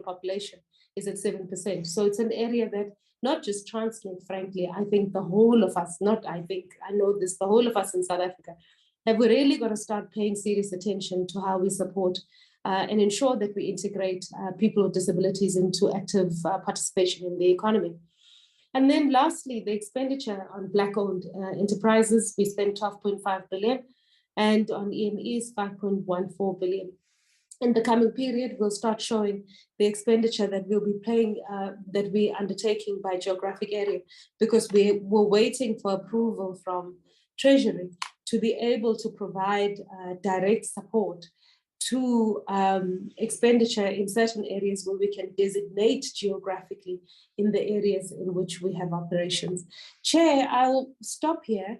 population is at 7%. So it's an area that not just Transnet, frankly, I think the whole of us, I know this, the whole of us in South Africa, have we really got to start paying serious attention to how we support and ensure that we integrate people with disabilities into active participation in the economy. And then lastly, the expenditure on Black-owned enterprises, we spent 12.5 billion, and on EMEs, 5.14 billion. In the coming period, we'll start showing the expenditure that we'll be paying, that we're undertaking by geographic area, because we were waiting for approval from Treasury to be able to provide direct support to expenditure in certain areas where we can designate geographically in the areas in which we have operations. Chair, I'll stop here,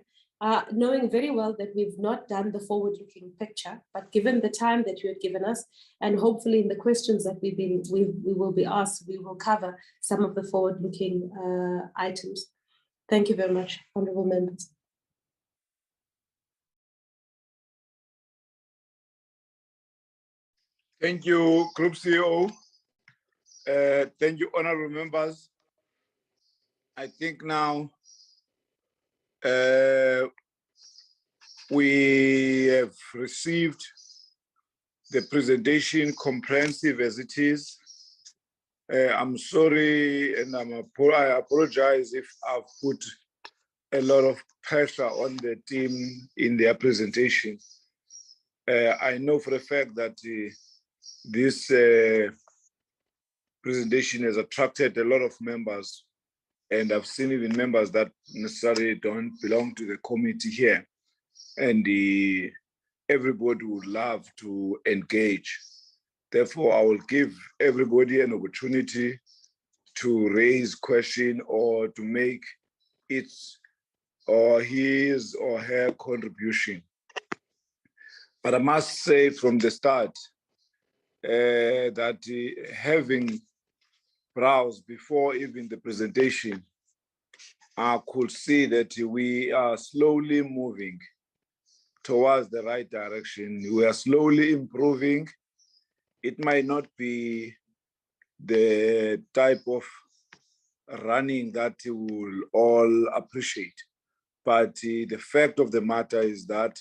knowing very well that we've not done the forward-looking picture, but given the time that you have given us, and hopefully in the questions that we will be asked, we will cover some of the forward-looking items. Thank you very much, honourable members. Thank you, Group CEO. Thank you, honorable members. I think now we have received the presentation comprehensive as it is. I'm sorry, and I apologize if I've put a lot of pressure on the team in their presentation. I know for a fact that this presentation has attracted a lot of members, and I've seen even members that necessarily don't belong to the committee here. And everybody would love to engage. Therefore, I will give everybody an opportunity to raise question or to make its or his or her contribution. But I must say from the start that having browsed before even the presentation, I could see that we are slowly moving towards the right direction. We are slowly improving. It might not be the type of running that we will all appreciate, but the fact of the matter is that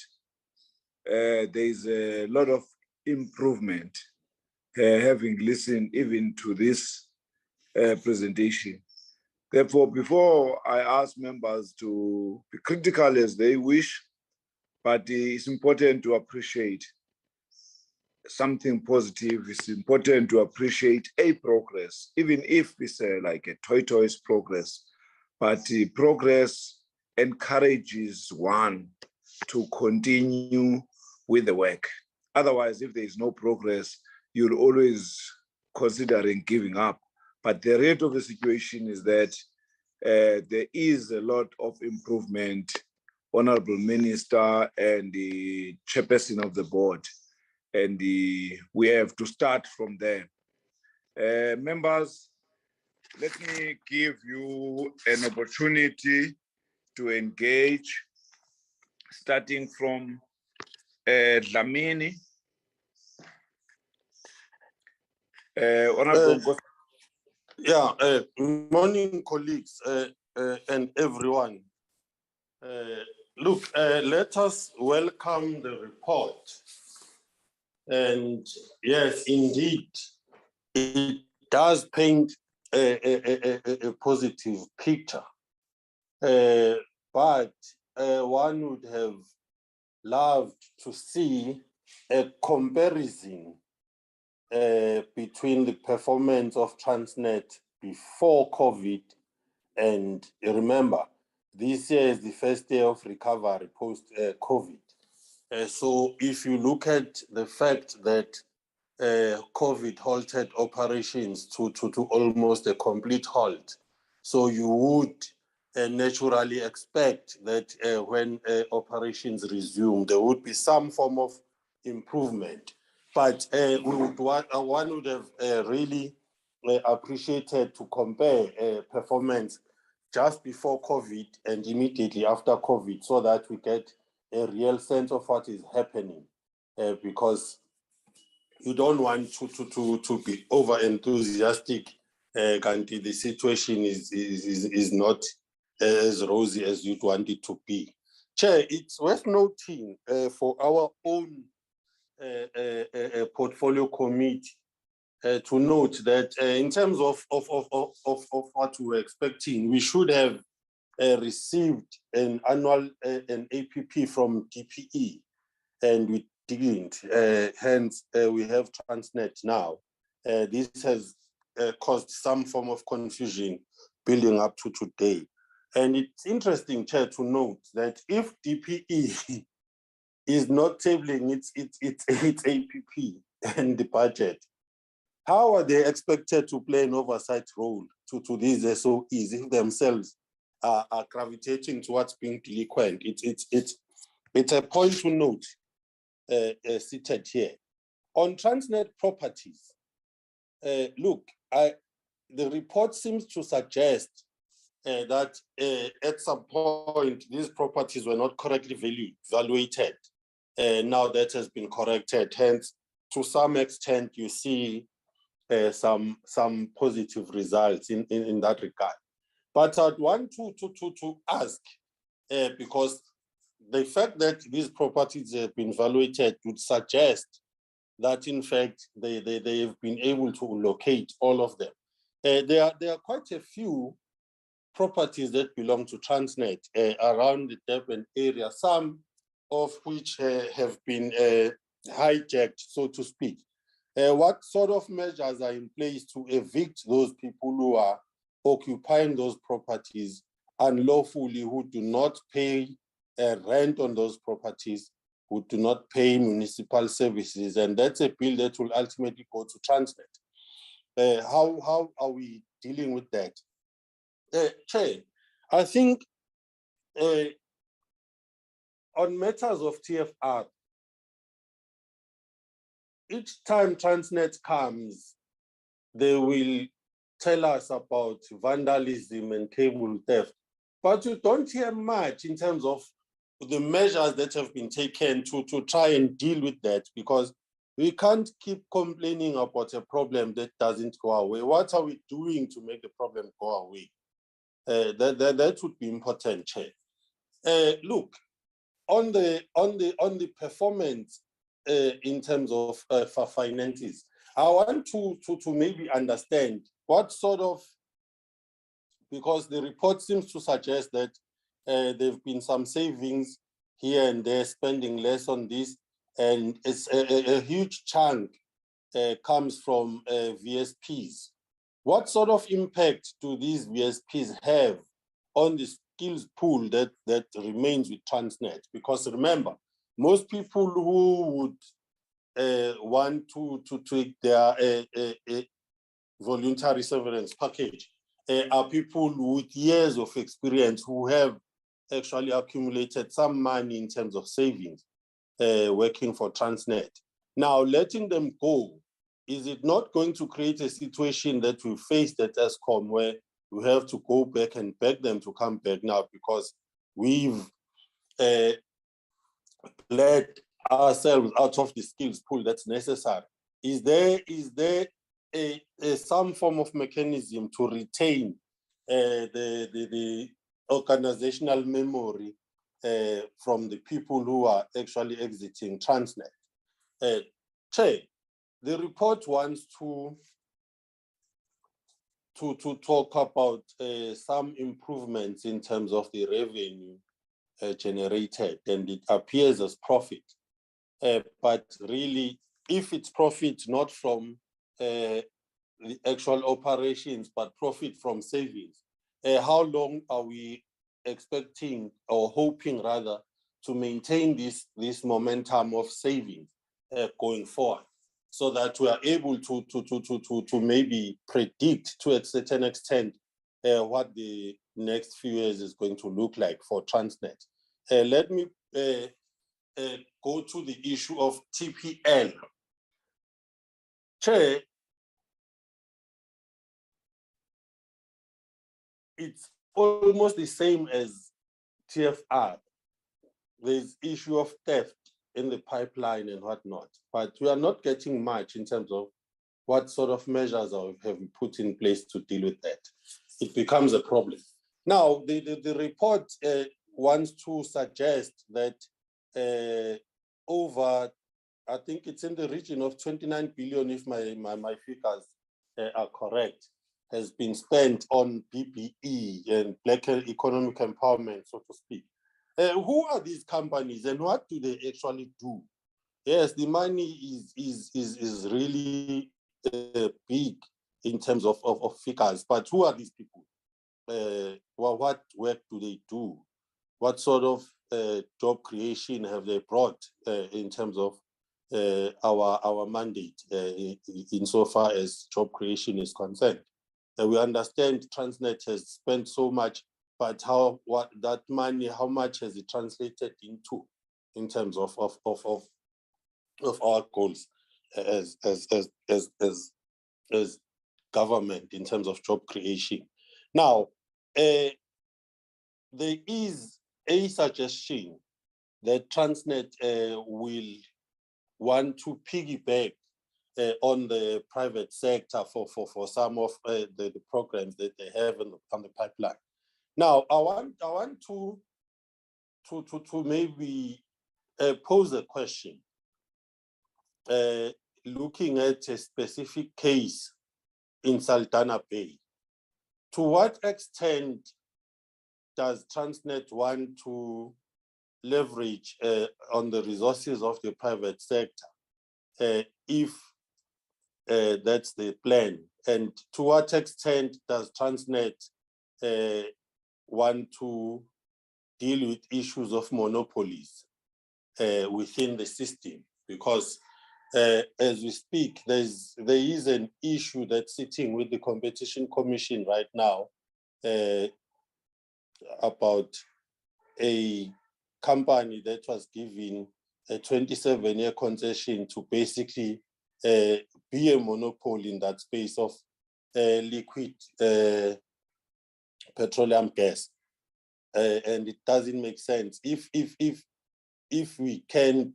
there is a lot of improvement, having listened even to this presentation. Therefore, before I ask members to be critical as they wish, but it's important to appreciate something positive. It's important to appreciate a progress, even if it's like a toy-toys progress. But progress encourages one to continue with the work. Otherwise, if there is no progress, you're always considering giving up. But the rate of the situation is that there is a lot of improvement, Honorable Minister and the chairperson of the board. And we have to start from there. Members, let me give you an opportunity to engage, starting from Dlamini. Honorable morning, colleagues and everyone. Look, let us welcome the report. And yes, indeed, it does paint a positive picture. But one would have loved to see a comparison between the performance of Transnet before COVID, and remember, this year is the first year of recovery post-COVID. So if you look at the fact that COVID halted operations to almost a complete halt, so you would naturally expect that when operations resume, there would be some form of improvement. But one would have really appreciated to compare performance just before COVID and immediately after COVID, so that we get a real sense of what is happening. Because you don't want to be over enthusiastic. Kanti the situation is not as rosy as you'd want it to be. Chair, it's worth noting for our own portfolio committee to note that in terms of what we were expecting, we should have received an annual an APP from DPE, and we didn't. Hence, we have Transnet now. This has caused some form of confusion building up to today. And it's interesting, Chair, to note that if DPE is not tabling its APP and the budget, how are they expected to play an oversight role to these SOEs if themselves are gravitating towards being delinquent? It's a point to note cited here. On Transnet properties, look, the report seems to suggest that at some point these properties were not correctly valuated. Now that has been corrected. Hence, to some extent, you see some positive results in that regard. But I'd want to ask, because the fact that these properties have been valuated would suggest that in fact they have been able to locate all of them. There are quite a few properties that belong to Transnet around the Durban area, some of which have been hijacked, so to speak. What sort of measures are in place to evict those people who are occupying those properties unlawfully, who do not pay rent on those properties, who do not pay municipal services? And that's a bill that will ultimately go to Transnet. How are we dealing with that? Chair, I think on matters of TFR, each time Transnet comes, they will tell us about vandalism and cable theft, but you don't hear much in terms of the measures that have been taken to try and deal with that, because we can't keep complaining about a problem that doesn't go away. What are we doing to make the problem go away? That would be important, Chair. Look, on the performance in terms of finances, I want to maybe understand what sort of, because the report seems to suggest that there've been some savings here and there, spending less on this, and it's a huge chunk comes from VSPs. What sort of impact do these VSPs have on the skills pool that remains with Transnet? Because remember, most people who would want to take their voluntary severance package are people with years of experience who have actually accumulated some money in terms of savings working for Transnet. Now, letting them go, is it not going to create a situation that we faced at ESCOM where we have to go back and beg them to come back now because we've let ourselves out of the skills pool that's necessary? Is there some form of mechanism to retain the organizational memory from the people who are actually exiting Transnet? Chair, the report wants to talk about some improvements in terms of the revenue generated, and it appears as profit. But really, if it's profit not from the actual operations, but profit from savings, how long are we expecting or hoping rather to maintain this momentum of savings going forward, so that we are able to maybe predict to a certain extent what the next few years is going to look like for Transnet? Let me go to the issue of TPL. Chair, it's almost the same as TFR. There's issue of theft in the pipeline and whatnot, but we are not getting much in terms of what sort of measures have we put in place to deal with that. It becomes a problem. Now, the report wants to suggest that over, I think it's in the region of 29 billion, if my figures are correct, has been spent on PPE and black economic empowerment, so to speak. Who are these companies and what do they actually do? Yes, the money is really big in terms of figures, but who are these people? Well, what work do they do? What sort of job creation have they brought in terms of our mandate insofar as job creation is concerned? We understand Transnet has spent so much, but what that money, how much has it translated into in terms of our goals as government in terms of job creation? Now, there is a suggestion that Transnet will want to piggyback on the private sector for some of the programs that they have on the pipeline. Now, I want to maybe pose a question, looking at a specific case in Saldanha Bay. To what extent does Transnet want to leverage on the resources of the private sector, if that's the plan? And to what extent does Transnet want to deal with issues of monopolies within the system? Because as we speak, there is an issue that's sitting with the Competition Commission right now about a company that was given a 27-year concession to basically be a monopoly in that space of liquid petroleum gas. And it doesn't make sense. If we can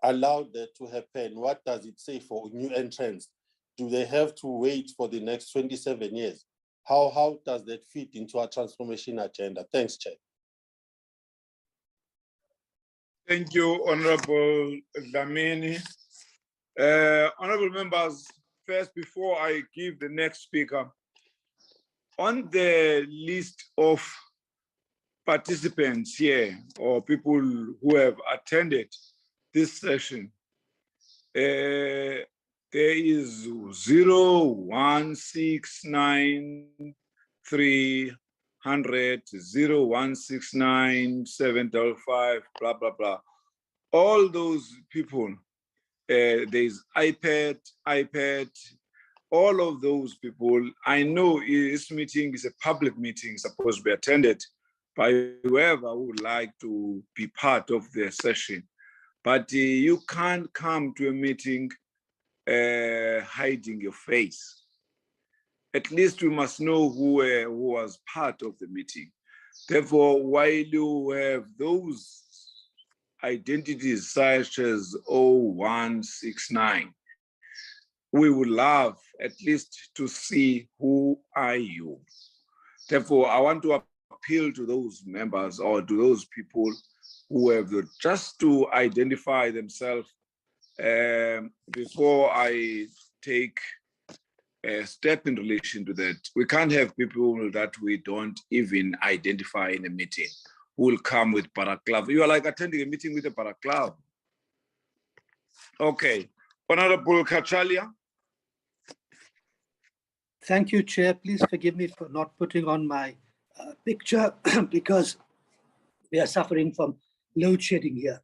allow that to happen, what does it say for new entrants? Do they have to wait for the next 27 years? How does that fit into our transformation agenda? Thanks, Chair. Thank you, Honorable Dlamini. Honorable members, first, before I give the next speaker, on the list of participants here or people who have attended this session, there is 0169 0169 755, blah, blah, blah. All those people, there's iPad, all of those people. I know this meeting is a public meeting, supposed to be attended by whoever would like to be part of the session. But you can't come to a meeting hiding your face. At least we must know who was part of the meeting. Therefore, while you have those identities such as 0169, we would love at least to see who are you. Therefore, I want to appeal to those members or to those people who have just to identify themselves before I take a step in relation to that. We can't have people that we don't even identify in a meeting who will come with paraklav. You are like attending a meeting with a paraklav. Okay, Honorable Kachalia. Thank you, Chair. Please forgive me for not putting on my picture because we are suffering from load shedding here.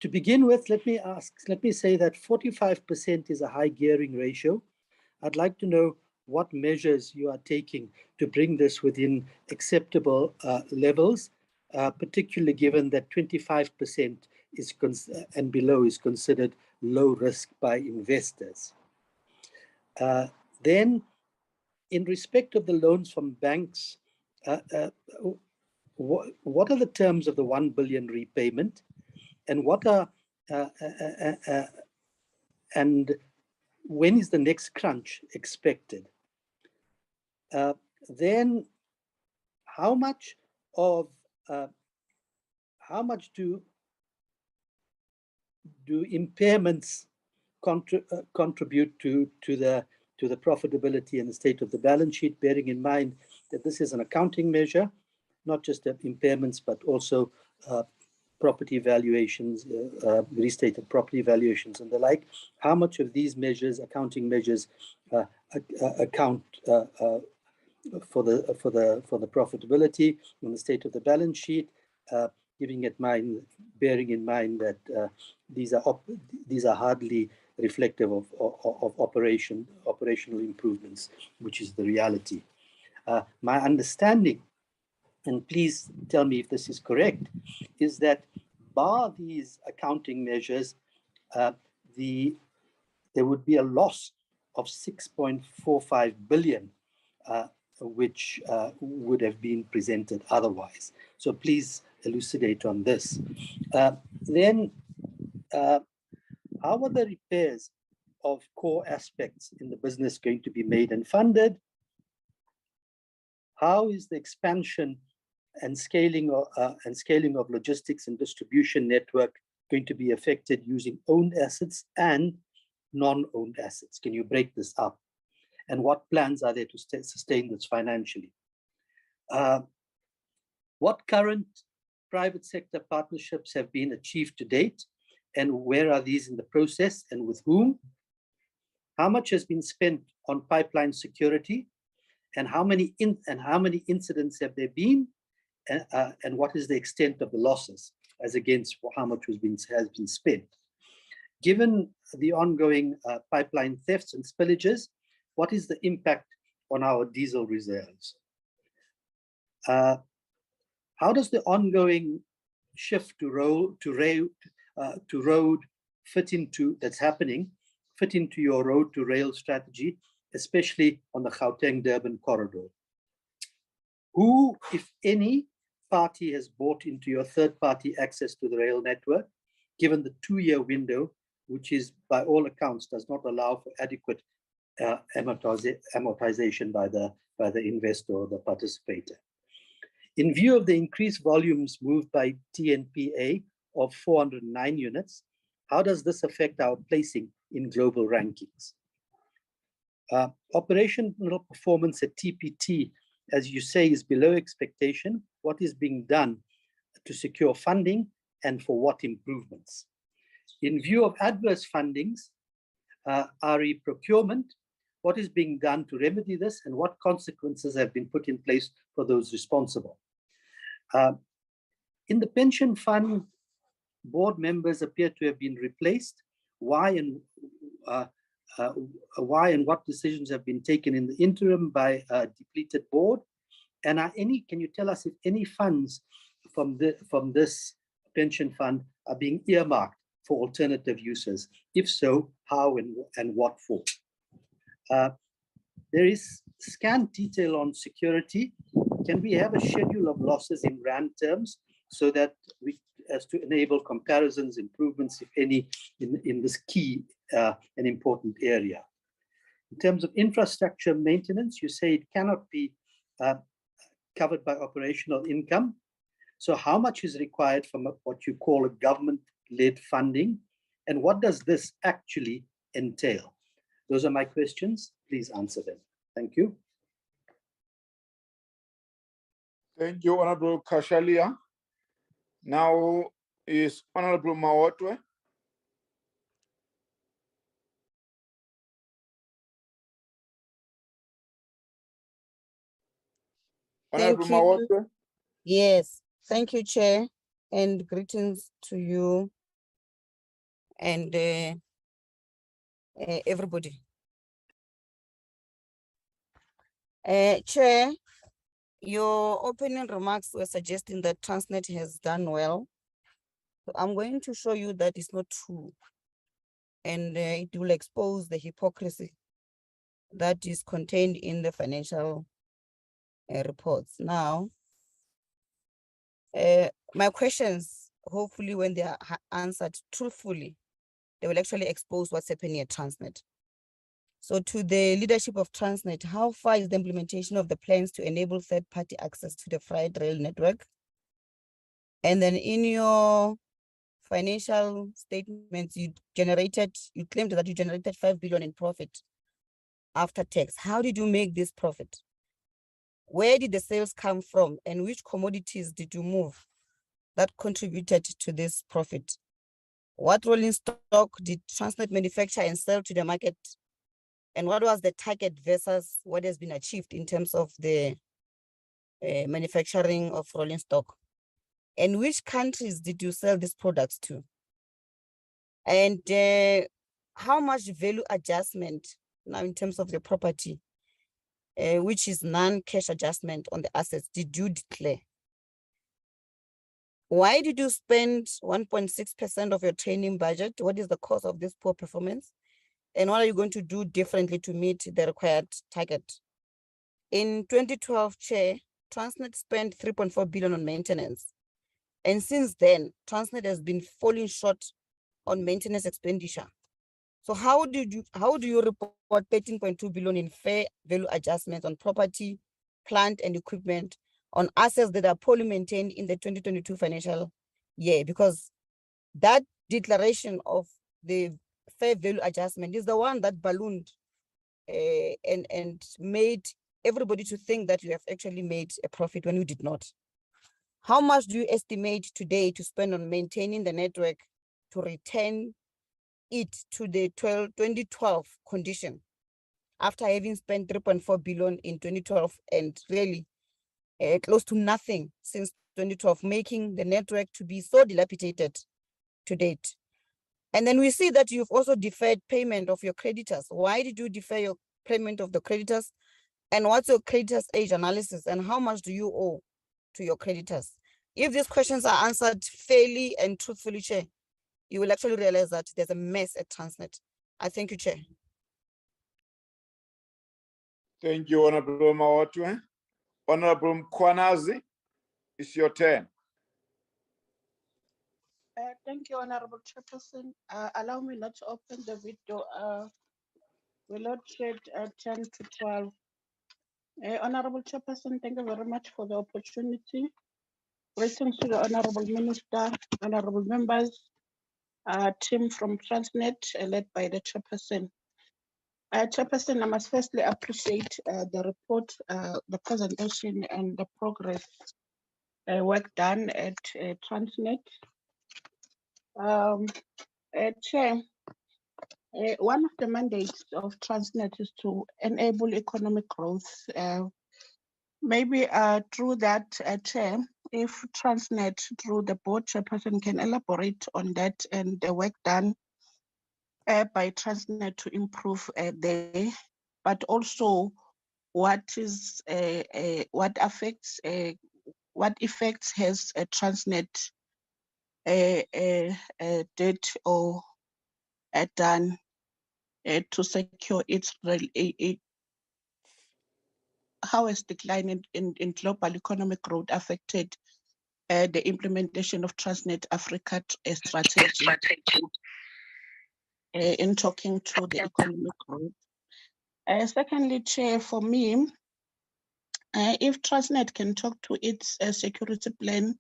To begin with, let me say that 45% is a high gearing ratio. I'd like to know what measures you are taking to bring this within acceptable levels, particularly given that 25% is and below is considered low risk by investors. Then, in respect of the loans from banks, what are the terms of the 1 billion repayment, and what are and when is the next crunch expected? Then how much do impairments contribute to the profitability and the state of the balance sheet, bearing in mind that this is an accounting measure, not just impairments, but also property valuations, restated property valuations and the like. How much of these measures, accounting measures, account for the profitability and the state of the balance sheet, bearing in mind that these are hardly reflective of operational improvements, which is the reality. My understanding, and please tell me if this is correct, is that bar these accounting measures, there would be a loss of 6.45 billion, which would have been presented otherwise. So please elucidate on this. Then, how are the repairs of core aspects in the business going to be made and funded? How is the expansion and scaling of logistics and distribution network going to be affected using owned assets and non-owned assets? Can you break this up? And what plans are there to sustain this financially? What current private sector partnerships have been achieved to date, and where are these in the process and with whom? How much has been spent on pipeline security, and how many incidents have there been, and what is the extent of the losses as against how much has been spent? Given the ongoing pipeline thefts and spillages, what is the impact on our diesel reserves? How does the ongoing shift to road fit into your road to rail strategy, especially on the Gauteng-Durban corridor? Who, if any, party has bought into your third-party access to the rail network, given the 2-year window, which is, by all accounts, does not allow for adequate amortization by the investor or the participator? In view of the increased volumes moved by TNPA of 409 units, how does this affect our placing in global rankings? Operational performance at TPT, as you say, is below expectation. What is being done to secure funding, and for what improvements? In view of adverse fundings, RE procurement, what is being done to remedy this, and what consequences have been put in place for those responsible? In the pension fund, board members appear to have been replaced. Why and what decisions have been taken in the interim by a depleted board? And can you tell us if any funds from this pension fund are being earmarked for alternative uses? If so, how and what for? There is scant detail on security. Can we have a schedule of losses in rand terms so that as to enable comparisons, improvements, if any, in this key and important area? In terms of infrastructure maintenance, you say it cannot be covered by operational income. So how much is required from what you call a government-led funding? And what does this actually entail? Those are my questions. Please answer them. Thank you. Thank you, Honorable Kashalia. Now is Honorable Mawotwe. Honorable Thank you. Mawotwe. Yes, thank you, Chair, and greetings to you and everybody. Chair, your opening remarks were suggesting that Transnet has done well. So I'm going to show you that it's not true, and it will expose the hypocrisy that is contained in the financial reports. Now, My questions, hopefully when they are answered truthfully, they will actually expose what's happening at Transnet. So to the leadership of Transnet, how far is the implementation of the plans to enable third-party access to the freight rail network? And then in your financial statements, you claimed that you generated 5 billion in profit after tax. How did you make this profit? Where did the sales come from, and which commodities did you move that contributed to this profit? What rolling stock did Transnet manufacture and sell to the market? And what was the target versus what has been achieved in terms of the manufacturing of rolling stock? And which countries did you sell these products to? And how much value adjustment now in terms of the property, which is non-cash adjustment on the assets, did you declare? Why did you spend 1.6% of your training budget? What is the cause of this poor performance? And what are you going to do differently to meet the required target? In 2012, Chair, Transnet spent 3.4 billion on maintenance. And since then, Transnet has been falling short on maintenance expenditure. So how do you report 13.2 billion in fair value adjustments on property, plant and equipment on assets that are poorly maintained in the 2022 financial year? Because that declaration of the fair value adjustment is the one that ballooned and made everybody to think that you have actually made a profit when you did not. How much do you estimate today to spend on maintaining the network to return it to the 2012 condition after having spent 3.4 billion in 2012 and really close to nothing since 2012, making the network to be so dilapidated to date? And then we see that you've also deferred payment of your creditors. Why did you defer your payment of the creditors? And what's your creditors' age analysis? And how much do you owe to your creditors? If these questions are answered fairly and truthfully, Chair, you will actually realize that there's a mess at Transnet. I thank you, Chair. Thank you, Honorable Mawatwe. Honorable Kwanazi, it's your turn. Thank you, Honorable Chairperson. Allow me not to open the video. We load shed 10 to 12. Honorable Chairperson, thank you very much for the opportunity. Greetings to the Honorable Minister, Honorable members, team from Transnet, led by the Chairperson. Chairperson, I must firstly appreciate the report, the presentation, and the progress work done at Transnet. Chair, one of the mandates of Transnet is to enable economic growth. Maybe through that, Chair, if Transnet, through the board chairperson, can elaborate on that and the work done by Transnet to improve there, but also what effects has Transnet did or done to secure its how has decline in global economic growth affected the implementation of Transnet Africa strategy in talking to the economic growth. Secondly, Chair, for me, if Transnet can talk to its security plan,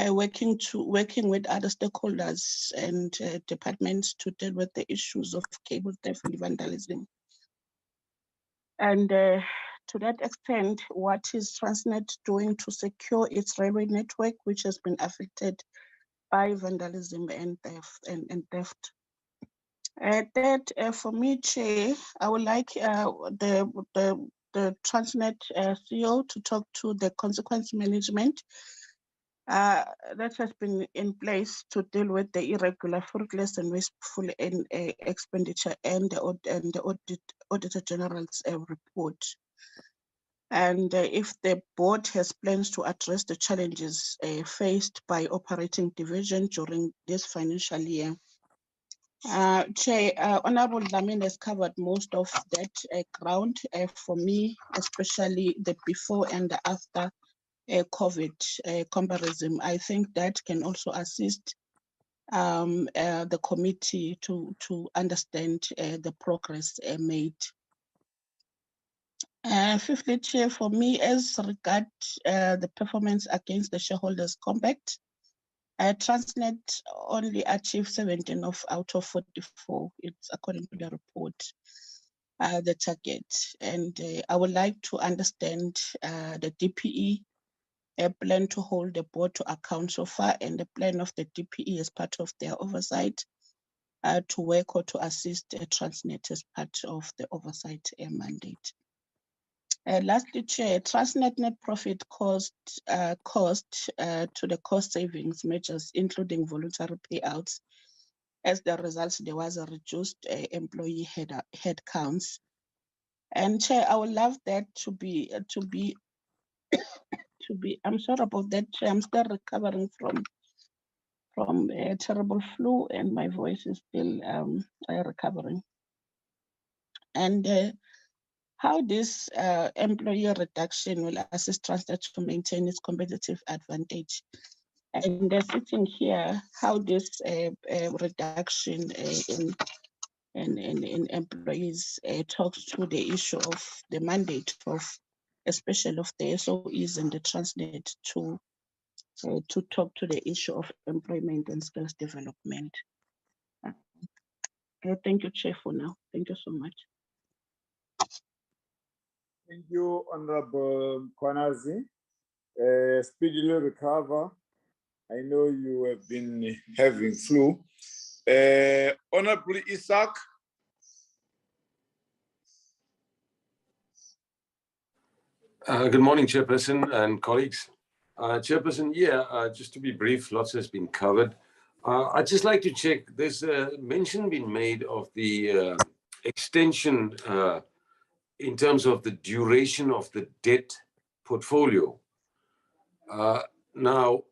working with other stakeholders and departments to deal with the issues of cable theft and vandalism. And to that extent, what is Transnet doing to secure its railway network, which has been affected by vandalism and theft? Third, for me, Chair, I would like the Transnet CEO to talk to the consequence management that has been in place to deal with the irregular, fruitless, and wasteful expenditure and the Auditor General's report. And if the board has plans to address the challenges faced by operating division during this financial year. Chair, Honorable Lamin has covered most of that ground for me, especially the before and the after COVID comparison. I think that can also assist the committee to understand the progress made. Fifthly, Chair, for me, as regard the performance against the shareholders' compact, Transnet only achieved 17 out of 44. It's according to the report, the target. And I would like to understand the DPE plan to hold the board to account so far, and the plan of the DPE as part of their oversight to work or to assist Transnet as part of the oversight mandate. Lastly, Chair, Transnet net profit cost to the cost savings measures, including voluntary payouts. As the result, there was a reduced employee head counts. And Chair, I would love that to be. I'm sorry about that, Chair. I'm still recovering from a terrible flu, and my voice is still recovering. And how this employee reduction will assist Transnet to maintain its competitive advantage. And sitting here, how this reduction in employees talks to the issue of the mandate of, especially of the SOEs and the Transnet to talk to the issue of employment and skills development. Thank you, Chair, for now. Thank you so much. Thank you, Honorable Kwanazi. Speedily recover. I know you have been having flu. Honorable Isaac. Good morning, Chairperson and colleagues. Chairperson, just to be brief, lots has been covered. I'd just like to check, there's a mention been made of the extension in terms of the duration of the debt portfolio. Now,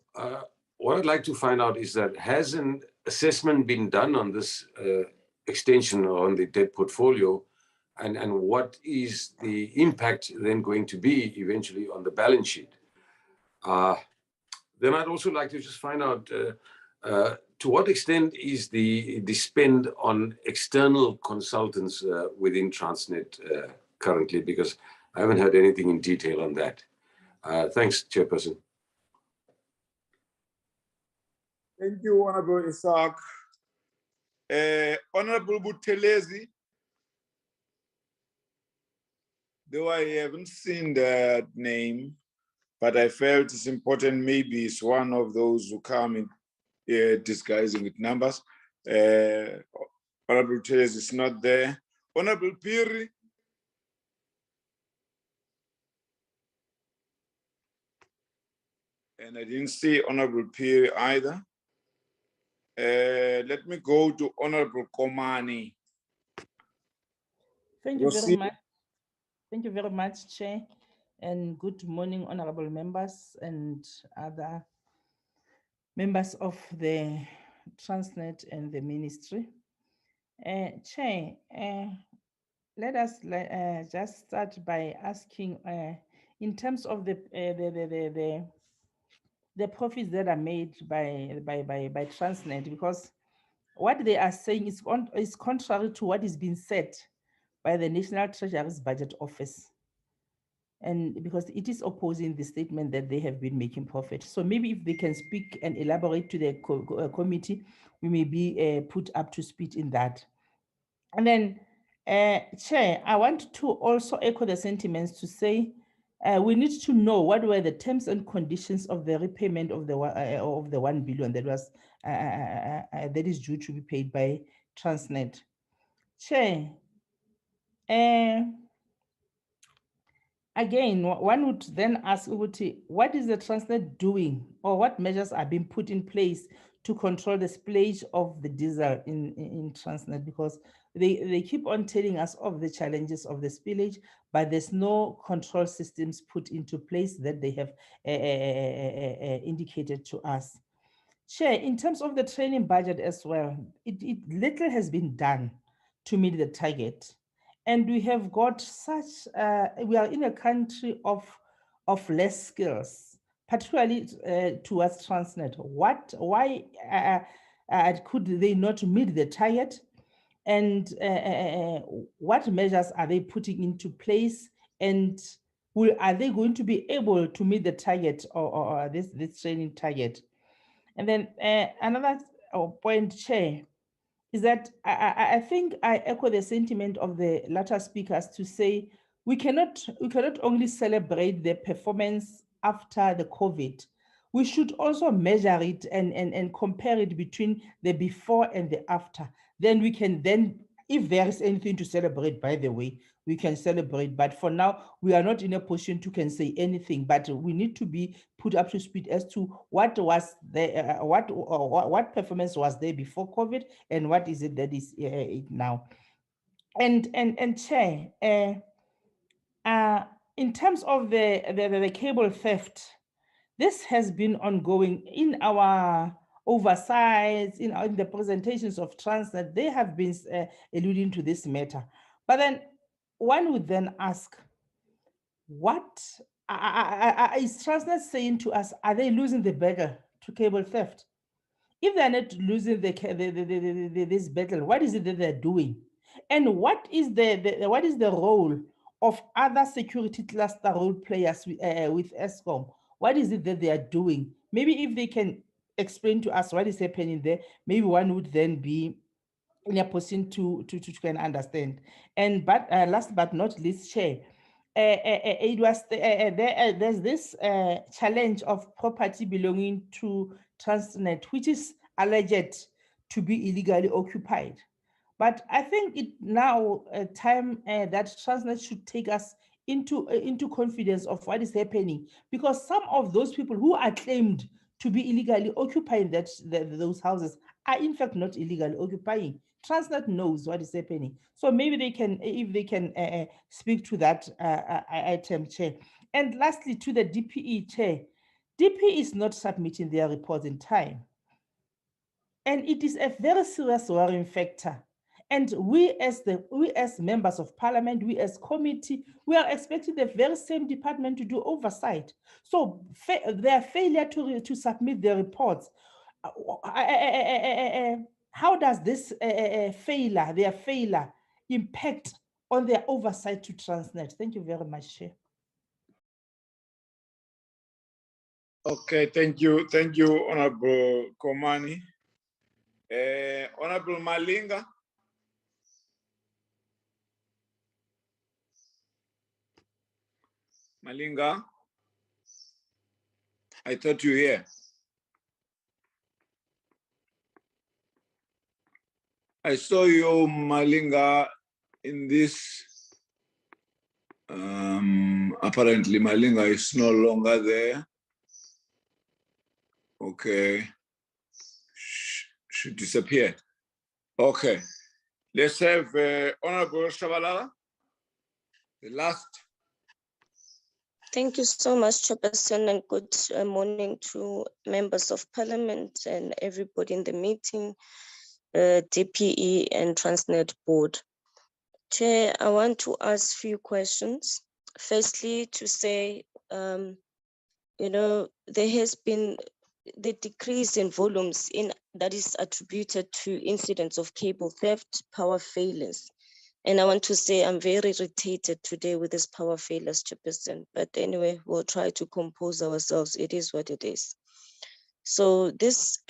what I'd like to find out is that has an assessment been done on this extension on the debt portfolio, and what is the impact then going to be eventually on the balance sheet? Then I'd also like to just find out to what extent is the spend on external consultants within Transnet currently, because I haven't heard anything in detail on that. Thanks, Chairperson. Thank you, Honorable Isaac. Honorable Buthelezi. Though I haven't seen that name, but I felt it's important, maybe it's one of those who come in disguising with numbers. Honorable Buthelezi is not there. Honorable Piri. And I didn't see Honorable Piri either. Let me go to Honorable Komani. Thank you very much. Thank you very much, Chair, and good morning, honorable members and other members of the Transnet and the Ministry. Chair, let us just start by asking, in terms of the profits that are made by Transnet, because what they are saying is contrary to what is being said by the National Treasury's Budget Office. And because it is opposing the statement that they have been making profit. So maybe if they can speak and elaborate to the committee, we may be put up to speed in that. And then, Chair, I want to also echo the sentiments to say we need to know what were the terms and conditions of the repayment of the 1 billion that was that is due to be paid by Transnet. Chair, again, one would then ask Uguti, what is the Transnet doing, or what measures are being put in place to control the spillage of the diesel in Transnet? Because they keep on telling us of the challenges of the spillage, but there's no control systems put into place that they have indicated to us. Chair, in terms of the training budget as well, little has been done to meet the target. And we have got such, we are in a country of less skills. particularly towards Transnet. Why could they not meet the target? And what measures are they putting into place? And are they going to be able to meet the target or this training target? And then another point, Chair, is that I think I echo the sentiment of the latter speakers to say we cannot only celebrate the performance after the COVID. We should also measure it and compare it between the before and the after. Then we can if there is anything to celebrate, by the way, we can celebrate. But for now, we are not in a position to can say anything. But we need to be put up to speed as to what was the what performance was there before COVID and what is it that is now. And Chair, in terms of the cable theft, this has been ongoing in our oversights, in the presentations of Transnet. They have been alluding to this matter. But then one would then ask, what is Transnet saying to us? Are they losing the battle to cable theft? If they're not losing this battle, what is it that they're doing? And what is the role of other security cluster role players with ESCOM? What is it that they are doing? Maybe if they can explain to us what is happening there, maybe one would then be in a position to can understand. And last but not least, Chair, it was there's this challenge of property belonging to Transnet, which is alleged to be illegally occupied. But I think it now time that Transnet should take us into confidence of what is happening, because some of those people who are claimed to be illegally occupying those houses are in fact not illegally occupying. Transnet knows what is happening. So maybe they can, if they can speak to that item, Chair. And lastly, to the DPE, Chair, DPE is not submitting their reports in time. And it is a very serious worrying factor. And we as members of parliament, we as committee, we are expecting the very same department to do oversight. So their failure to submit their reports, how does this their failure impact on their oversight to Transnet? Thank you very much, Chair. Okay, thank you, Honorable Komani. Honorable Malinga. Malinga, I thought you were here. I saw you, Malinga, in this. Apparently, Malinga is no longer there. Okay. She disappeared. Okay. Let's have Honorable Shabalala, the last. Thank you so much, Chairperson, and good morning to members of Parliament and everybody in the meeting, DPE and Transnet Board. Chair, I want to ask a few questions. Firstly, to say, there has been the decrease in volumes that is attributed to incidents of cable theft, power failures. And I want to say I'm very irritated today with this power failures, Chairperson. But anyway, we'll try to compose ourselves. It is what it is. So this,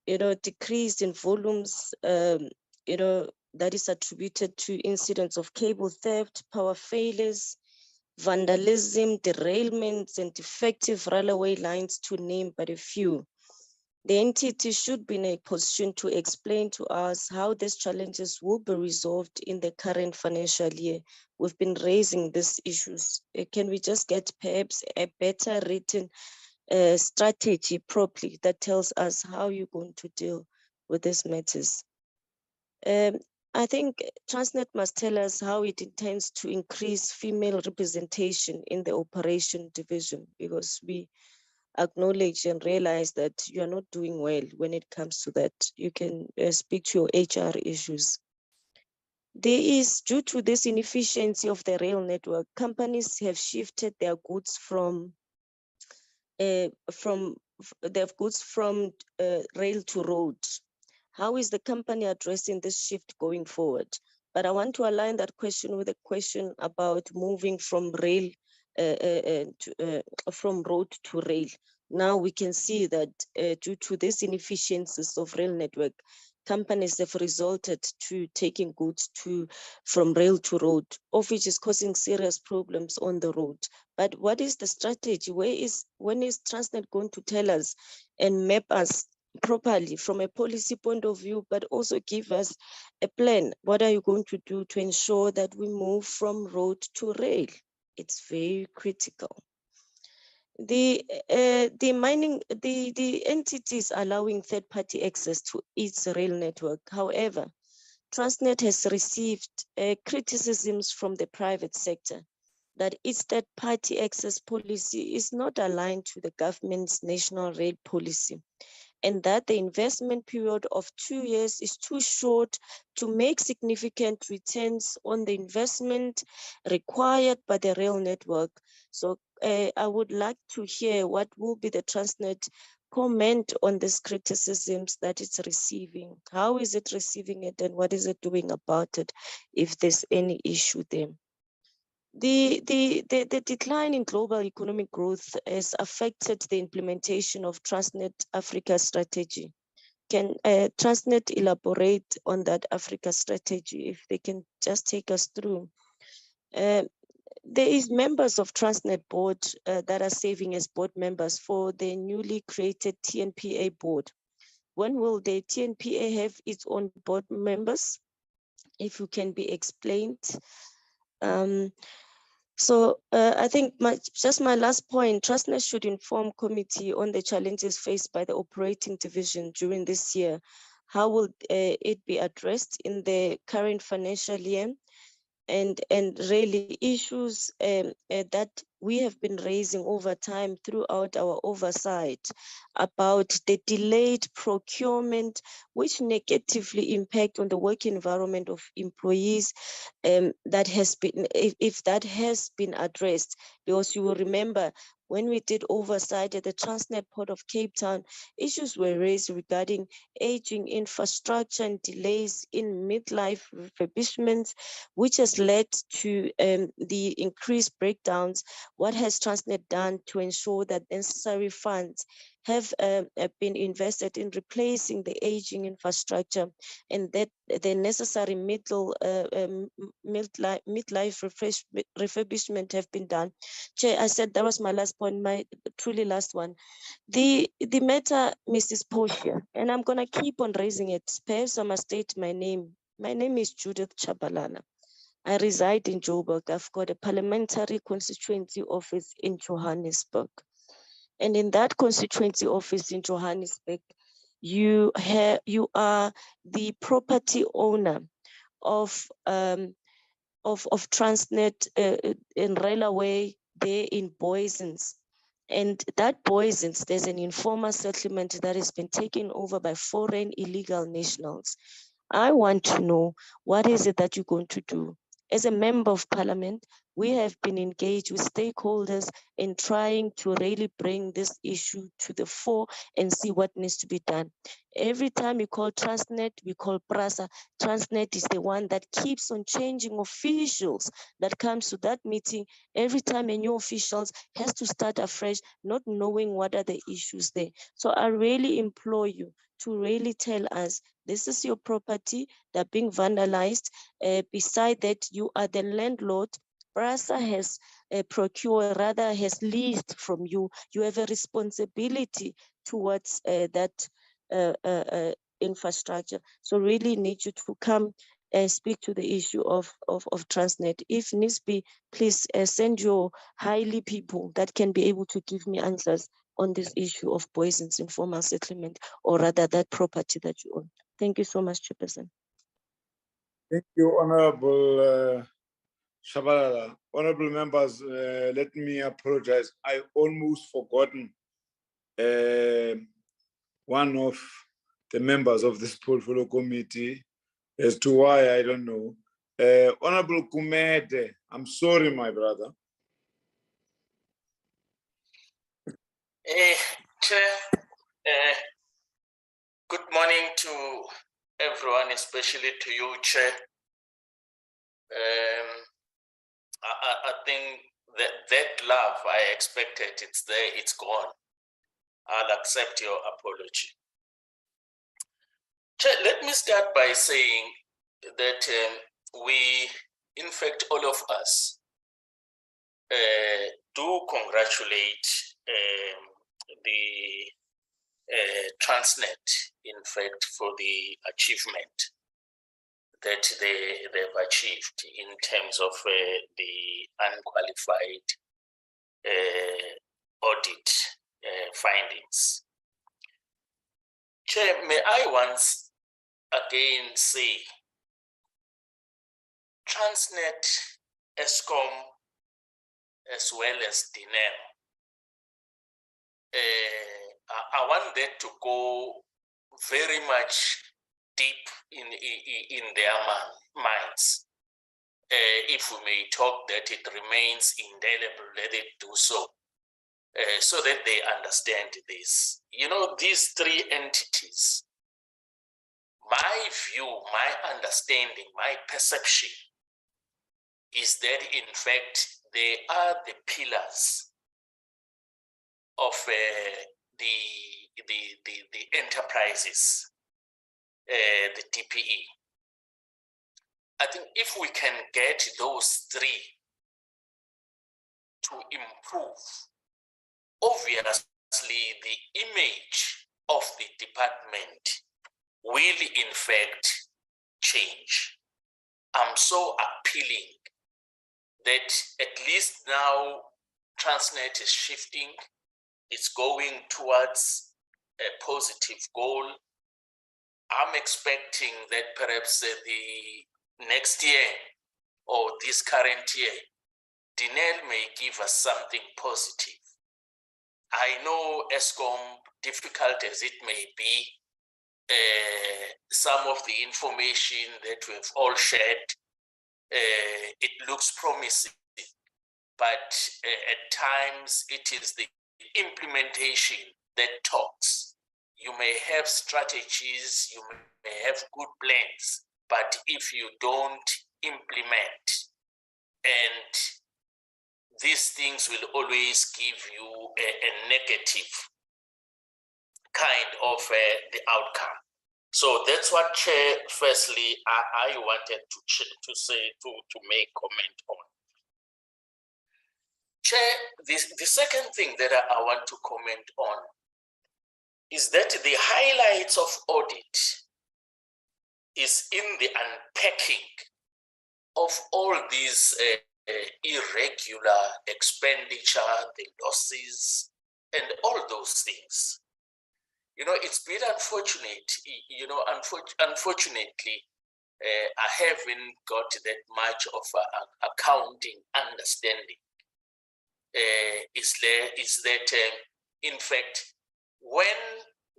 decrease in volumes, that is attributed to incidents of cable theft, power failures, vandalism, derailments, and defective railway lines, to name but a few. The entity should be in a position to explain to us how these challenges will be resolved in the current financial year. We've been raising these issues. Can we just get perhaps a better written strategy properly that tells us how you're going to deal with these matters? I think Transnet must tell us how it intends to increase female representation in the operation division, because we acknowledge and realize that you are not doing well when it comes to that. You can speak to your HR issues. There is, due to this inefficiency of the rail network, companies have shifted their goods from they have goods from rail to road. How is the company addressing this shift going forward? But I want to align that question with a question about moving from rail from road to rail. Now we can see that due to this inefficiencies of rail network, companies have resorted to taking goods from rail to road, of which is causing serious problems on the road. But what is the strategy? When is Transnet going to tell us and map us properly from a policy point of view, but also give us a plan? What are you going to do to ensure that we move from road to rail? It's very critical. The entities allowing third-party access to its rail network. However, Transnet has received criticisms from the private sector that its third-party access policy is not aligned to the government's national rail policy, and that the investment period of 2 years is too short to make significant returns on the investment required by the rail network. So I would like to hear what will be the Transnet comment on these criticisms that it's receiving. How is it receiving it, and what is it doing about it if there's any issue there? The decline in global economic growth has affected the implementation of Transnet Africa strategy. Can Transnet elaborate on that Africa strategy, if they can just take us through? There is members of Transnet board that are serving as board members for the newly created TNPA board. When will the TNPA have its own board members? If you can be explained. So I think my last point, Transnet should inform committee on the challenges faced by the operating division during this year. How will it be addressed in the current financial year? And really issues that we have been raising over time throughout our oversight about the delayed procurement, which negatively impact on the work environment of employees, that has been, if that has been addressed, because you will remember when we did oversight at the Transnet Port of Cape Town, issues were raised regarding aging infrastructure and delays in midlife refurbishments, which has led to the increased breakdowns. What has Transnet done to ensure that necessary funds have been invested in replacing the aging infrastructure, and that the necessary midlife refurbishment have been done? Chair, I said that was my last point, my truly last one. The matter, Mrs. Portia, and I'm gonna keep on raising it. Perhaps I must state my name. My name is Judith Chabalala. I reside in Joburg. I've got a parliamentary constituency office in Johannesburg. And in that constituency office in Johannesburg, you are the property owner of Transnet in railway there in Boysens. And that Boysens, there's an informal settlement that has been taken over by foreign illegal nationals. I want to know, what is it that you're going to do? As a member of parliament, we have been engaged with stakeholders in trying to really bring this issue to the fore and see what needs to be done. Every time we call Transnet, we call PRASA. Transnet is the one that keeps on changing officials that comes to that meeting. Every time a new official has to start afresh, not knowing what are the issues there. So I really implore you to really tell us, this is your property, they're being vandalized. Beside that, you are the landlord. PRASA has procured, rather has leased from you. You have a responsibility towards that infrastructure. So really need you to come and speak to the issue of Transnet. If needs be, please send your highly people that can be able to give me answers on this issue of Boysens informal settlement, or rather that property that you own. Thank you so much, Chairperson. Thank you, Honorable Shabalala. Honorable members, let me apologize. I almost forgotten one of the members of this portfolio committee. As to why, I don't know. Honorable Kumete, I'm sorry, my brother. Chair, good morning to everyone, especially to you, Chair. I think that love I expected, it's there, it's gone. I'll accept your apology. Chair, let me start by saying that we, in fact, all of us do congratulate the Transnet, in fact, for the achievement that they've achieved in terms of the unqualified audit findings. Chair, may I once again say, Transnet, ESCOM, as well as DINEM, I want that to go very much deep in their minds. If we may talk that it remains indelible, let it do so, so that they understand this. You know, these three entities, my view, my understanding, my perception is that in fact they are the pillars of the enterprises, the DPE. I think if we can get those three to improve, obviously the image of the department will in fact change. I'm so appealing that at least now Transnet is shifting, it's going towards a positive goal. I'm expecting that perhaps the next year or this current year, DINEL may give us something positive. I know ESCOM, difficult as it may be, some of the information that we've all shared, it looks promising, but at times it is the implementation that talks. You may have strategies, you may have good plans, but if you don't implement, and these things will always give you a negative kind of the outcome. So that's what, Chair, firstly, I wanted to say, to make comment on. Chair, the second thing that I want to comment on is that the highlights of audit is in the unpacking of all these irregular expenditure, the losses, and all those things. You know, it's been unfortunate, you know, unfortunately, I haven't got that much of accounting understanding. Is that, in fact, when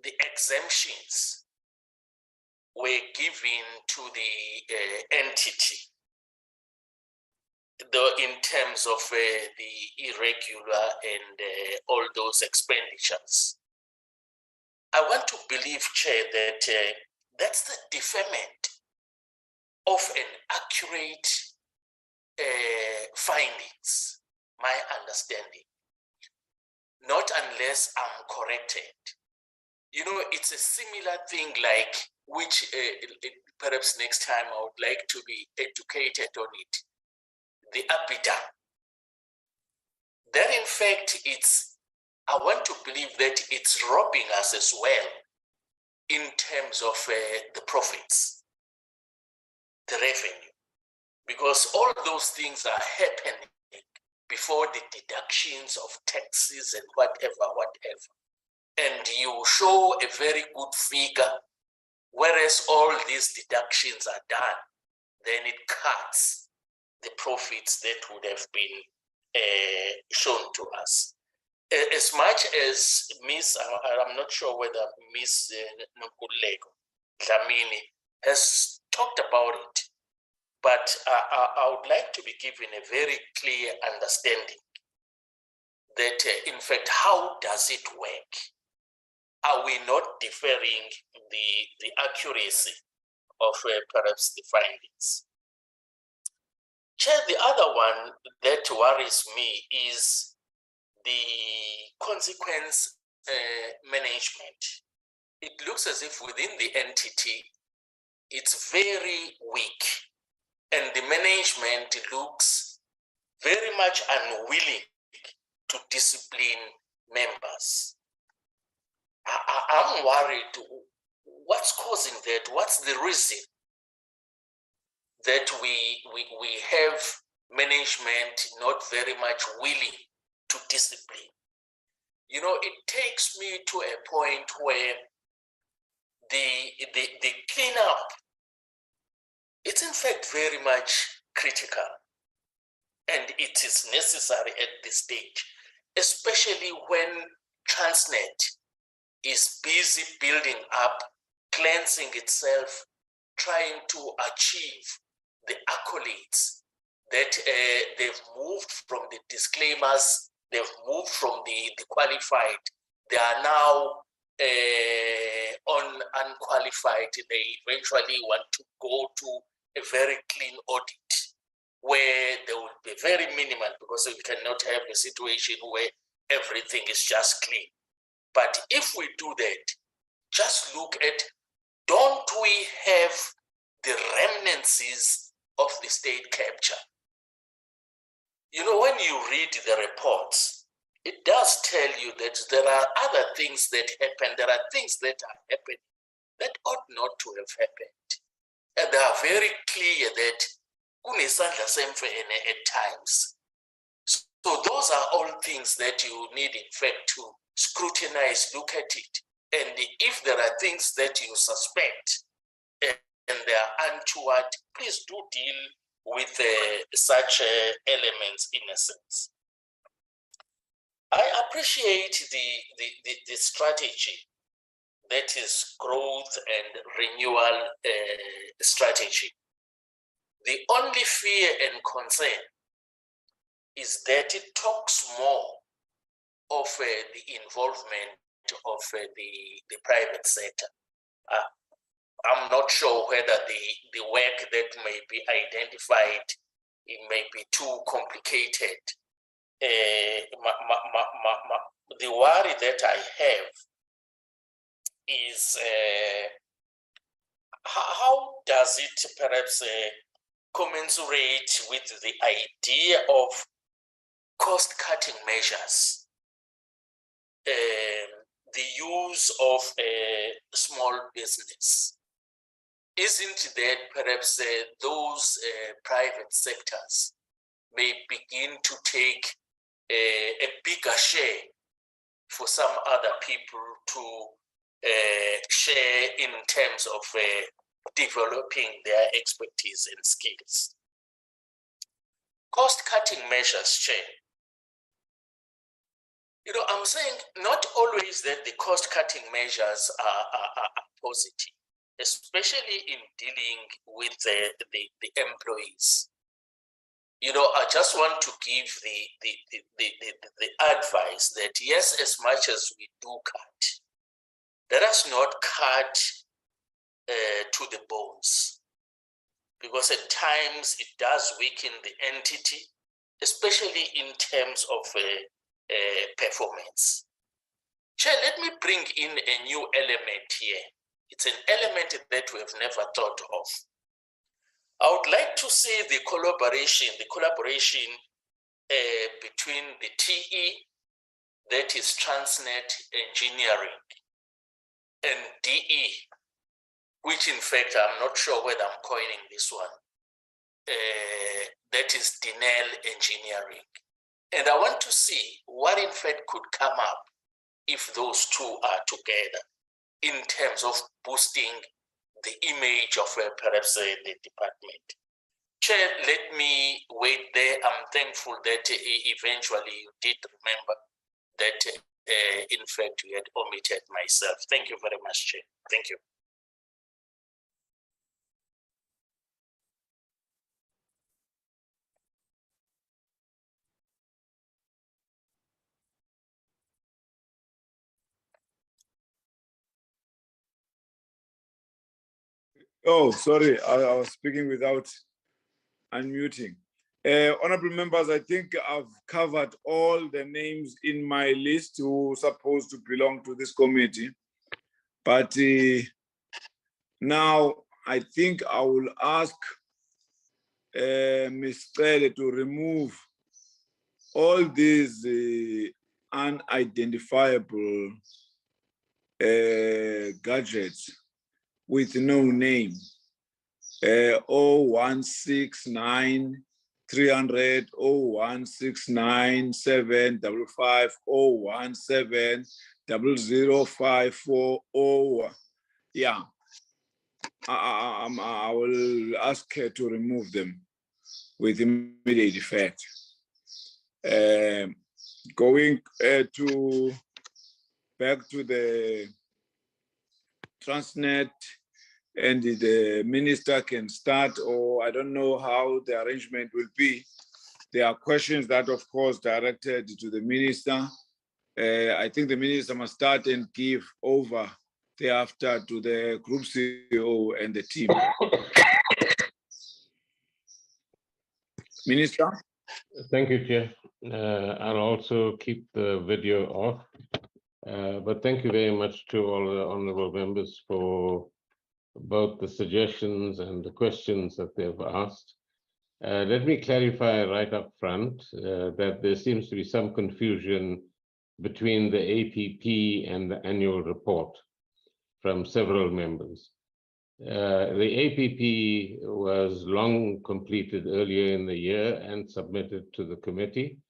the exemptions were given to the entity, though in terms of the irregular and all those expenditures, I want to believe, Chair, that that's the deferment of an accurate findings, my understanding. Not unless I'm corrected. You know, it's a similar thing like, which perhaps next time I would like to be educated on it, the EBITDA. That in fact, I want to believe that it's robbing us as well in terms of the profits, the revenue, because all those things are happening before the deductions of taxes and whatever. And you show a very good figure, whereas all these deductions are done, then it cuts the profits that would have been shown to us. As much as I'm not sure whether Miss Nkululeko Dlamini has talked about it, but I would like to be given a very clear understanding that, in fact, how does it work? Are we not deferring the accuracy of perhaps the findings? Chair, the other one that worries me is the consequence management. It looks as if within the entity, it's very weak, and the management looks very much unwilling to discipline members. I'm worried. What's causing that? What's the reason that we have management not very much willing to discipline? You know, it takes me to a point where the cleanup, it's in fact very much critical, and it is necessary at this stage, especially when Transnet is busy building up, cleansing itself, trying to achieve the accolades that they've moved from the disclaimers, they've moved from the qualified, they are now on unqualified. They eventually want to go to a very clean audit where they will be very minimal, because we cannot have a situation where everything is just clean. But if we do that, just look at, don't we have the remnants of the state capture? You know, when you read the reports, it does tell you that there are other things that happen. There are things that are happening that ought not to have happened. And they are very clear that kunesandla semfene at times. So those are all things that you need, in fact, to scrutinize, look at it. And if there are things that you suspect and they are untoward, please do deal with such elements in a sense. I appreciate the strategy, that is growth and renewal strategy. The only fear and concern is that it talks more of the involvement of the private sector. I'm not sure whether the work that may be identified, it may be too complicated. The worry that I have is how does it perhaps commensurate with the idea of cost-cutting measures, the use of small business? Isn't that perhaps those private sectors may begin to take a bigger share for some other people to share in terms of developing their expertise and skills? Cost-cutting measures, Chair. You know, I'm saying not always that the cost-cutting measures are positive, especially in dealing with the employees. You know, I just want to give the advice that yes, as much as we do cut, let us not cut to the bones, because at times it does weaken the entity, especially in terms of performance. Chair, let me bring in a new element here. It's an element that we have never thought of. I would like to see the collaboration between the TE, that is Transnet Engineering, and DE, which in fact, I'm not sure whether I'm coining this one, that is Denel Engineering. And I want to see what in fact could come up if those two are together in terms of boosting the image of perhaps the department. Chair, let me wait there. I'm thankful that eventually you did remember that in fact you had omitted myself. Thank you very much, Chair. Thank you. Oh, sorry, I was speaking without unmuting. Honorable members, I think I've covered all the names in my list who are supposed to belong to this committee. But now I think I will ask Ms. Cele to remove all these unidentifiable gadgets with no name. 0169 300 0169 755 017 0054. Yeah, I will ask her to remove them with immediate effect. Going back to the Transnet, and the minister can start, or I don't know how the arrangement will be. There are questions that, of course, directed to the minister. I think the minister must start and give over thereafter to the group CEO and the team. Minister? Thank you, Chair. I'll also keep the video off. But thank you very much to all the honorable members for both the suggestions and the questions that they've asked. Let me clarify right up front that there seems to be some confusion between the APP and the annual report from several members. The APP was long completed earlier in the year and submitted to the committee.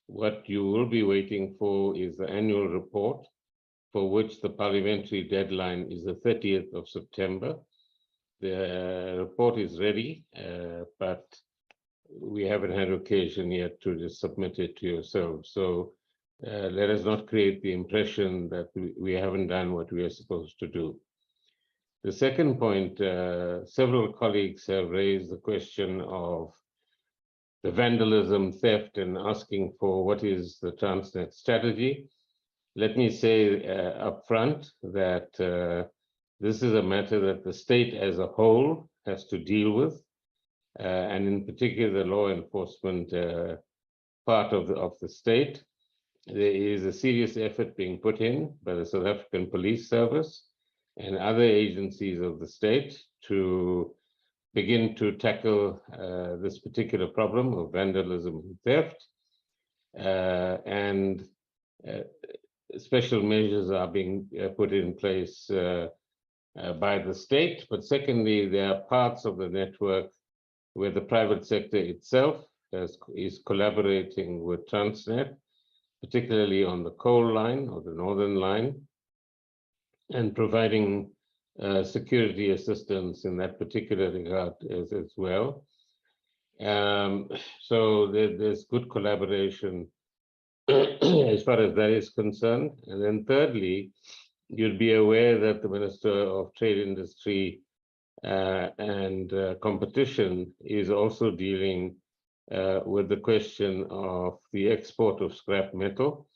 What you will be waiting for is the annual report, for which the parliamentary deadline is the 30th of September. The report is ready, but we haven't had occasion yet to just submit it to yourselves. So let us not create the impression that we haven't done what we are supposed to do. The second point, several colleagues have raised the question of the vandalism, theft, and asking for what is the Transnet strategy. Let me say up front that this is a matter that the state as a whole has to deal with, and in particular the law enforcement part of the state. There is a serious effort being put in by the South African Police Service and other agencies of the state to begin to tackle this particular problem of vandalism and theft. And special measures are being put in place by the state. But secondly, there are parts of the network where the private sector itself is collaborating with Transnet, particularly on the coal line or the northern line, and providing security assistance in that particular regard as well. So there's good collaboration as far as that is concerned. And then thirdly, you'll be aware that the Minister of Trade, Industry and Competition is also dealing with the question of the export of scrap metal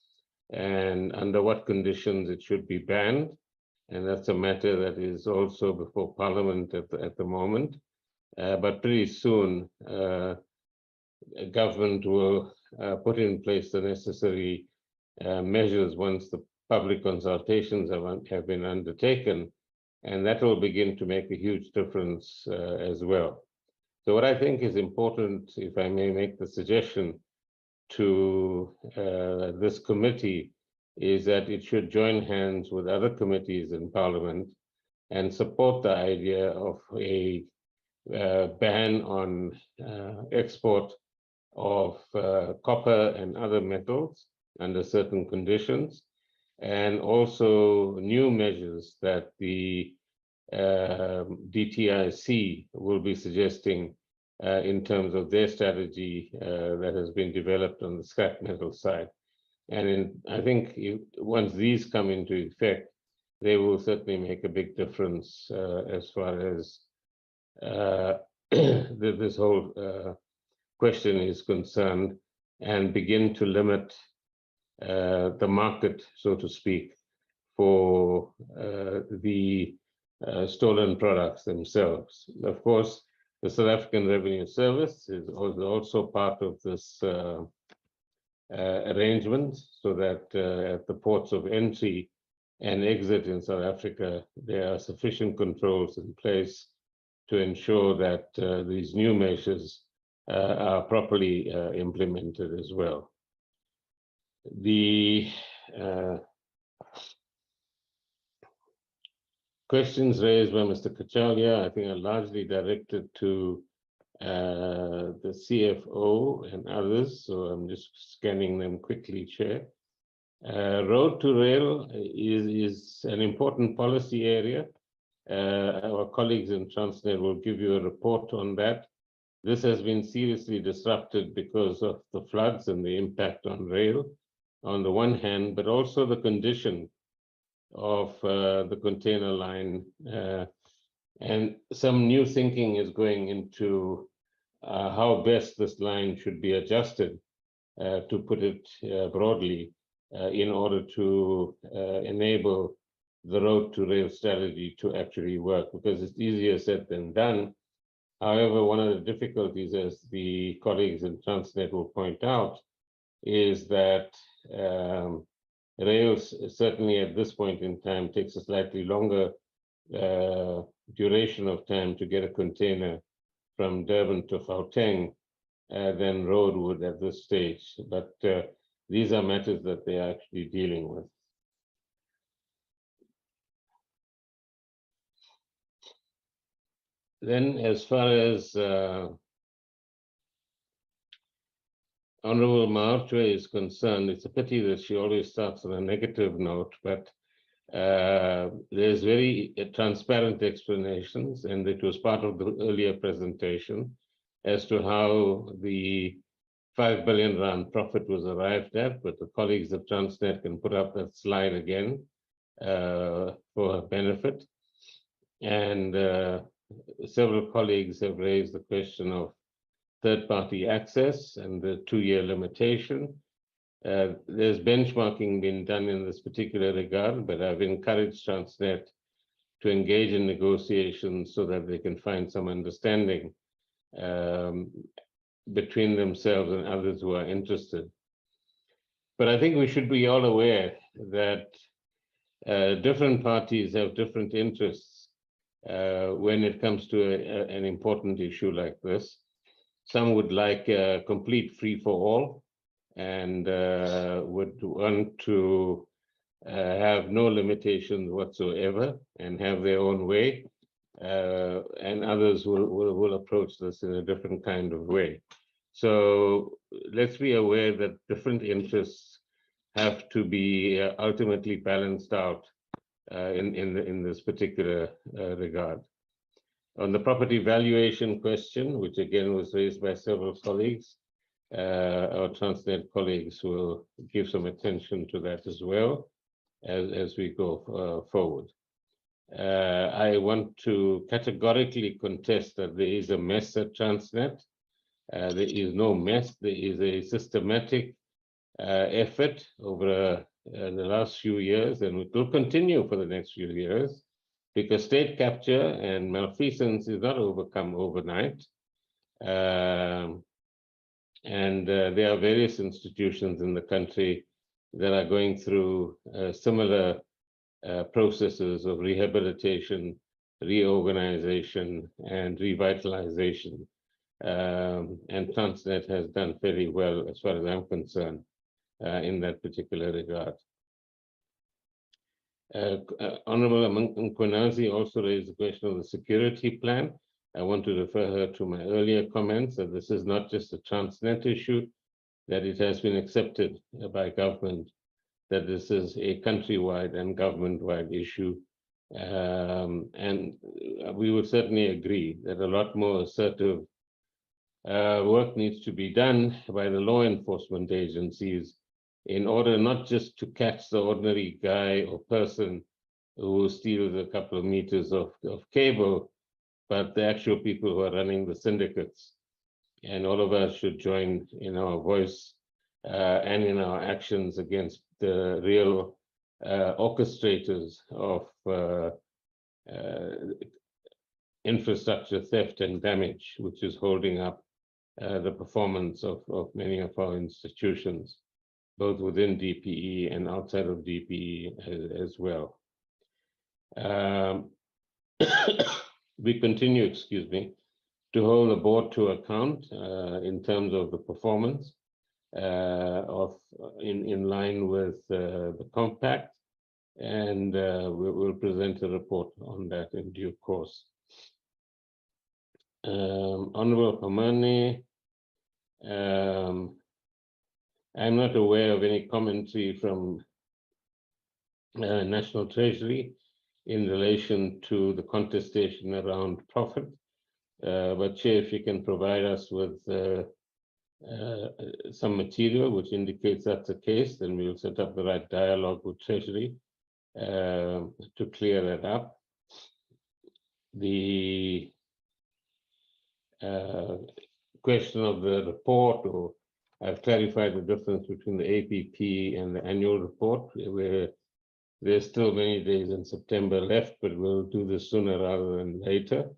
and under what conditions it should be banned. And that's a matter that is also before Parliament at the moment. But pretty soon, government will put in place the necessary measures once the public consultations have been undertaken, and that will begin to make a huge difference as well. So what I think is important, if I may make the suggestion to this committee, is that it should join hands with other committees in Parliament and support the idea of a ban on export of copper and other metals under certain conditions, and also new measures that the DTIC will be suggesting in terms of their strategy that has been developed on the scrap metal side. And I think once these come into effect, they will certainly make a big difference as far as this whole question is concerned, and begin to limit the market, so to speak, for the stolen products themselves. Of course, the South African Revenue Service is also part of this arrangement, so that at the ports of entry and exit in South Africa, there are sufficient controls in place to ensure that these new measures are properly implemented as well. The questions raised by Mr. Kachalia, I think, are largely directed to the CFO and others, so I'm just scanning them quickly, Chair. Road to rail is an important policy area. Our colleagues in Transnet will give you a report on that. This has been seriously disrupted because of the floods and the impact on rail on the one hand, but also the condition of the container line. And some new thinking is going into how best this line should be adjusted, to put it broadly, in order to enable the road to rail strategy to actually work, because it's easier said than done. However, one of the difficulties, as the colleagues in Transnet will point out, is that rails, certainly at this point in time, takes a slightly longer duration of time to get a container from Durban to Gauteng than road would at this stage. But these are matters that they are actually dealing with. Then, as far as Honorable Mahartwe is concerned, it's a pity that she always starts on a negative note, but there's very transparent explanations, and it was part of the earlier presentation as to how the 5 billion rand profit was arrived at, but the colleagues of Transnet can put up that slide again for her benefit. And several colleagues have raised the question of third-party access and the 2-year limitation. There's benchmarking being done in this particular regard, but I've encouraged Transnet to engage in negotiations so that they can find some understanding between themselves and others who are interested. But I think we should be all aware that different parties have different interests when it comes to an important issue like this. Some would like a complete free-for-all and would want to have no limitations whatsoever and have their own way. And others will approach this in a different kind of way. So let's be aware that different interests have to be ultimately balanced out in this particular regard. On the property valuation question, which again was raised by several colleagues, our Transnet colleagues will give some attention to that as well as we go forward. I want to categorically contest that there is a mess at Transnet. There is no mess. There is a systematic effort over the last few years, and it will continue for the next few years, because state capture and malfeasance is not overcome overnight. And there are various institutions in the country that are going through similar processes of rehabilitation, reorganization, and revitalization. And Transnet has done very well, as far as I'm concerned, in that particular regard. Honorable Mkwenazi also raised the question of the security plan. I want to refer her to my earlier comments that this is not just a Transnet issue, that it has been accepted by government, that this is a countrywide and government-wide issue. And we would certainly agree that a lot more assertive work needs to be done by the law enforcement agencies in order not just to catch the ordinary guy or person who steals a couple of meters of cable, but the actual people who are running the syndicates. And all of us should join in our voice and in our actions against the real orchestrators of infrastructure theft and damage, which is holding up the performance of many of our institutions, both within DPE and outside of DPE as well. We continue, excuse me, to hold the board to account in terms of the performance in line with the compact, and we'll present a report on that in due course. Honorable Pamani, I'm not aware of any commentary from National Treasury in relation to the contestation around profit. But Chair, if you can provide us with some material which indicates that's the case, then we'll set up the right dialogue with Treasury to clear that up. The question of the report, or I've clarified the difference between the APP and the annual report, where there's still many days in September left, but we'll do this sooner rather than later.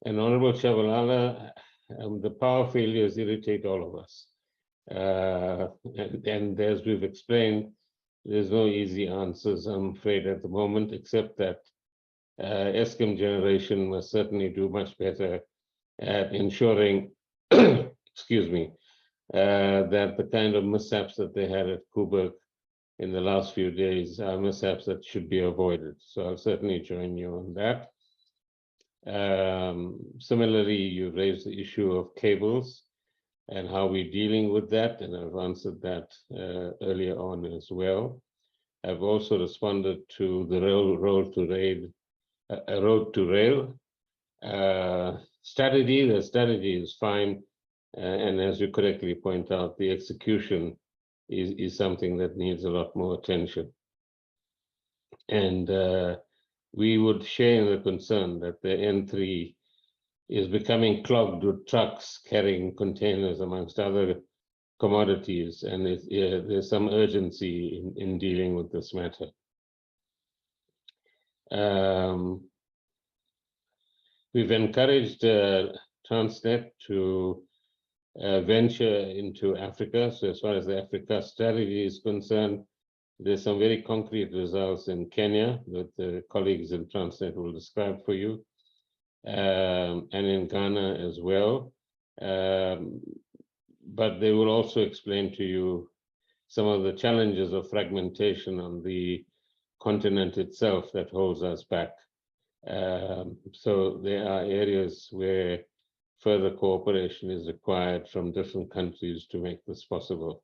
And Honorable Chavalala, the power failures irritate all of us. And as we've explained, there's no easy answers, I'm afraid, at the moment, except that Eskom generation must certainly do much better at ensuring, excuse me, that the kind of mishaps that they had at Kuburg in the last few days are mishaps that should be avoided. So I'll certainly join you on that. Similarly, you raised the issue of cables and how we're dealing with that, and I've answered that earlier on as well. I've also responded to the road to rail strategy. The strategy is fine, and as you correctly point out, the execution is something that needs a lot more attention. And we would share in the concern that the N3 is becoming clogged with trucks carrying containers amongst other commodities, and there's some urgency in dealing with this matter. We've encouraged Transnet to venture into Africa. So as far as the Africa strategy is concerned, there's some very concrete results in Kenya that the colleagues in Transnet will describe for you, and in Ghana as well. But they will also explain to you some of the challenges of fragmentation on the continent itself that holds us back. So there are areas where further cooperation is required from different countries to make this possible.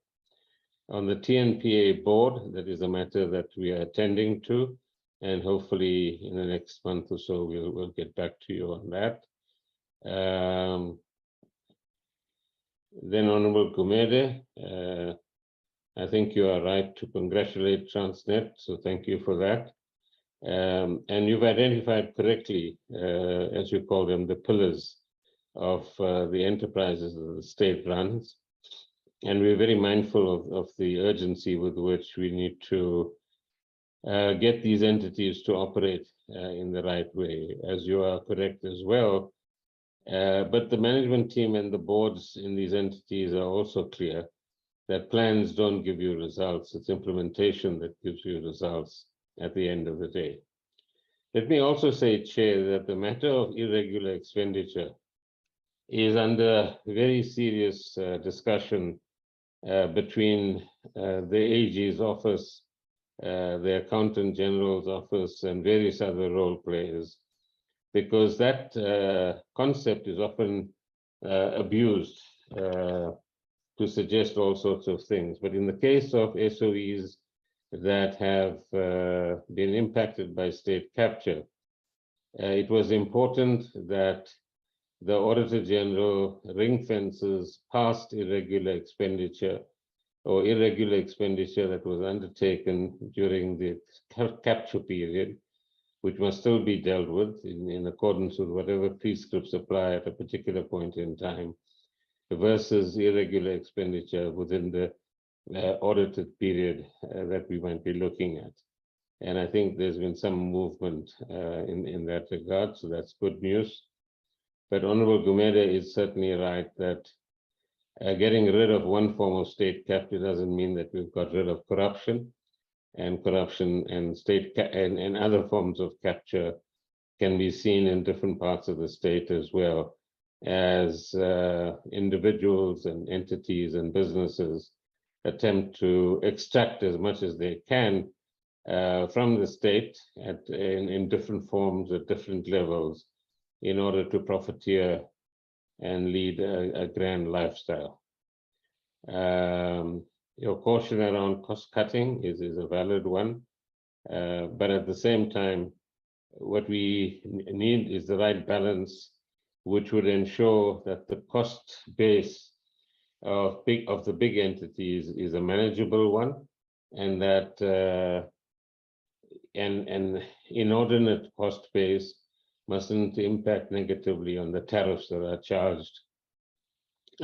On the TNPA board, that is a matter that we are attending to, and hopefully in the next month or so, we'll get back to you on that. Then Honorable Gumede, I think you are right to congratulate Transnet, so thank you for that. And you've identified correctly, as you call them, the pillars of the enterprises that the state runs. And we're very mindful of the urgency with which we need to get these entities to operate in the right way, as you are correct as well. But the management team and the boards in these entities are also clear that plans don't give you results. It's implementation that gives you results at the end of the day. Let me also say, Chair, that the matter of irregular expenditure is under very serious discussion between the AG's office, the Accountant General's office, and various other role players, because that concept is often abused to suggest all sorts of things. But in the case of SOEs that have been impacted by state capture, it was important that the Auditor General ring fences past irregular expenditure or irregular expenditure that was undertaken during the capture period, which must still be dealt with in accordance with whatever prescripts apply at a particular point in time, versus irregular expenditure within the audited period that we might be looking at. And I think there's been some movement in that regard, so that's good news. But Honorable Gumede is certainly right that getting rid of one form of state capture doesn't mean that we've got rid of corruption. And corruption and and other forms of capture can be seen in different parts of the state as well, as individuals and entities and businesses attempt to extract as much as they can from the state in different forms at different levels in order to profiteer and lead a grand lifestyle. Your caution around cost cutting is a valid one, but at the same time, what we need is the right balance, which would ensure that the cost base of the big entities is a manageable one, and that an inordinate cost base mustn't impact negatively on the tariffs that are charged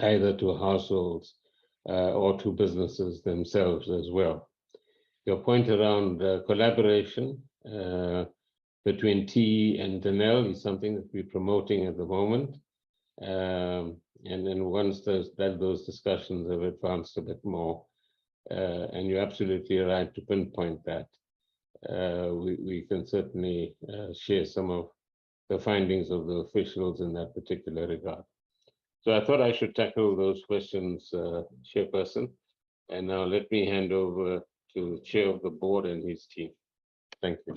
either to households or to businesses themselves as well. Your point around collaboration between TE and Denel is something that we're promoting at the moment. And then once those discussions have advanced a bit more, and you're absolutely right to pinpoint that, we can certainly share some of the findings of the officials in that particular regard. So I thought I should tackle those questions, Chairperson. And now let me hand over to the Chair of the Board and his team. Thank you.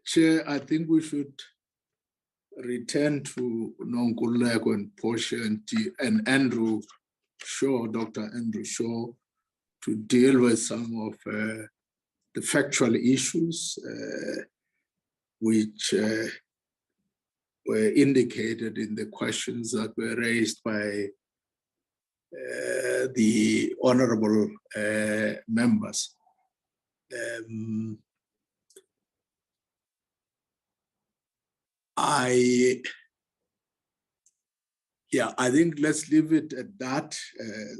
Chair, I think we should return to Nonkululeko and Portia and Andrew Shaw, Dr. Andrew Shaw, to deal with some of the factual issues which were indicated in the questions that were raised by the honorable members. I think let's leave it at that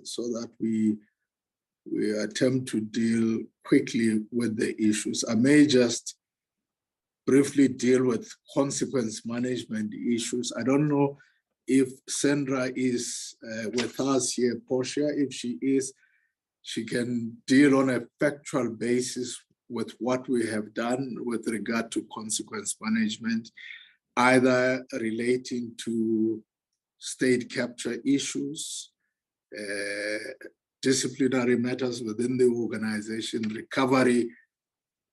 so that we attempt to deal quickly with the issues. I may just briefly deal with consequence management issues. I don't know if Sandra is with us here, Portia. If she is, she can deal on a factual basis with what we have done with regard to consequence management, either relating to state capture issues, disciplinary matters within the organization, recovery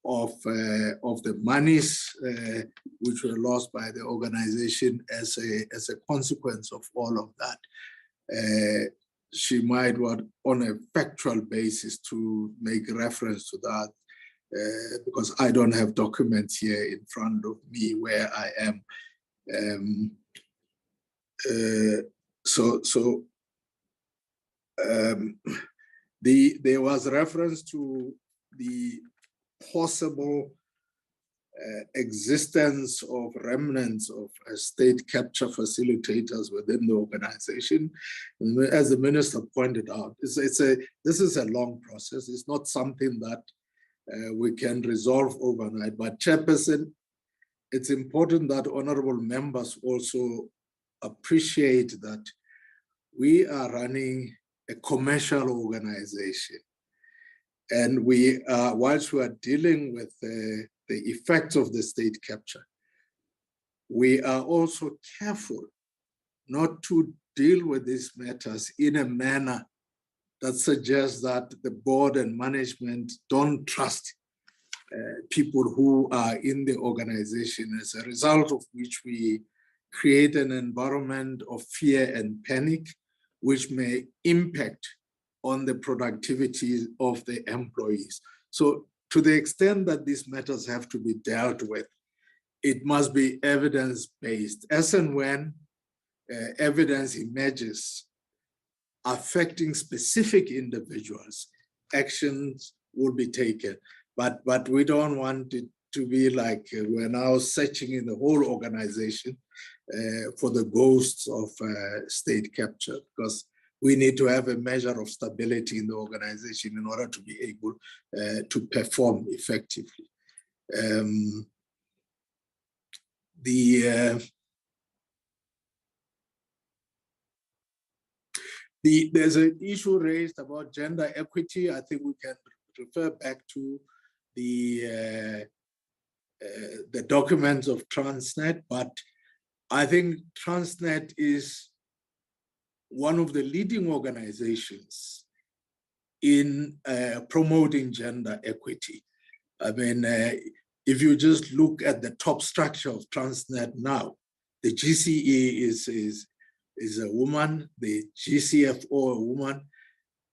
of the monies which were lost by the organization as a consequence of all of that. She might want on a factual basis to make reference to that because I don't have documents here in front of me where I am. There was reference to the possible existence of remnants of state capture facilitators within the organization. And as the minister pointed out, this is a long process. It's not something that we can resolve overnight. But Chairperson, it's important that honorable members also appreciate that we are running a commercial organization. And we are, whilst we are dealing with the effects of the state capture, we are also careful not to deal with these matters in a manner that suggests that the board and management don't trust people who are in the organization, as a result of which we create an environment of fear and panic, which may impact on the productivity of the employees. So to the extent that these matters have to be dealt with, it must be evidence-based. As and when evidence emerges affecting specific individuals, actions will be taken. But we don't want it to be like we're now searching in the whole organization for the ghosts of state capture, because we need to have a measure of stability in the organization in order to be able to perform effectively. There's an issue raised about gender equity. I think we can refer back to the documents of Transnet, but I think Transnet is one of the leading organizations in promoting gender equity. I mean, if you just look at the top structure of Transnet now, the GCE is a woman, the GCFO a woman,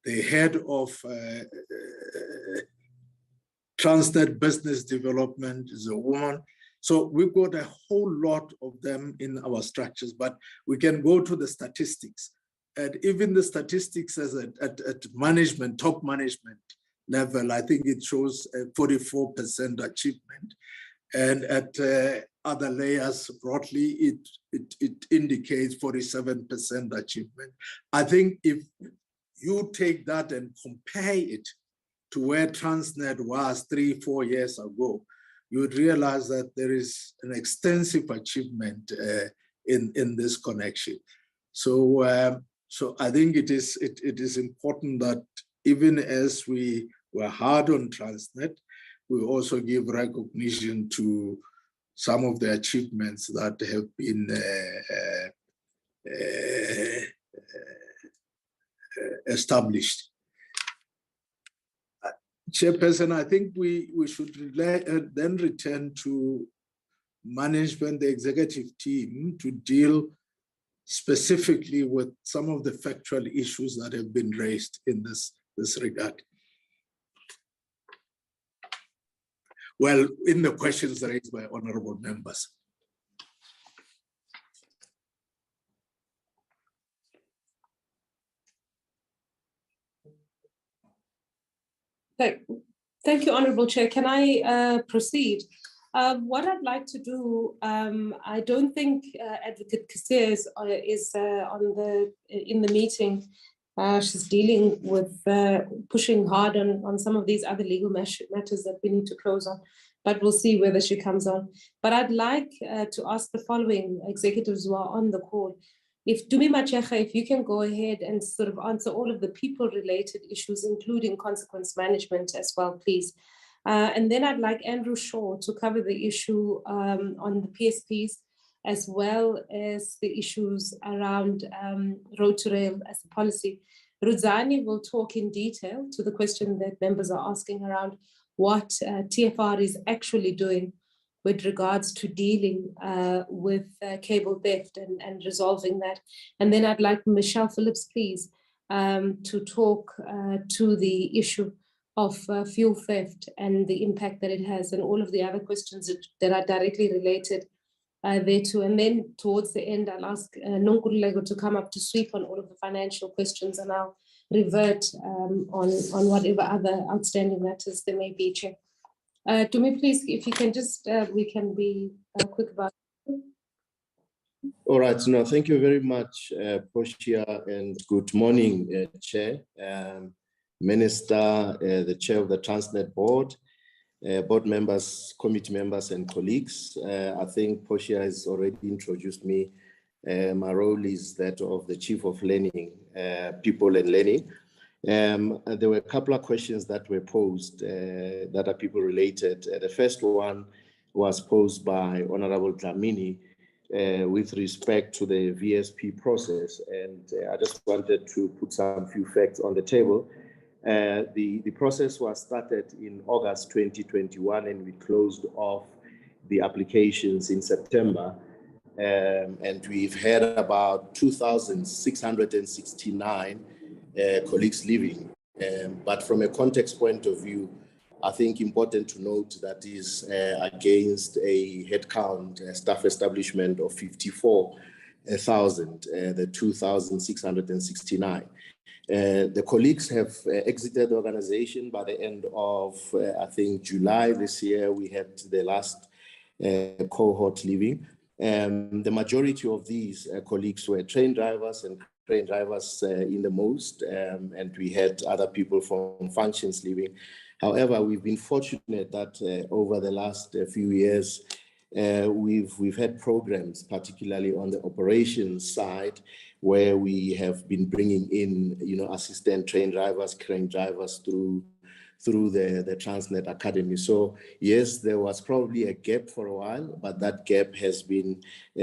the head of Transnet Business Development is a woman. So we've got a whole lot of them in our structures, but we can go to the statistics. And even the statistics as at management, top management level, I think it shows a 44% achievement. And at other layers broadly, it indicates 47% achievement. I think if you take that and compare it to where Transnet was 3-4 years ago, you would realize that there is an extensive achievement in this connection. So, so I think it is important that even as we were hard on Transnet, we also give recognition to some of the achievements that have been established. Chairperson, I think we should then return to management, the executive team, to deal specifically with some of the factual issues that have been raised in this regard. Well, in the questions raised by honorable members. Thank you, Honorable Chair. Can I proceed? What I'd like to do, I don't think Advocate Kasia is in the meeting. She's dealing with pushing hard on some of these other legal matters that we need to close on, but we'll see whether she comes on. But I'd like to ask the following executives who are on the call. If Dumi Machecha, if you can go ahead and sort of answer all of the people-related issues, including consequence management as well, please. And then I'd like Andrew Shaw to cover the issue on the PSPs, as well as the issues around road to rail as a policy. Rudzani will talk in detail to the question that members are asking around what TFR is actually doing with regards to dealing with cable theft and resolving that. And then I'd like Michelle Phillips, please, to talk to the issue of fuel theft and the impact that it has, and all of the other questions that are directly related thereto. And then towards the end, I'll ask Nonkululeko to come up to sweep on all of the financial questions, and I'll revert on whatever other outstanding matters there may be, Chair. To me, please, if you can just, we can be quick about it. All right, no, thank you very much, Portia, and good morning, Chair, Minister, the Chair of the Transnet Board, board members, committee members, and colleagues. I think Portia has already introduced me. My role is that of the Chief of Learning, People and Learning. There were a couple of questions that were posed that are people related. The first one was posed by Honorable Dlamini with respect to the VSP process. And I just wanted to put some few facts on the table. The process was started in August 2021, and we closed off the applications in September. And we've had about 2,669 colleagues leaving. But from a context point of view, I think important to note that is against a headcount staff establishment of 54,000, the 2,669. The colleagues have exited the organization by the end of, I think, July this year. We had the last cohort leaving. The majority of these colleagues were train drivers and train drivers in the most, and we had other people from functions leaving. However, we've been fortunate that over the last few years, we've had programs, particularly on the operations side, where we have been bringing in, assistant train drivers, crane drivers through the Transnet Academy. So yes, there was probably a gap for a while, but that gap has been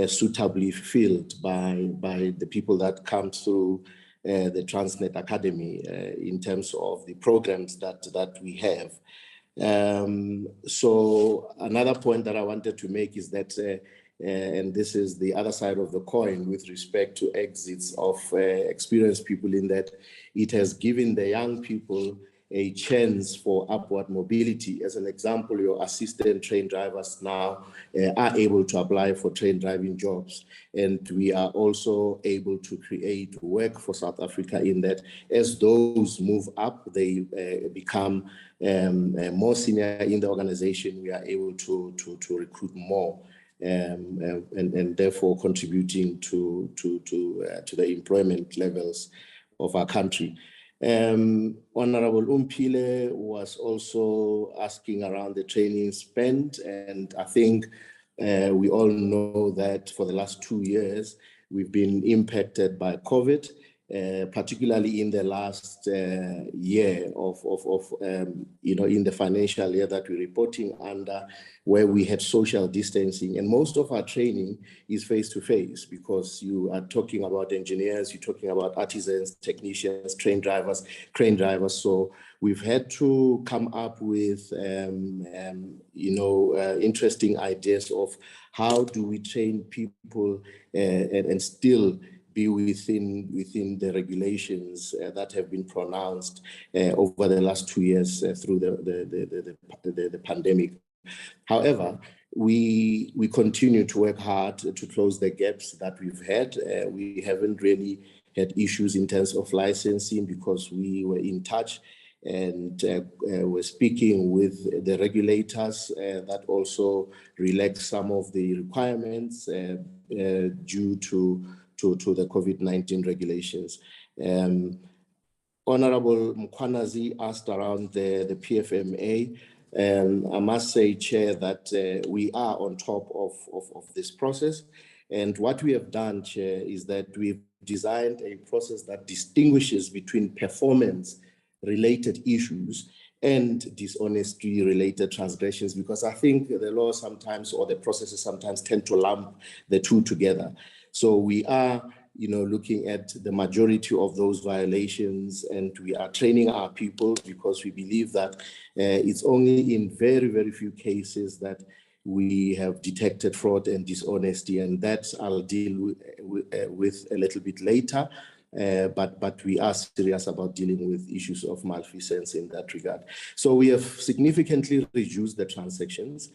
suitably filled by the people that come through the Transnet Academy in terms of the programs that we have. So another point that I wanted to make is that, and this is the other side of the coin with respect to exits of experienced people, in that it has given the young people a chance for upward mobility. As an example, your assistant train drivers now are able to apply for train driving jobs. And we are also able to create work for South Africa, in that as those move up, they become more senior in the organization. We are able to recruit more. And therefore contributing to the employment levels of our country. Honorable Umpile was also asking around the training spend, and I think we all know that for the last 2 years we've been impacted by COVID, particularly in the last year of in the financial year that we're reporting under, where we had social distancing, and most of our training is face-to-face, because you are talking about engineers, you're talking about artisans, technicians, train drivers, crane drivers. So we've had to come up with interesting ideas of how do we train people and still be within the regulations that have been pronounced over the last 2 years through the pandemic. However, we continue to work hard to close the gaps that we've had. We haven't really had issues in terms of licensing, because we were in touch and we're speaking with the regulators that also relax some of the requirements due to the COVID-19 regulations. Honorable Mkwanazi asked around the PFMA. I must say, Chair, that we are on top of this process. And what we have done, Chair, is that we've designed a process that distinguishes between performance-related issues and dishonesty-related transgressions, because I think the law sometimes, or the processes sometimes, tend to lump the two together. So we are, looking at the majority of those violations, and we are training our people, because we believe that it's only in very, very few cases that we have detected fraud and dishonesty, and that I'll deal with a little bit later. But we are serious about dealing with issues of malfeasance in that regard. So we have significantly reduced the transactions,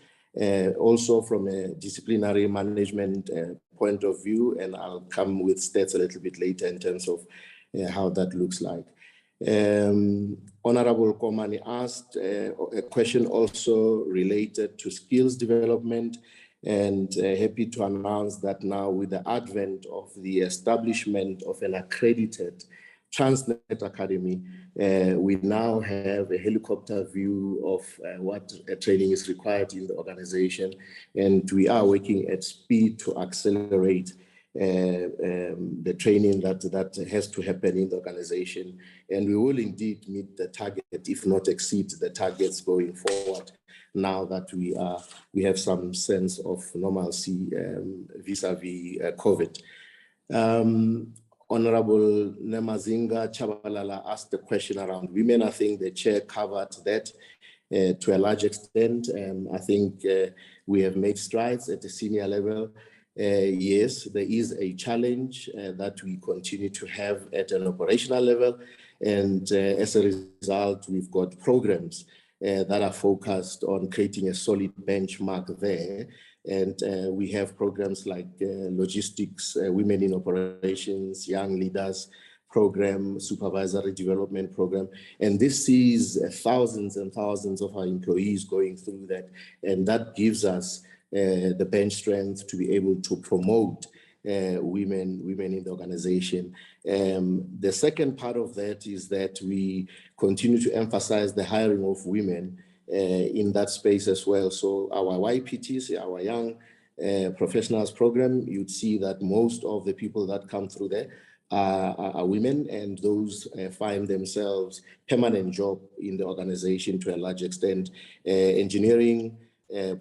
also from a disciplinary management point of view, and I'll come with stats a little bit later in terms of how that looks like. Honorable Komani asked a question also related to skills development, and happy to announce that now, with the advent of the establishment of an accredited Transnet Academy, we now have a helicopter view of what training is required in the organization, and we are working at speed to accelerate the training that has to happen in the organization, and we will indeed meet the target, if not exceed the targets going forward, now that we have some sense of normalcy vis-a-vis COVID. Honorable Nemazinga Chabalala asked the question around women. I think the chair covered that to a large extent. I think we have made strides at the senior level. Yes, there is a challenge that we continue to have at an operational level. And as a result, we've got programs that are focused on creating a solid benchmark there. And we have programs like logistics, women in operations, young leaders program, supervisory development program. And this sees thousands and thousands of our employees going through that. And that gives us the bench strength to be able to promote women in the organization. The second part of that is that we continue to emphasize the hiring of women in that space as well. So our YPTs, our Young Professionals program, you'd see that most of the people that come through there are women, and those find themselves permanent job in the organization to a large extent. Engineering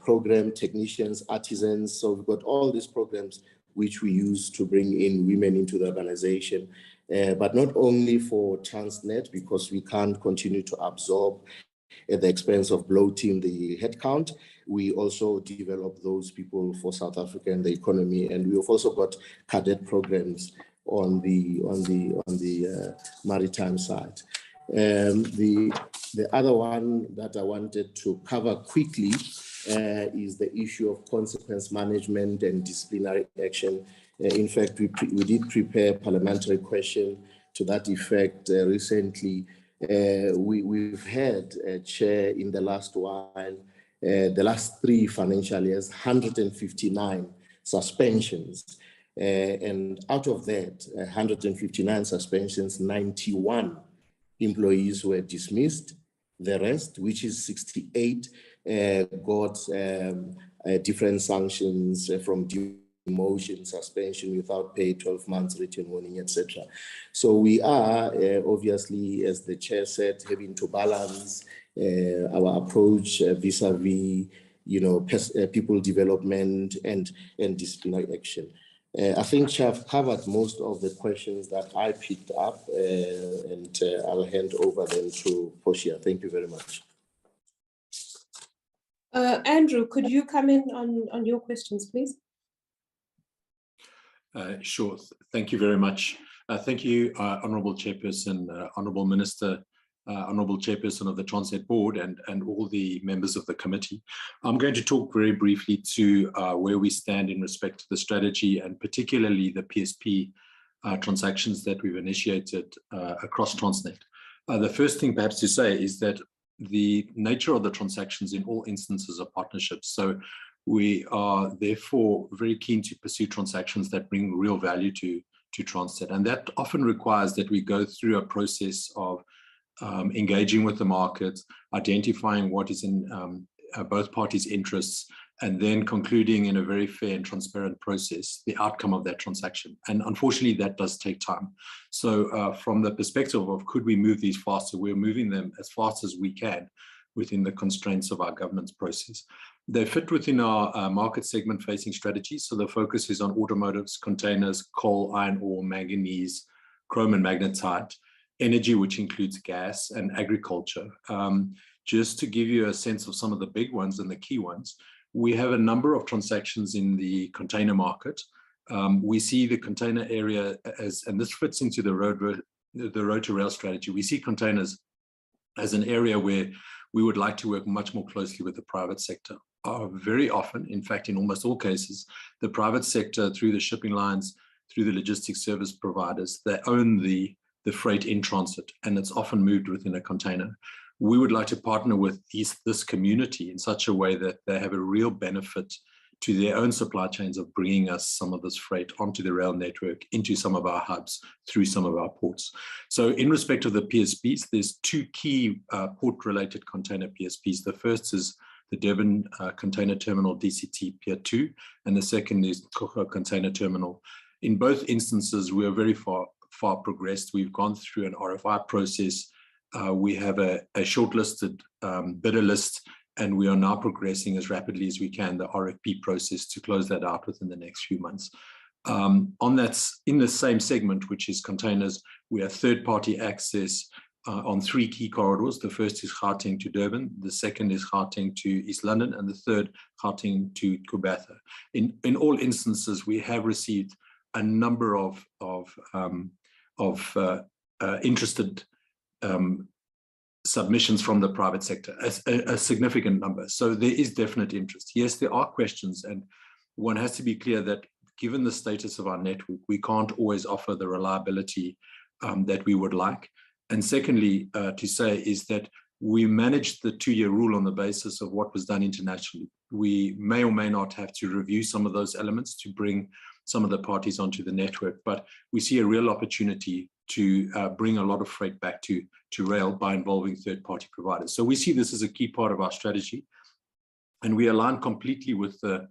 program, technicians, artisans. So we've got all these programs which we use to bring in women into the organization. But not only for Transnet, because we can't continue to absorb at the expense of bloating the headcount. We also develop those people for South Africa and the economy, and we've also got cadet programs on the maritime side. The other one that I wanted to cover quickly is the issue of consequence management and disciplinary action. In fact, we did prepare a parliamentary question to that effect recently. We've had a chair in the last while, the last 3 financial years, 159 suspensions. And out of that, 159 suspensions, 91 employees were dismissed. The rest, which is 68, got different sanctions from demotion, suspension without pay, 12 months written warning, etc. So we are obviously, as the chair said, having to balance our approach vis-a-vis, people development and disciplinary action. I think I've covered most of the questions that I picked up, and I'll hand over then to Portia. Thank you very much. Andrew, could you come in on your questions, please? Sure. Thank you very much. Thank you, Honourable Chairperson, Honourable Minister, Honourable Chairperson of the Transnet Board, and all the members of the committee. I'm going to talk very briefly to where we stand in respect to the strategy, and particularly the PSP transactions that we've initiated across Transnet. The first thing perhaps to say is that the nature of the transactions in all instances are partnerships. So we are therefore very keen to pursue transactions that bring real value to Transnet. And that often requires that we go through a process of engaging with the market, identifying what is in both parties' interests, and then concluding in a very fair and transparent process the outcome of that transaction. And unfortunately, that does take time. So from the perspective of could we move these faster, we're moving them as fast as we can within the constraints of our governance process. They fit within our market segment facing strategy. So the focus is on automotives, containers, coal, iron ore, manganese, chrome and magnetite, energy, which includes gas, and agriculture. Just to give you a sense of some of the big ones and the key ones, we have a number of transactions in the container market. We see the container area as, and this fits into the road to rail strategy, we see containers as an area where we would like to work much more closely with the private sector. Very often, in fact, in almost all cases, the private sector, through the shipping lines, through the logistics service providers, they own the freight in transit, and it's often moved within a container. We would like to partner with this community in such a way that they have a real benefit to their own supply chains of bringing us some of this freight onto the rail network, into some of our hubs, through some of our ports. So in respect of the PSPs, there's 2 key port-related container PSPs. The first is the Durban Container Terminal DCT Pier 2, and the second is Coco Container Terminal. In both instances, we are very far progressed. We've gone through an RFI process. We have a shortlisted bidder list, and we are now progressing as rapidly as we can the RFP process to close that out within the next few months. On that, in the same segment, which is containers, we have third-party access on 3 key corridors. The first is Gauteng to Durban, the second is Gauteng to East London, and the third Gauteng to Kubatha. In all instances, we have received a number of interested submissions from the private sector, a significant number. So there is definite interest. Yes, there are questions, and one has to be clear that given the status of our network, we can't always offer the reliability that we would like. And secondly, to say is that we managed the 2-year rule on the basis of what was done internationally. We may or may not have to review some of those elements to bring some of the parties onto the network, but we see a real opportunity to bring a lot of freight back to rail by involving third-party providers. So we see this as a key part of our strategy, and we align completely with the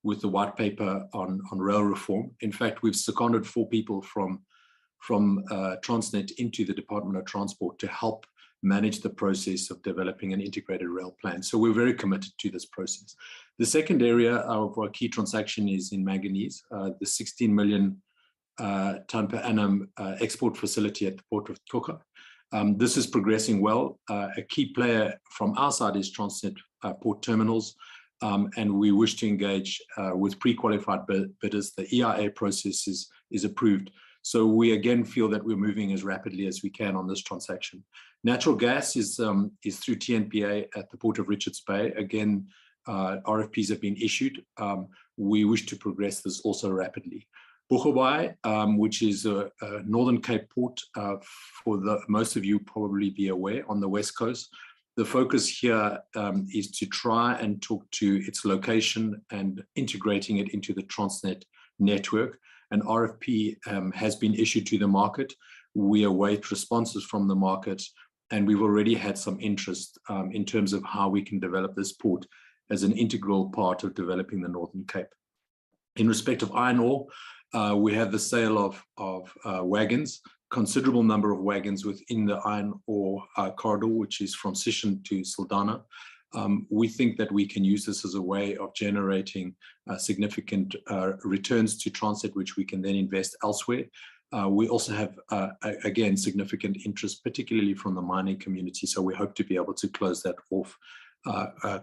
white paper on rail reform. In fact, we've seconded 4 people from Transnet into the Department of Transport to help manage the process of developing an integrated rail plan. So we're very committed to this process. The second area of our key transaction is in manganese, the 16 million ton per annum export facility at the Port of Toka. This is progressing well. A key player from our side is Transnet Port Terminals, and we wish to engage with pre-qualified bidders. The EIA process is approved. So we again feel that we're moving as rapidly as we can on this transaction. Natural gas is through TNPA at the Port of Richards Bay. Again, RFPs have been issued. We wish to progress this also rapidly. Boegoebaai, which is a Northern Cape port, most of you probably be aware, on the West Coast. The focus here is to try and talk to its location and integrating it into the Transnet network. An RFP has been issued to the market. We await responses from the market, and we've already had some interest in terms of how we can develop this port as an integral part of developing the Northern Cape. In respect of iron ore, we have the sale of wagons, considerable number of wagons within the iron ore corridor, which is from Sishen to Saldanha. We think that we can use this as a way of generating significant returns to Transnet, which we can then invest elsewhere. We also have, again, significant interest, particularly from the mining community. So we hope to be able to close that off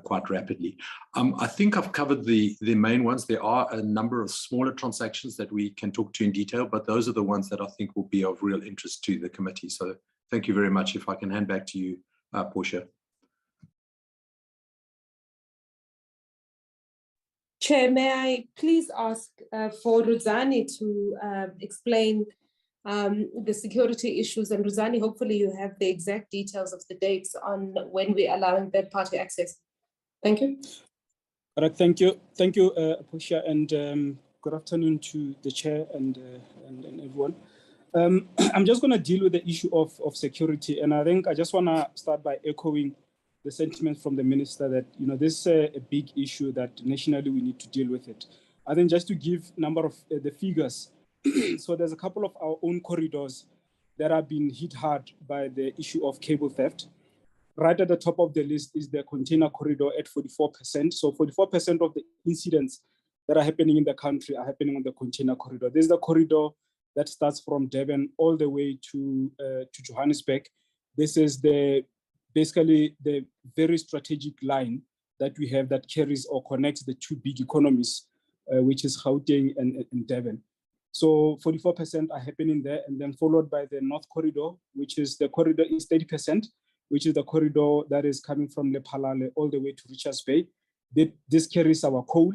quite rapidly. I think I've covered the main ones. There are a number of smaller transactions that we can talk to in detail, but those are the ones that I think will be of real interest to the committee. So thank you very much. If I can hand back to you, Portia. Chair, may I please ask for Ruzani to explain the security issues, and Ruzani, hopefully you have the exact details of the dates on when we're allowing third-party access. Thank you. All right, thank you, Portia, and good afternoon to the chair and everyone. I'm just going to deal with the issue of security, and I think I just want to start by echoing the sentiment from the minister that this is a big issue that nationally we need to deal with it. I think just to give number of the figures. So there's a couple of our own corridors that have been hit hard by the issue of cable theft. Right at the top of the list is the container corridor at 44%. So 44% of the incidents that are happening in the country are happening on the container corridor. There's the corridor that starts from Durban all the way to Johannesburg. This is basically the very strategic line that we have that carries or connects the two big economies, which is Gauteng and Durban. So 44% are happening there, and then followed by the North Corridor, which is the corridor is 30%, which is the corridor that is coming from Lephalale all the way to Richards Bay. This carries our coal.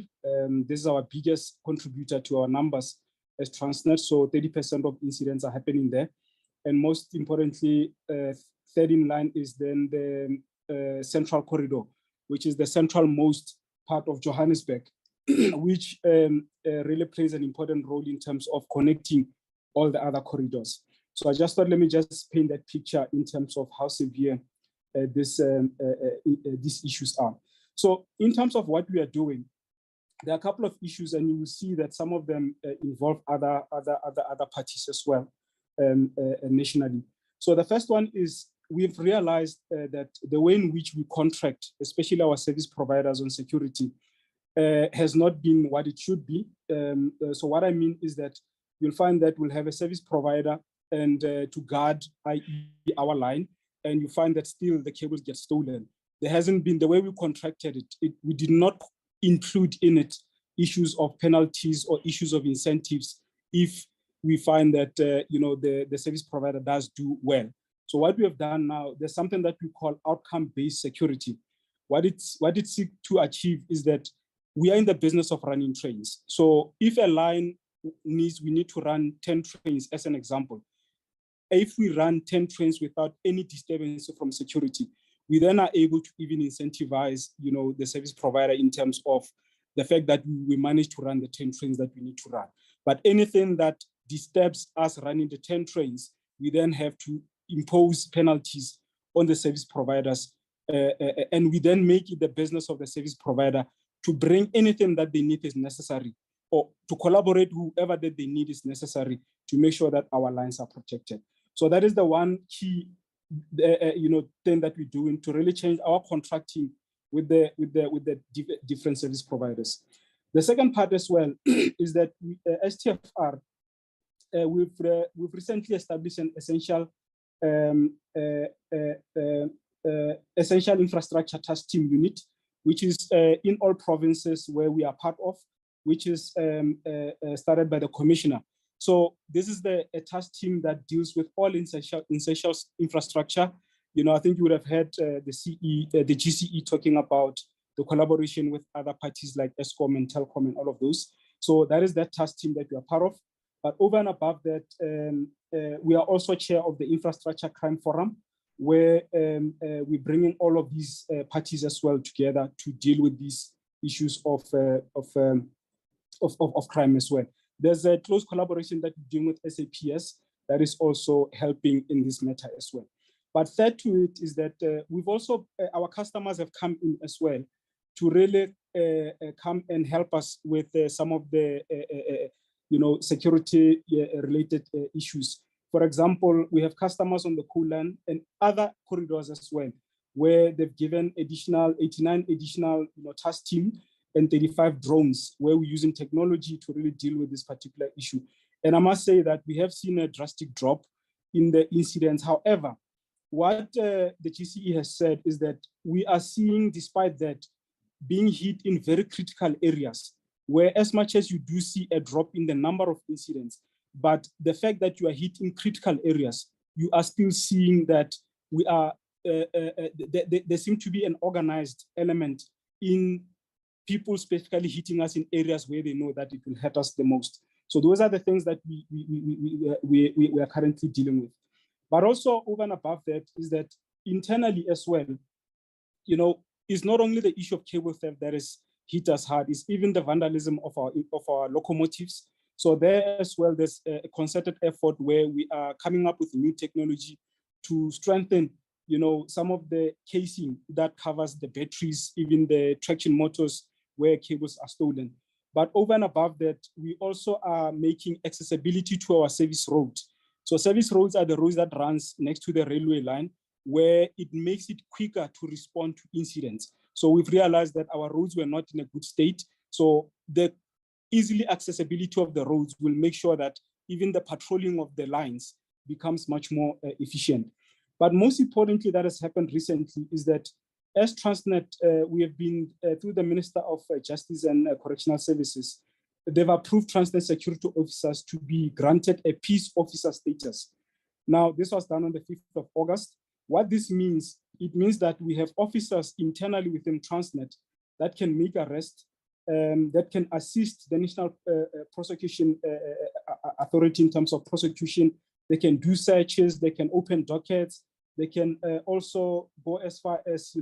This is our biggest contributor to our numbers as Transnet. So 30% of incidents are happening there. And most importantly, third in line is then the Central Corridor, which is the central-most part of Johannesburg, which really plays an important role in terms of connecting all the other corridors. So I just thought, let me just paint that picture in terms of how severe these issues are. So in terms of what we are doing, there are a couple of issues, and you will see that some of them involve other parties as well, nationally. So the first one is we've realized that the way in which we contract, especially our service providers on security, has not been what it should be. So what I mean is that you'll find that we'll have a service provider and to guard, i.e. our line, and you find that still the cables get stolen. There hasn't been, the way we contracted it, we did not include in it issues of penalties or issues of incentives if we find that the service provider does do well. So what we have done now, there's something that we call outcome-based security. What it seeks to achieve is that we are in the business of running trains. So if a line we need to run 10 trains, as an example, if we run 10 trains without any disturbance from security, we then are able to even incentivize, the service provider in terms of the fact that we manage to run the 10 trains that we need to run. But anything that disturbs us running the 10 trains, we then have to impose penalties on the service providers. And we then make it the business of the service provider to bring anything that they need is necessary, or to collaborate whoever that they need is necessary to make sure that our lines are protected. So that is the one key thing that we're doing to really change our contracting with the different service providers. The second part as well is that STFR, we've recently established an essential infrastructure task team unit, which is in all provinces where we are part of, which is started by the commissioner. So this is a task team that deals with all essential infrastructure. I think you would have heard the GCE talking about the collaboration with other parties like Eskom and Telkom and all of those. So that is that task team that we are part of. But over and above that, we are also chair of the Infrastructure Crime Forum, where we bring in all of these parties as well together to deal with these issues of crime as well. There's a close collaboration that we're doing with SAPS that is also helping in this matter as well. But third to it is that we've also, our customers have come in as well to really come and help us with some of the security related issues. For example, we have customers on the Kulan and other corridors as well, where they've given 89 additional task team and 35 drones, where we're using technology to really deal with this particular issue. And I must say that we have seen a drastic drop in the incidents. However, what the GCE has said is that we are seeing, despite that, being hit in very critical areas, where as much as you do see a drop in the number of incidents, but the fact that you are hit in critical areas, you are still seeing that we are, there seem to be an organized element in people specifically hitting us in areas where they know that it will hurt us the most. So those are the things that we are currently dealing with. But also over and above that is that internally as well, it's not only the issue of cable theft that has hit us hard, it's even the vandalism of our locomotives. So there as well, there's a concerted effort where we are coming up with new technology to strengthen, some of the casing that covers the batteries, even the traction motors where cables are stolen. But over and above that, we also are making accessibility to our service roads. So service roads are the roads that runs next to the railway line, where it makes it quicker to respond to incidents. So we've realized that our roads were not in a good state. So the easily accessibility of the roads will make sure that even the patrolling of the lines becomes much more efficient. But most importantly, that has happened recently is that as Transnet, we have been through the Minister of Justice and Correctional Services, they've approved Transnet security officers to be granted a peace officer status. Now, this was done on the 5th of August. What this means, it means that we have officers internally within Transnet that can make arrests, that can assist the National Prosecution Authority in terms of prosecution. They can do searches, they can open dockets, they can also go as far as,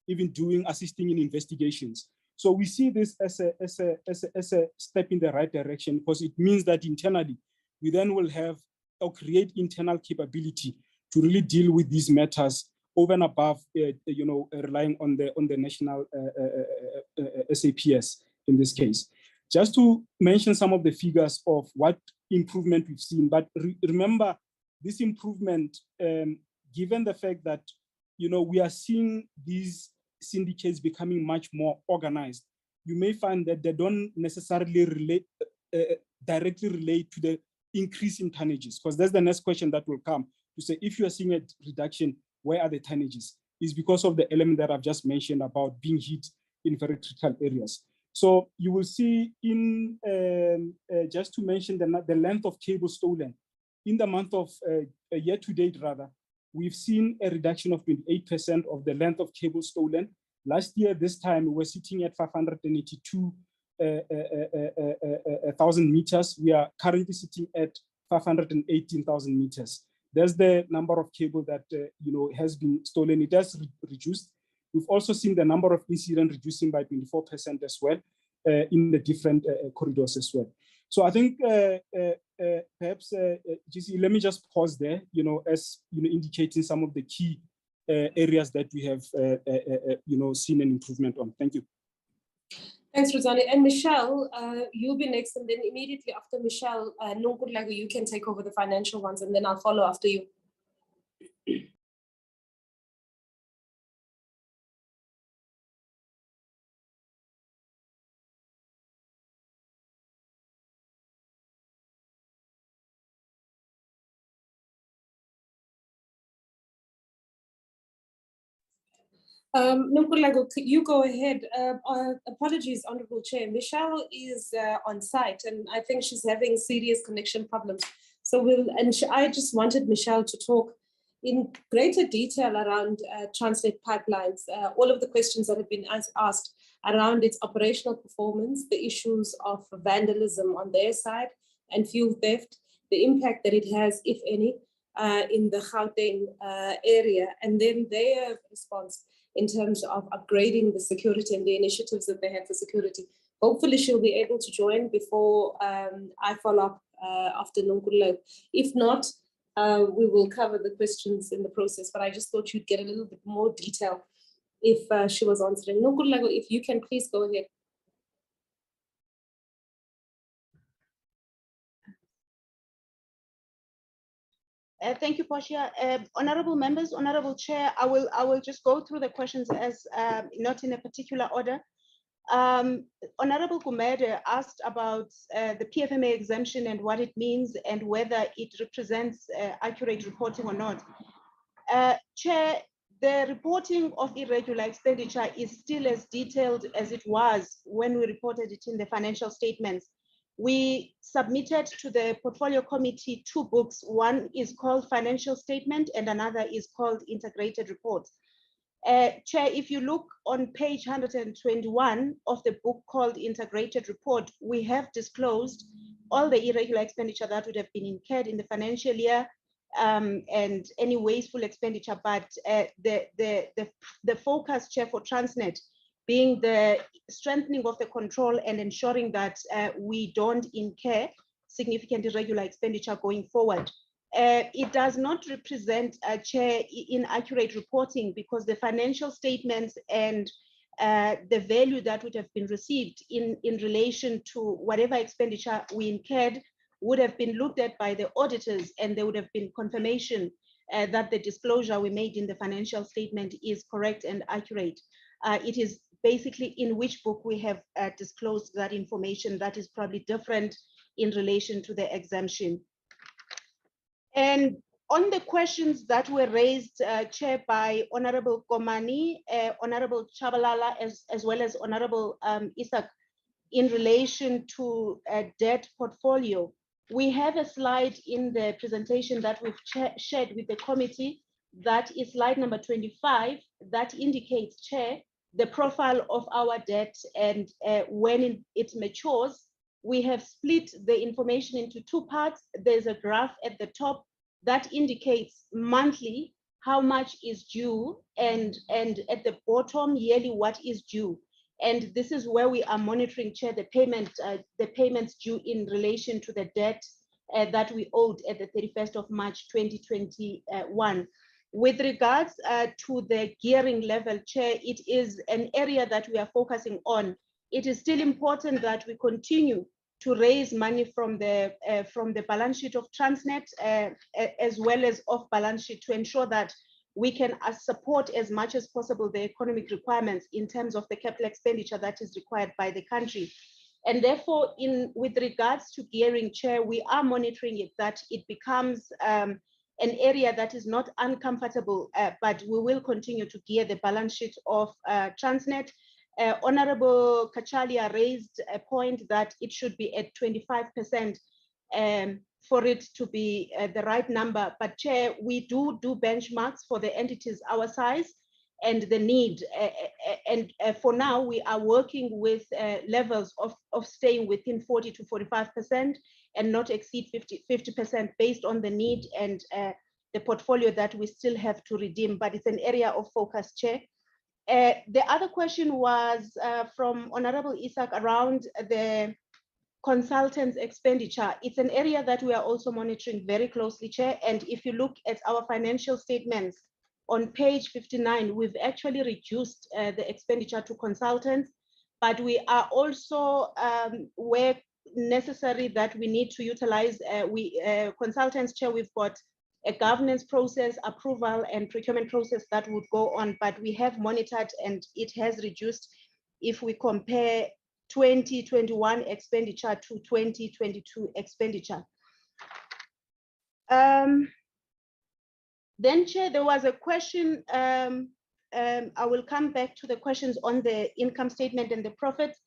even assisting in investigations. So we see this as a step in the right direction, because it means that internally, we then will have or create internal capability to really deal with these matters over and above, relying on the national SAPS in this case. Just to mention some of the figures of what improvement we've seen, but remember this improvement, given the fact that we are seeing these syndicates becoming much more organized, you may find that they don't necessarily directly relate to the increase in tonnages, because that's the next question that will come to say, if you are seeing a reduction, where are the tonnages? Is because of the element that I've just mentioned about being hit in very critical areas. So you will see in, just to mention the length of cable stolen, in the month of year to date rather, we've seen a reduction of 28% of the length of cable stolen. Last year, this time, we were sitting at 582,000 meters. We are currently sitting at 518,000 meters. There's the number of cable that has been stolen. It has reduced. We've also seen the number of incidents reducing by 24% as well in the different corridors as well. So I think perhaps, GC, let me just pause there, as indicating some of the key areas that we have, seen an improvement on. Thank you. Thanks, Rosani. And Michelle, you'll be next, and then immediately after Michelle, Nonkululeko, you can take over the financial ones, and then I'll follow after you. Nonkululeko, you go ahead. Apologies, Honorable Chair. Michelle is on site, and I think she's having serious connection problems. So I just wanted Michelle to talk in greater detail around Transnet pipelines, all of the questions that have been asked around its operational performance, the issues of vandalism on their side and fuel theft, the impact that it has, if any, in the Gauteng area, and then their response in terms of upgrading the security and the initiatives that they have for security. Hopefully she'll be able to join before I follow up after Nonkululeko. If not, we will cover the questions in the process, but I just thought you'd get a little bit more detail if she was answering. Nonkululeko, if you can please go ahead. Thank you, Portia. Honorable members, Honorable Chair, I will just go through the questions as not in a particular order. Honorable Gumede asked about the PFMA exemption and what it means and whether it represents accurate reporting or not. Chair, the reporting of irregular expenditure is still as detailed as it was when we reported it in the financial statements. We submitted to the Portfolio Committee 2 books. One is called Financial Statement and another is called Integrated Report. Chair, if you look on page 121 of the book called Integrated Report, we have disclosed all the irregular expenditure that would have been incurred in the financial year and any wasteful expenditure, but the focus, Chair, for Transnet being the strengthening of the control and ensuring that we don't incur significant irregular expenditure going forward. It does not represent, Chair, inaccurate reporting because the financial statements and the value that would have been received in relation to whatever expenditure we incurred would have been looked at by the auditors, and there would have been confirmation that the disclosure we made in the financial statement is correct and accurate. It is basically in which book we have disclosed that information that is probably different in relation to the exemption. And on the questions that were raised, Chair, by Honorable Komani, Honorable Chabalala, as well as Honorable Isaac, in relation to a debt portfolio, we have a slide in the presentation that we've shared with the committee, that is slide number 25, that indicates, Chair, the profile of our debt and when it matures. We have split the information into 2 parts. There's a graph at the top that indicates monthly how much is due, and at the bottom yearly what is due. And this is where we are monitoring, Chair, the payments due in relation to the debt that we owed at the 31st of March 2021. With regards to the gearing level, Chair, it is an area that we are focusing on. It is still important that we continue to raise money from the balance sheet of Transnet as well as off balance sheet to ensure that we can support as much as possible the economic requirements in terms of the capital expenditure that is required by the country. And therefore, with regards to gearing, Chair, we are monitoring it, that it becomes an area that is not uncomfortable, but we will continue to gear the balance sheet of Transnet. Honorable Kachalia raised a point that it should be at 25% for it to be the right number. But Chair, we do benchmarks for the entities our size and the need. And for now, we are working with levels of staying within 40 to 45% and not exceed 50% based on the need and the portfolio that we still have to redeem, but it's an area of focus, Chair. The other question was from Honorable Isaac around the consultants expenditure. It's an area that we are also monitoring very closely, Chair. And if you look at our financial statements on page 59, we've actually reduced the expenditure to consultants, but we are also where necessary that we need to utilize consultants, Chair. We've got a governance process, approval and procurement process that would go on, but we have monitored and it has reduced if we compare 2021 expenditure to 2022 expenditure. Then, Chair, there was a question, I will come back to the questions on the income statement and the profits.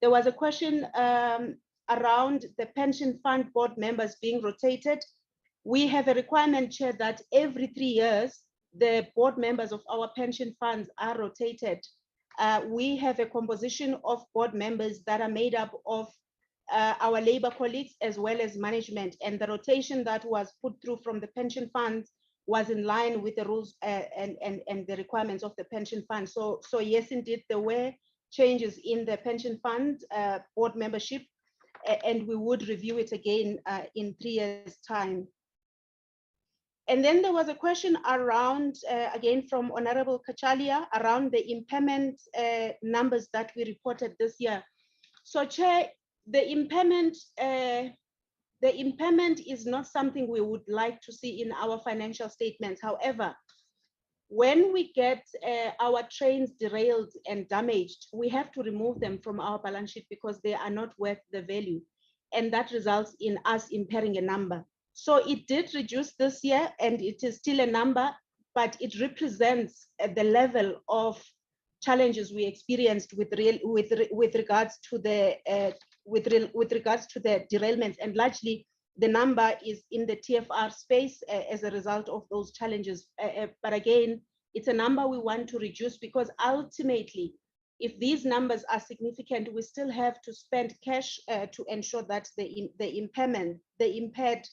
There was a question around the pension fund board members being rotated. We have a requirement, Chair, that every 3 years, the board members of our pension funds are rotated. We have a composition of board members that are made up of our labor colleagues as well as management, and the rotation that was put through from the pension funds was in line with the rules and the requirements of the pension fund. So yes, indeed, there were changes in the pension fund board membership, and we would review it again in 3 years' time. And then there was a question around, again, from Honorable Kachalia, around the impairment numbers that we reported this year. So, Chair, the impairment is not something we would like to see in our financial statements. However, when we get our trains derailed and damaged, we have to remove them from our balance sheet because they are not worth the value. And that results in us impairing a number. So it did reduce this year, and it is still a number, but it represents the level of challenges we experienced with regards to the derailments, and largely the number is in the TFR space as a result of those challenges. But again, it's a number we want to reduce because ultimately, if these numbers are significant, we still have to spend cash to ensure that the impaired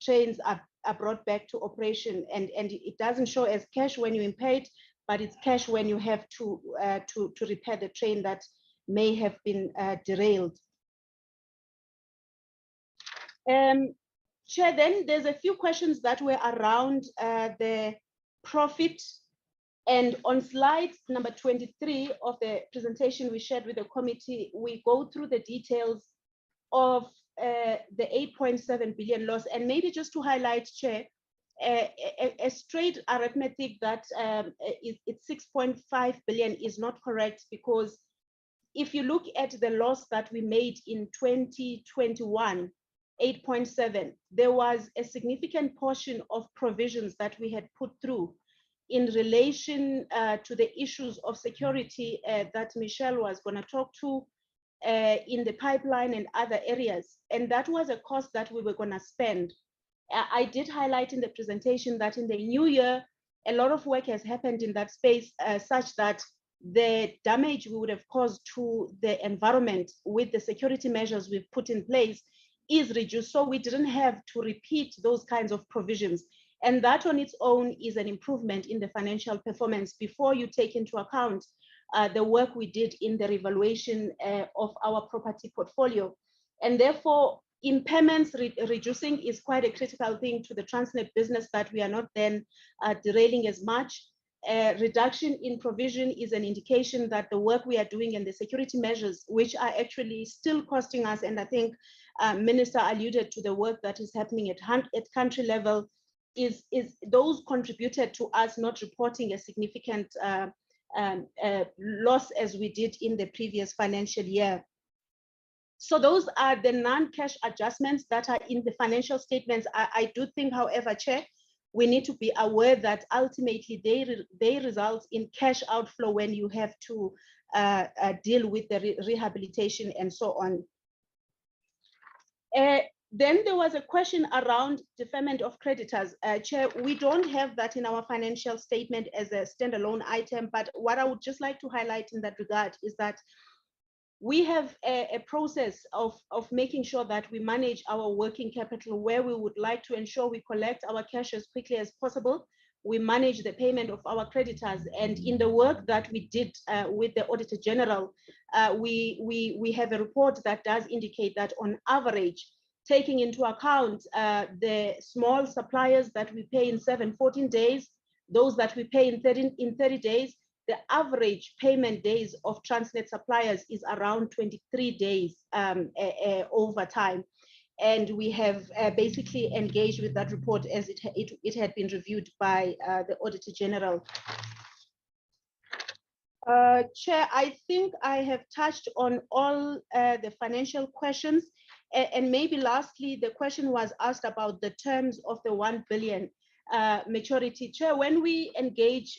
trains are brought back to operation, and it doesn't show as cash when you impaired, but it's cash when you have to repair the train that may have been derailed. Chair, then there's a few questions that were around the profit, and on slide number 23 of the presentation we shared with the committee, we go through the details of the 8.7 billion loss. And maybe just to highlight, Chair, a straight arithmetic that it's 6.5 billion is not correct, because if you look at the loss that we made in 2021, 8.7, there was a significant portion of provisions that we had put through in relation to the issues of security that Michelle was going to talk to, in the pipeline and other areas. And that was a cost that we were going to spend. I did highlight in the presentation that in the new year, a lot of work has happened in that space, such that the damage we would have caused to the environment with the security measures we've put in place is reduced. So we didn't have to repeat those kinds of provisions. And that on its own is an improvement in the financial performance before you take into account the work we did in the revaluation of our property portfolio. And therefore, impairments reducing is quite a critical thing to the Transnet business, that we are not then derailing as much. Reduction in provision is an indication that the work we are doing and the security measures, which are actually still costing us, and I think Minister alluded to the work that is happening at country level, is those contributed to us not reporting a significant loss as we did in the previous financial year. So those are the non-cash adjustments that are in the financial statements. I do think, however, Chair, we need to be aware that ultimately they result in cash outflow when you have to deal with the rehabilitation and so on. Then there was a question around deferment of creditors. Chair, we don't have that in our financial statement as a standalone item, but what I would just like to highlight in that regard is that we have a process of making sure that we manage our working capital, where we would like to ensure we collect our cash as quickly as possible. We manage the payment of our creditors, and in the work that we did with the Auditor General, we have a report that does indicate that on average, taking into account the small suppliers that we pay in 7-14 days, those that we pay in 30 days, the average payment days of Transnet suppliers is around 23 days over time. And we have basically engaged with that report as it had been reviewed by the Auditor General. Chair, I think I have touched on all the financial questions. And maybe lastly, the question was asked about the terms of the 1 billion maturity. Chair, when we engage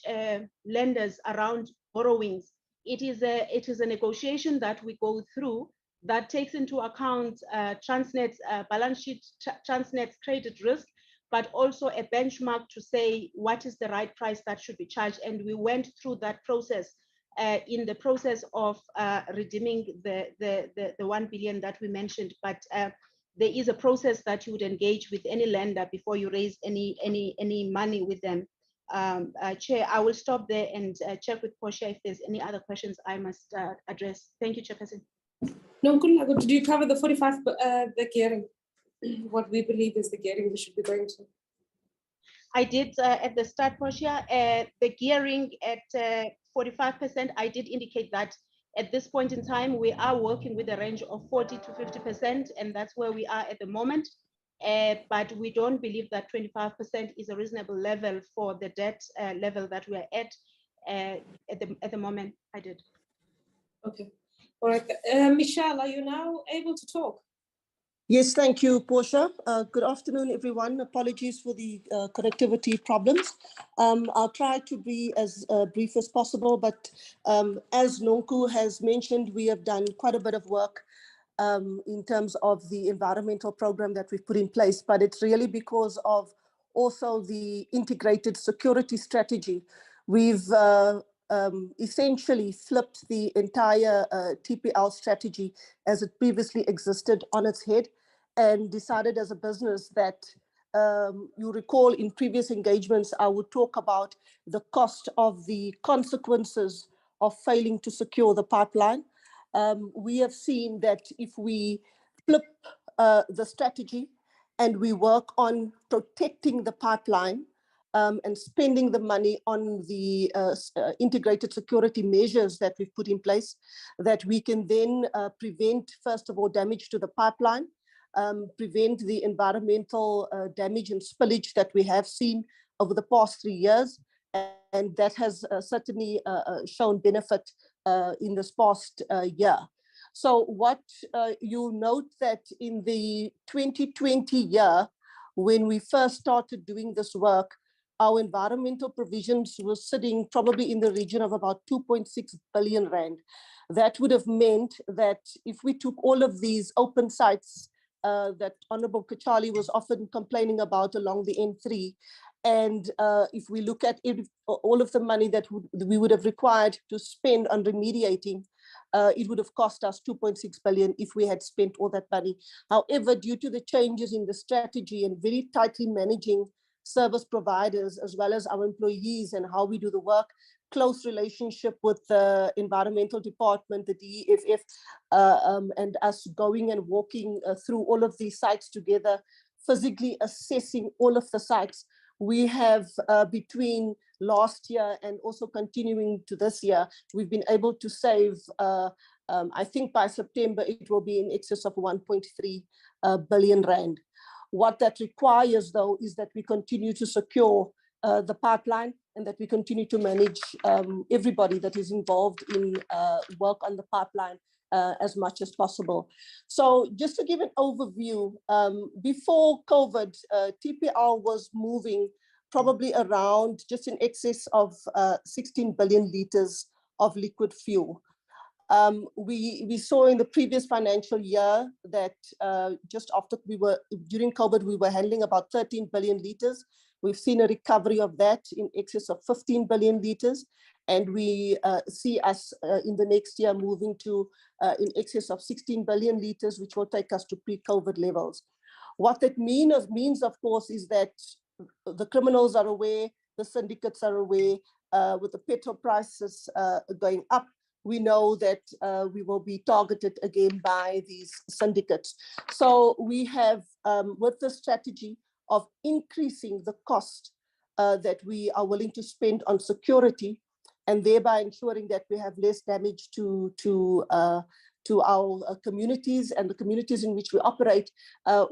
lenders around borrowings, it is a negotiation that we go through that takes into account Transnet's balance sheet, Transnet's credit risk, but also a benchmark to say what is the right price that should be charged. And we went through that process in the process of redeeming the 1 billion that we mentioned. But there is a process that you would engage with any lender before you raise any money with them. Chair, I will stop there and check with Portia if there's any other questions I must address. Thank you, Chairperson. No, did you cover the 45, the gearing? What we believe is the gearing we should be going to? I did at the start, Portia, the gearing at 45%, I did indicate that at this point in time, we are working with a range of 40 to 50%, and that's where we are at the moment. But we don't believe that 25% is a reasonable level for the debt level that we are at the moment. I did. Okay. All right. Michelle, are you now able to talk? Yes, thank you, Portia. Good afternoon, everyone. Apologies for the connectivity problems. I'll try to be as brief as possible, but as Nonku has mentioned, we have done quite a bit of work in terms of the environmental program that we've put in place, but it's really because of also the integrated security strategy. We've essentially flipped the entire TPL strategy as it previously existed on its head, and decided as a business that you recall in previous engagements, I would talk about the cost of the consequences of failing to secure the pipeline. We have seen that if we flip the strategy and we work on protecting the pipeline, and spending the money on the integrated security measures that we've put in place, that we can then prevent, first of all, damage to the pipeline, prevent the environmental damage and spillage that we have seen over the past 3 years. And that has certainly shown benefit in this past year. So what you'll note that in the 2020 year, when we first started doing this work, our environmental provisions were sitting probably in the region of about 2.6 billion rand. That would have meant that if we took all of these open sites that Honorable Kachali was often complaining about along the N3, and if we look at all of the money that we would have required to spend on remediating, it would have cost us 2.6 billion if we had spent all that money. However, due to the changes in the strategy and very tightly managing service providers as well as our employees and how we do the work, close relationship with the environmental department, the DEFF, and us going and walking through all of these sites together, physically assessing all of the sites. We have between last year and also continuing to this year, we've been able to save, I think by September, it will be in excess of 1.3 billion rand. What that requires, though, is that we continue to secure the pipeline and that we continue to manage everybody that is involved in work on the pipeline as much as possible. So just to give an overview, before COVID, TPL was moving probably around just in excess of 16 billion liters of liquid fuel. We saw in the previous financial year that just after during COVID, we were handling about 13 billion liters. We've seen a recovery of that in excess of 15 billion liters. And we see us in the next year moving to in excess of 16 billion liters, which will take us to pre-COVID levels. What that means, of course, is that the criminals are aware, the syndicates are aware, with the petrol prices going up, we know that we will be targeted again by these syndicates. So we have, with the strategy of increasing the cost that we are willing to spend on security, and thereby ensuring that we have less damage to our communities and the communities in which we operate,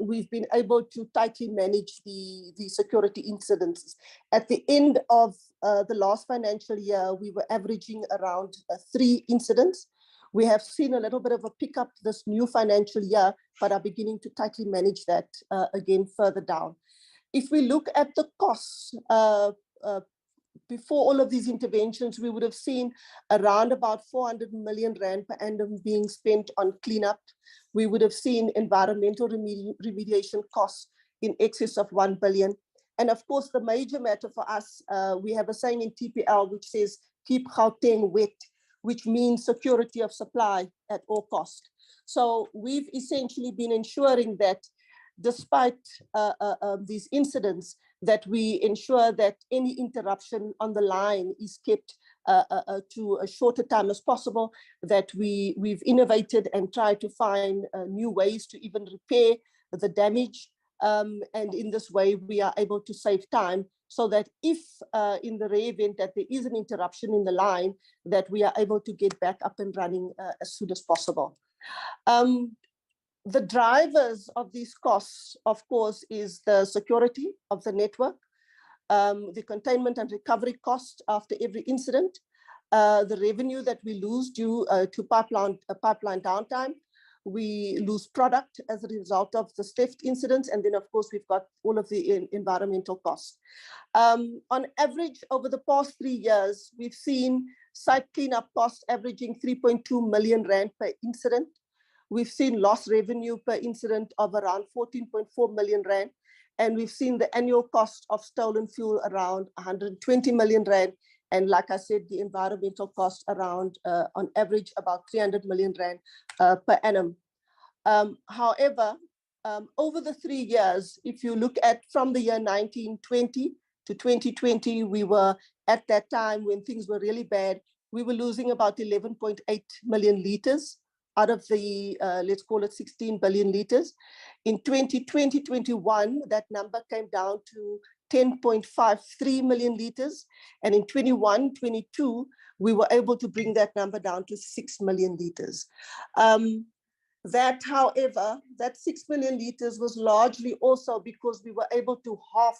we've been able to tightly manage the security incidents. At the end of the last financial year, we were averaging around 3 incidents. We have seen a little bit of a pickup this new financial year, but are beginning to tightly manage that again further down. If we look at the costs, before all of these interventions, we would have seen around about 400 million rand per annum being spent on cleanup. We would have seen environmental remediation costs in excess of 1 billion. And of course, the major matter for us, we have a saying in TPL which says, keep Gauteng wet, which means security of supply at all cost. So we've essentially been ensuring that despite these incidents, that we ensure that any interruption on the line is kept to a shorter time as possible, that we've innovated and tried to find new ways to even repair the damage. And in this way, we are able to save time so that if in the rare event that there is an interruption in the line, that we are able to get back up and running as soon as possible. The drivers of these costs, of course, is the security of the network, the containment and recovery cost after every incident, the revenue that we lose due to pipeline downtime. We lose product as a result of the theft incidents. And then, of course, we've got all of the environmental costs. On average, over the past 3 years, we've seen site cleanup costs averaging 3.2 million rand per incident. We've seen lost revenue per incident of around 14.4 million rand. And we've seen the annual cost of stolen fuel around 120 million rand. And like I said, the environmental cost around, on average, about 300 million rand per annum. However, over the 3 years, if you look at from the year 1920 to 2020, we were at that time when things were really bad, we were losing about 11.8 million liters out of the, let's call it 16 billion liters. In 2020-21, that number came down to 10.53 million liters. And in 21-22, we were able to bring that number down to 6 million liters. That, however, that 6 million liters was largely also because we were able to halve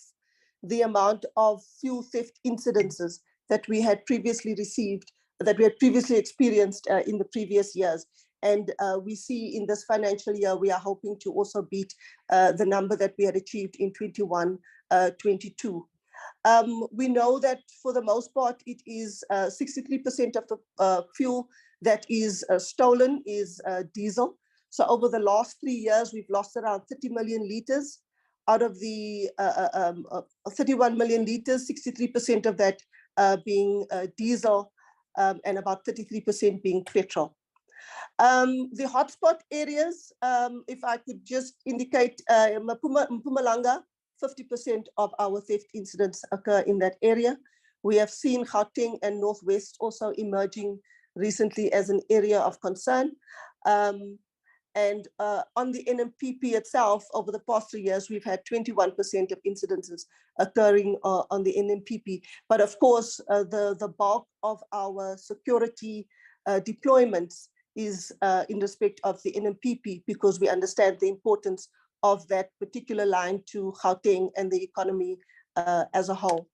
the amount of fuel theft incidences that we had previously received, that we had previously experienced in the previous years. And we see in this financial year, we are hoping to also beat the number that we had achieved in 21-22. We know that for the most part, it is 63% of the fuel that is stolen is diesel. So over the last 3 years, we've lost around 30 million liters. Out of the 31 million liters, 63% of that being diesel and about 33% being petrol. The hotspot areas, if I could just indicate, Mpumalanga, 50% of our theft incidents occur in that area. We have seen Gauteng and Northwest also emerging recently as an area of concern. And on the NMPP itself, over the past 3 years, we've had 21% of incidences occurring on the NMPP. But of course, the bulk of our security deployments is in respect of the NMPP, because we understand the importance of that particular line to Gauteng and the economy as a whole.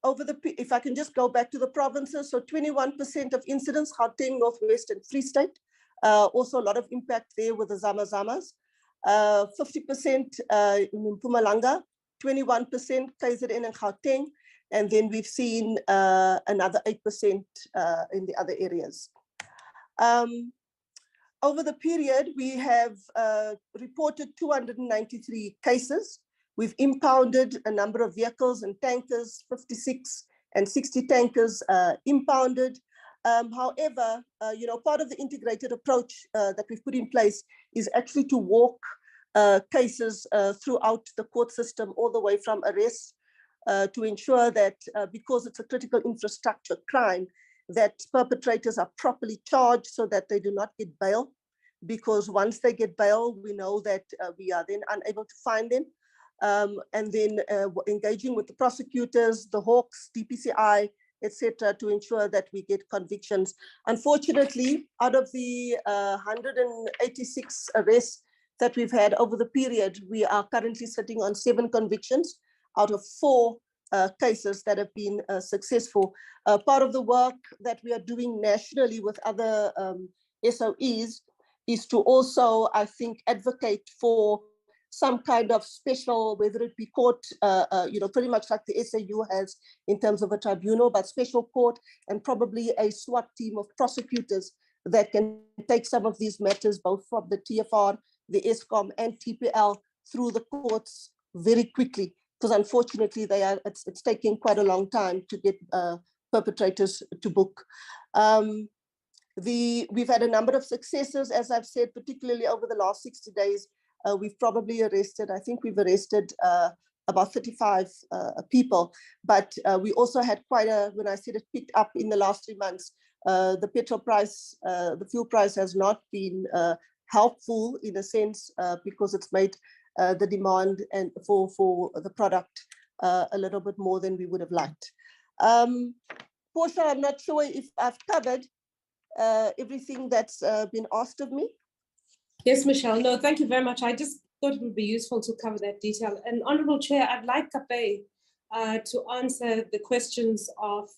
If I can just go back to the provinces, so 21% of incidents, Gauteng, Northwest and Free State. Also a lot of impact there with the Zama-Zamas. 50% in Mpumalanga, 21% KZN and Gauteng. And then we've seen another 8% in the other areas. Over the period, we have reported 293 cases. We've impounded a number of vehicles and tankers, 56 and 60 tankers impounded. However, part of the integrated approach that we've put in place is actually to walk cases throughout the court system, all the way from arrest to ensure that because it's a critical infrastructure crime, that perpetrators are properly charged so that they do not get bail. Because once they get bail, we know that we are then unable to find them. And then engaging with the prosecutors, the Hawks, DPCI, etc., to ensure that we get convictions. Unfortunately, out of the 186 arrests that we've had over the period, we are currently sitting on 7 convictions out of 4 cases that have been successful. Part of the work that we are doing nationally with other SOEs is to also, I think, advocate for some kind of special, whether it be court, pretty much like the SAU has in terms of a tribunal, but special court and probably a SWAT team of prosecutors that can take some of these matters, both from the TFR, the ESCOM and TPL through the courts very quickly, because unfortunately it's taking quite a long time to get perpetrators to book. We've had a number of successes, as I've said, particularly over the last 60 days. We've probably arrested, I think we've arrested about 35 people, but we also had quite a, when I said it picked up in the last 3 months, the petrol price, the fuel price has not been helpful in a sense because it's made the demand and for the product a little bit more than we would have liked. Portia, I'm not sure if I've covered everything that's been asked of me. Yes, Michelle. No, thank you very much. I just thought it would be useful to cover that detail. And Honourable Chair, I'd like Kape to answer the questions of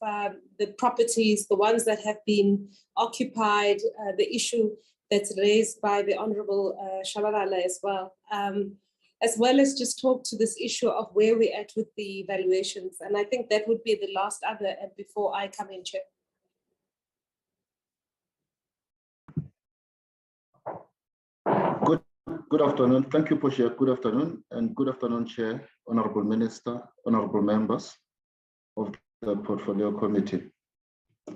the properties, the ones that have been occupied, the issue that's raised by the Honourable Shabalala as well as just talk to this issue of where we're at with the valuations. And I think that would be the last other before I come in, Chair. Good afternoon. Thank you, Portia. Good afternoon, and good afternoon, Chair, Honourable Minister, honourable members of the Portfolio Committee.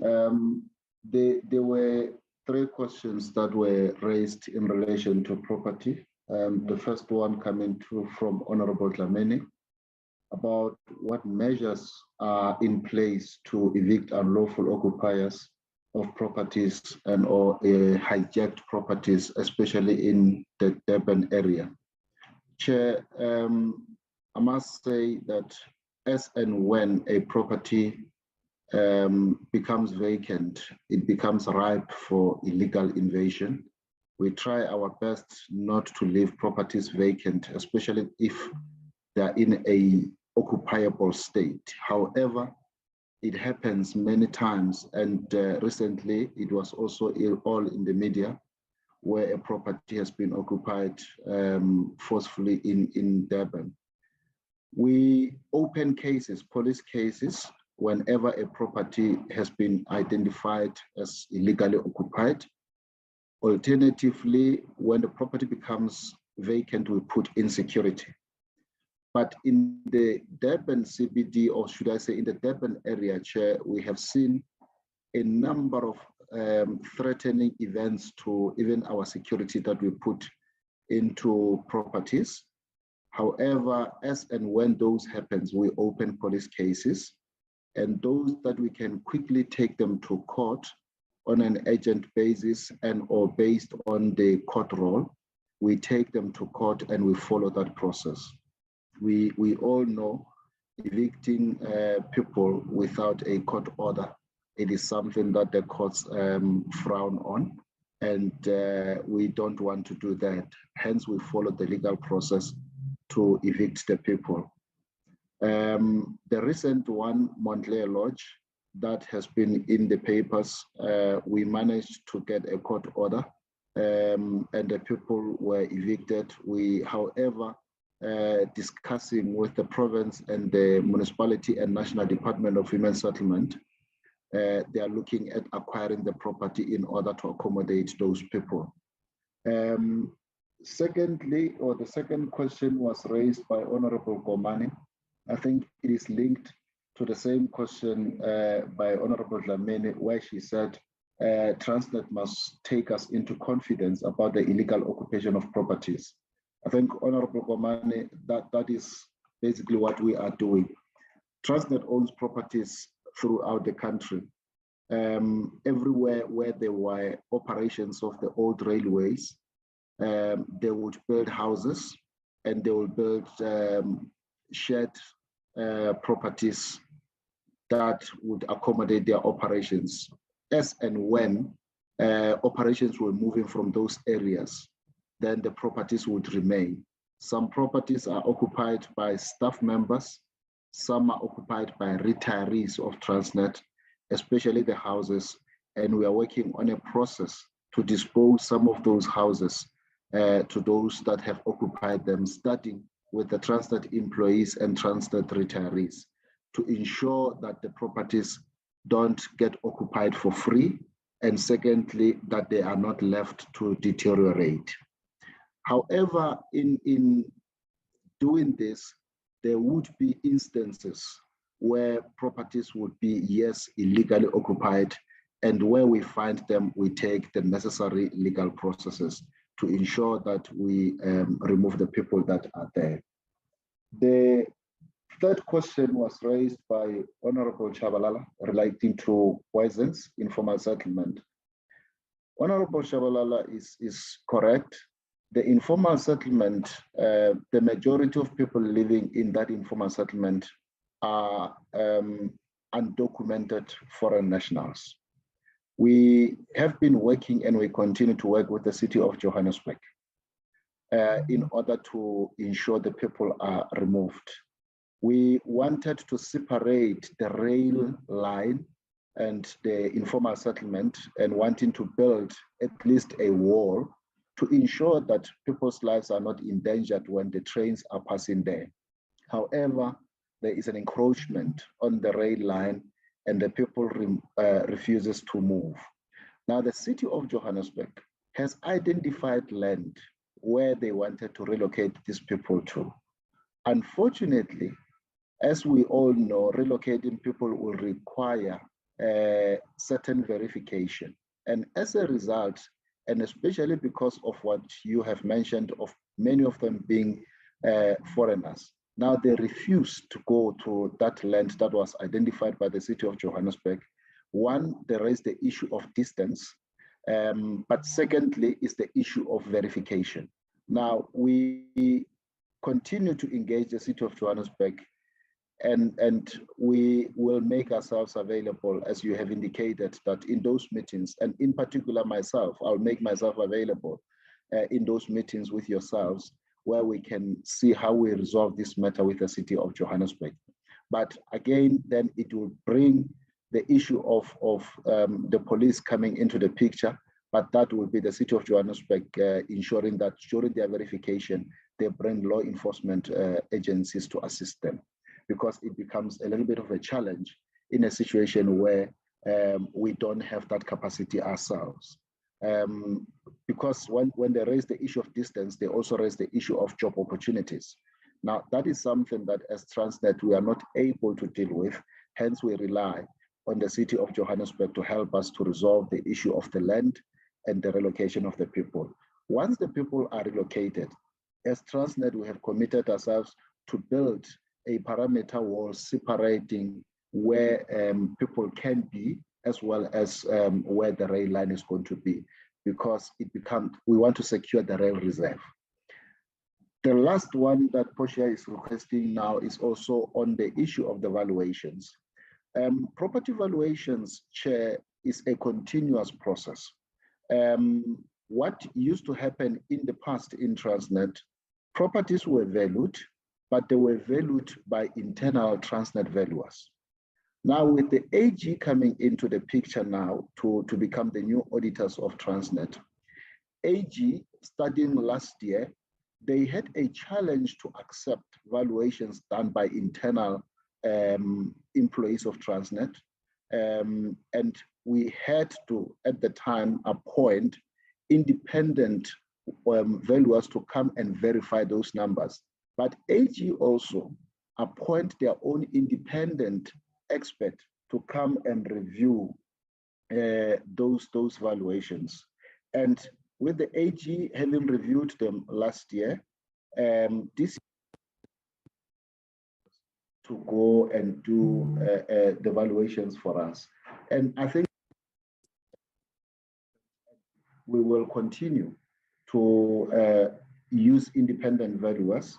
There were 3 questions that were raised in relation to property. The first one coming through from Honourable Dlamini about what measures are in place to evict unlawful occupiers of properties and or hijacked properties, especially in the Durban area. Chair, I must say that as and when a property becomes vacant, it becomes ripe for illegal invasion. We try our best not to leave properties vacant, especially if they're in a occupiable state. However, it happens many times, and recently it was also all in the media where a property has been occupied forcefully in Durban. We open cases, police cases, whenever a property has been identified as illegally occupied. Alternatively, when the property becomes vacant, we put in security. But in the Durban CBD, or should I say in the Durban area, Chair, we have seen a number of threatening events to even our security that we put into properties. However, as and when those happens, we open police cases, and those that we can quickly take them to court on an urgent basis and or based on the court roll, we take them to court and we follow that process. We all know evicting people without a court order, it is something that the courts frown on, and we don't want to do that. Hence, we follow the legal process to evict the people. The recent one, Montclair Lodge, that has been in the papers, we managed to get a court order and the people were evicted. We, however, discussing with the province and the municipality and National Department of Human Settlement, they are looking at acquiring the property in order to accommodate those people. Secondly, or the second question was raised by Honorable Gomani. I think it is linked to the same question by Honorable Dlamini, where she said Transnet must take us into confidence about the illegal occupation of properties. I think, Honorable Gomani, that is basically what we are doing. Transnet owns properties throughout the country. Everywhere where there were operations of the old railways, they would build houses and they will build shared properties that would accommodate their operations. As and when operations were moving from those areas, then the properties would remain. Some properties are occupied by staff members, some are occupied by retirees of Transnet, especially the houses, and we are working on a process to dispose some of those houses to those that have occupied them, starting with the Transnet employees and Transnet retirees, to ensure that the properties don't get occupied for free, and secondly, that they are not left to deteriorate. However, in doing this, there would be instances where properties would be, yes, illegally occupied, and where we find them, we take the necessary legal processes to ensure that we remove the people that are there. The third question was raised by Honorable Chabalala relating to Poison's informal settlement. Honorable Chabalala is correct. The informal settlement, the majority of people living in that informal settlement are undocumented foreign nationals. We have been working and we continue to work with the city of Johannesburg in order to ensure the people are removed. We wanted to separate the rail line and the informal settlement, and wanting to build at least a wall to ensure that people's lives are not endangered when the trains are passing there. However, there is an encroachment on the rail line and the people refuses to move. Now, the city of Johannesburg has identified land where they wanted to relocate these people to. Unfortunately, as we all know, relocating people will require certain verification. And as a result, and especially because of what you have mentioned of many of them being foreigners, now they refuse to go to that land that was identified by the city of Johannesburg. One, there is the issue of distance, but secondly is the issue of verification. Now, we continue to engage the city of Johannesburg, and we will make ourselves available, as you have indicated, that in those meetings, and in particular myself, I'll make myself available in those meetings with yourselves, where we can see how we resolve this matter with the city of Johannesburg. But again, then it will bring the issue of the police coming into the picture, but that will be the city of Johannesburg ensuring that during their verification, they bring law enforcement agencies to assist them, because it becomes a little bit of a challenge in a situation where we don't have that capacity ourselves. Because when they raise the issue of distance, they also raise the issue of job opportunities. Now, that is something that as Transnet, we are not able to deal with. Hence, we rely on the city of Johannesburg to help us to resolve the issue of the land and the relocation of the people. Once the people are relocated, as Transnet, we have committed ourselves to build a parameter wall separating where people can be, as well as where the rail line is going to be, because we want to secure the rail reserve. The last one that Portia is requesting now is also on the issue of the valuations. Property valuations, Chair, is a continuous process. What used to happen in the past in Transnet, properties were valued, but they were valued by internal Transnet valuers. Now, with the AG coming into the picture now to become the new auditors of Transnet, AG, starting last year, they had a challenge to accept valuations done by internal employees of Transnet. And we had to, at the time, appoint independent valuers to come and verify those numbers. But AG also appoint their own independent expert to come and review those valuations. And with the AG having reviewed them last year, this to go and do the valuations for us. And I think we will continue to use independent valuers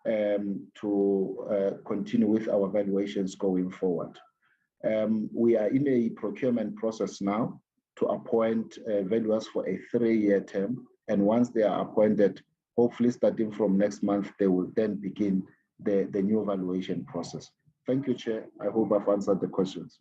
to continue with our valuations going forward. We are in a procurement process now to appoint valuers for a 3-year term. And once they are appointed, hopefully starting from next month, they will then begin the new evaluation process. Thank you, Chair. I hope I've answered the questions.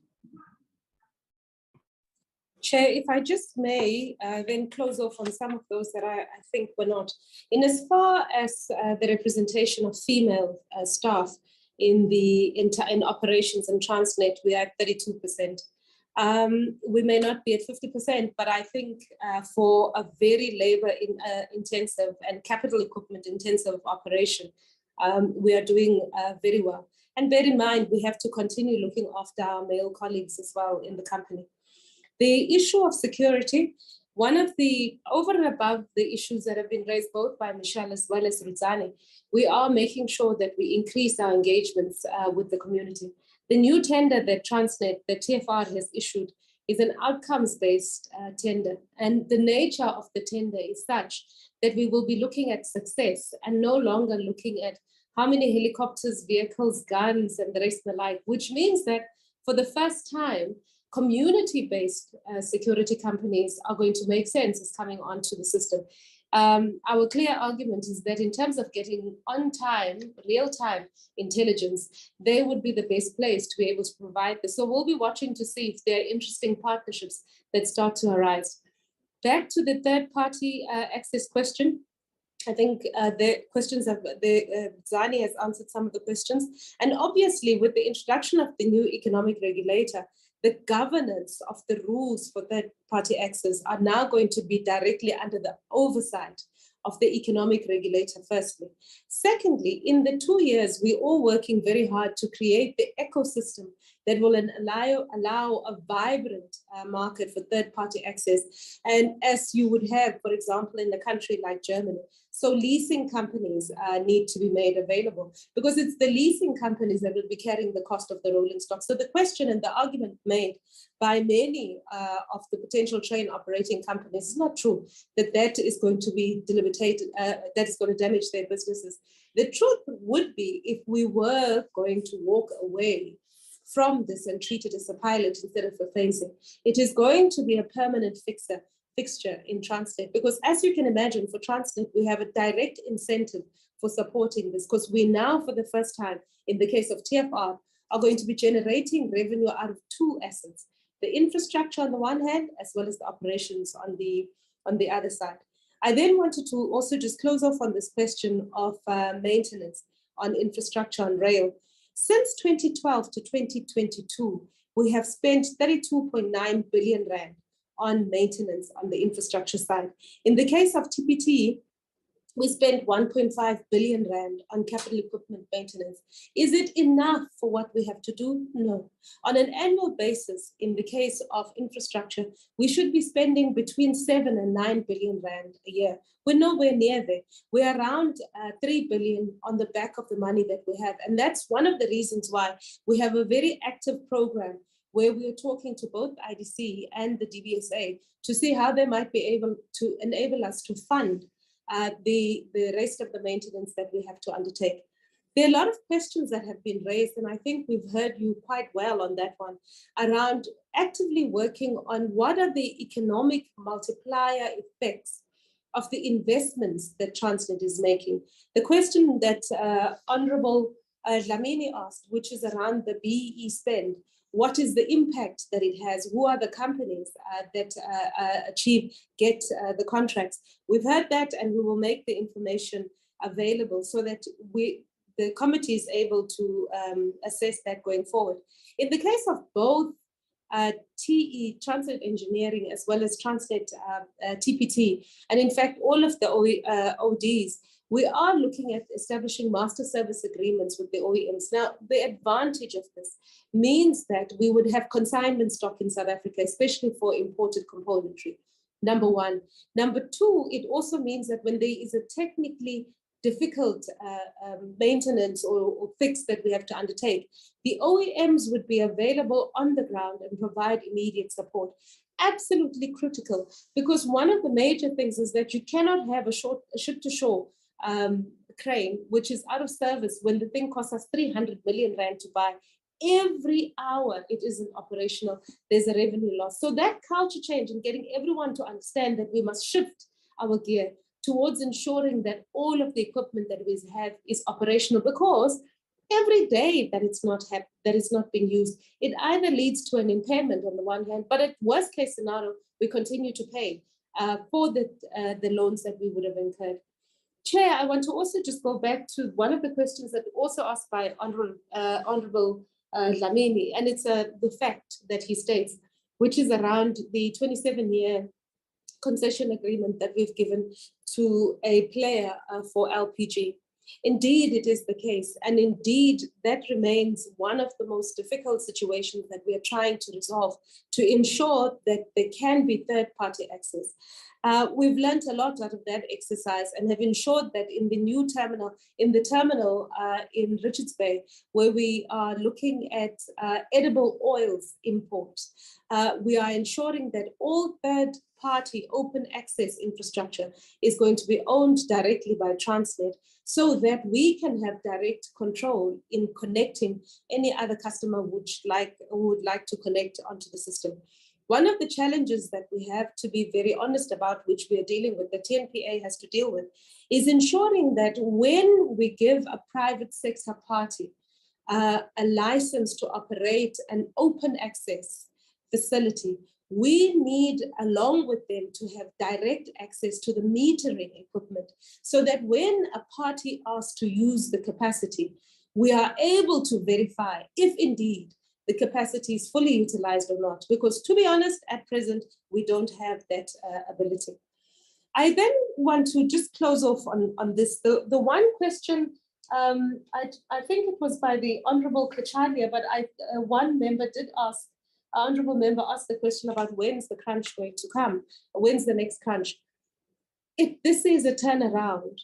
Chair, if I just may then close off on some of those that I think were not. In as far as the representation of female staff in operations and Transnet, we are at 32%. We may not be at 50%, but I think for a very labor intensive and capital equipment intensive operation, we are doing very well. And bear in mind, we have to continue looking after our male colleagues as well in the company. The issue of security, one of the, over and above the issues that have been raised both by Michelle as well as Rudzani, we are making sure that we increase our engagements with the community. The new tender that Transnet, the TFR has issued, is an outcomes-based tender. And the nature of the tender is such that we will be looking at success and no longer looking at how many helicopters, vehicles, guns, and the rest of the like, which means that for the first time, community-based security companies are going to make sense as coming onto the system. Our clear argument is that in terms of getting on-time, real-time intelligence, they would be the best place to be able to provide this. So we'll be watching to see if there are interesting partnerships that start to arise. Back to the third-party access question. I think the questions of Zani has answered some of the questions. And obviously with the introduction of the new economic regulator, the governance of the rules for third-party access are now going to be directly under the oversight of the economic regulator, firstly. Secondly, in the 2 years, we're all working very hard to create the ecosystem that will allow a vibrant market for third-party access. And as you would have, for example, in a country like Germany. So leasing companies need to be made available because it's the leasing companies that will be carrying the cost of the rolling stock. So the question and the argument made by many of the potential train operating companies is not true, that is going to be debilitated, that is going to damage their businesses. The truth would be if we were going to walk away from this and treat it as a pilot instead of a phasing. It is going to be a permanent fixture in Transnet, because as you can imagine, for Transnet, we have a direct incentive for supporting this, because we now, for the first time, in the case of TFR, are going to be generating revenue out of two assets, the infrastructure on the one hand, as well as the operations on the other side. I then wanted to also just close off on this question of maintenance on infrastructure on rail. Since 2012 to 2022, we have spent 32.9 billion Rand on maintenance on the infrastructure side. In the case of TPT, we spent 1.5 billion Rand on capital equipment maintenance. Is it enough for what we have to do? No. On an annual basis, in the case of infrastructure, we should be spending between 7 and 9 billion Rand a year. We're nowhere near there. We're around 3 billion on the back of the money that we have. And that's one of the reasons why we have a very active program where we are talking to both IDC and the DBSA to see how they might be able to enable us to fund the rest of the maintenance that we have to undertake. There are a lot of questions that have been raised, and I think we've heard you quite well on that one, around actively working on what are the economic multiplier effects of the investments that Transnet is making. The question that Honorable Dlamini asked, which is around the BEE spend, what is the impact that it has? Who are the companies that get the contracts? We've heard that, and we will make the information available so that the committee is able to assess that going forward. In the case of both TE, Transnet Engineering, as well as Transnet TPT, and in fact, all of the ODs, we are looking at establishing master service agreements with the OEMs. Now, the advantage of this means that we would have consignment stock in South Africa, especially for imported componentry, number one. Number two, it also means that when there is a technically difficult maintenance or fix that we have to undertake, the OEMs would be available on the ground and provide immediate support. Absolutely critical, because one of the major things is that you cannot have a ship-to-shore crane, which is out of service when the thing costs us 300 million rand to buy. Every hour it isn't operational, there's a revenue loss. So that culture change and getting everyone to understand that we must shift our gear towards ensuring that all of the equipment that we have is operational, because every day that it's not being used, it either leads to an impairment on the one hand, but at worst case scenario, we continue to pay for the loans that we would have incurred. Chair, I want to also just go back to one of the questions that also asked by Honorable Dlamini, and it's the fact that he states, which is around the 27-year concession agreement that we've given to a player for LPG. Indeed, it is the case. And indeed, that remains one of the most difficult situations that we are trying to resolve to ensure that there can be third-party access. We've learned a lot out of that exercise and have ensured that in the new terminal, in Richards Bay, where we are looking at edible oils imports, we are ensuring that all third-party open access infrastructure is going to be owned directly by Transnet, so that we can have direct control in connecting any other customer who would like to connect onto the system. One of the challenges that we have to be very honest about, which we are dealing with, the TNPA has to deal with, is ensuring that when we give a private sector party a license to operate an open access facility, we need, along with them, to have direct access to the metering equipment, so that when a party asks to use the capacity, we are able to verify if indeed the capacity is fully utilized or not. Because to be honest, at present, we don't have that ability. I then want to just close off on this. The one question, I think it was by the Honorable Kachalia, but one member did ask, Honorable member asked the question about when's the crunch going to come? When's the next crunch? This is a turnaround.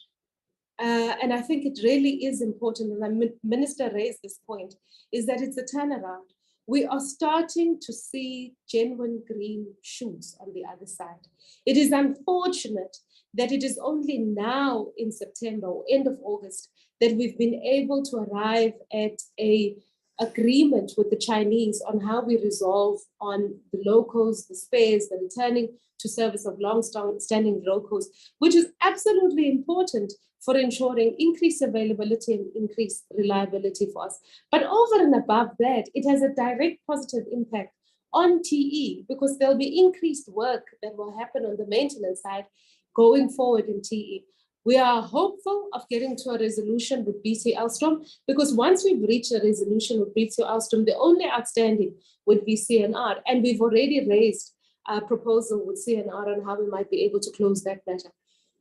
And I think it really is important, and the Minister raised this point, is that it's a turnaround. We are starting to see genuine green shoots on the other side. It is unfortunate that it is only now in September or end of August that we've been able to arrive at an agreement with the Chinese on how we resolve on the locals, the spares, the returning to service of long-standing locals, which is absolutely important for ensuring increased availability and increased reliability for us. But over and above that, it has a direct positive impact on TE, because there'll be increased work that will happen on the maintenance side going forward in TE. We are hopeful of getting to a resolution with BC Alstom, because once we've reached a resolution with BC Alstom, the only outstanding would be CNR, and we've already raised a proposal with CNR on how we might be able to close that matter.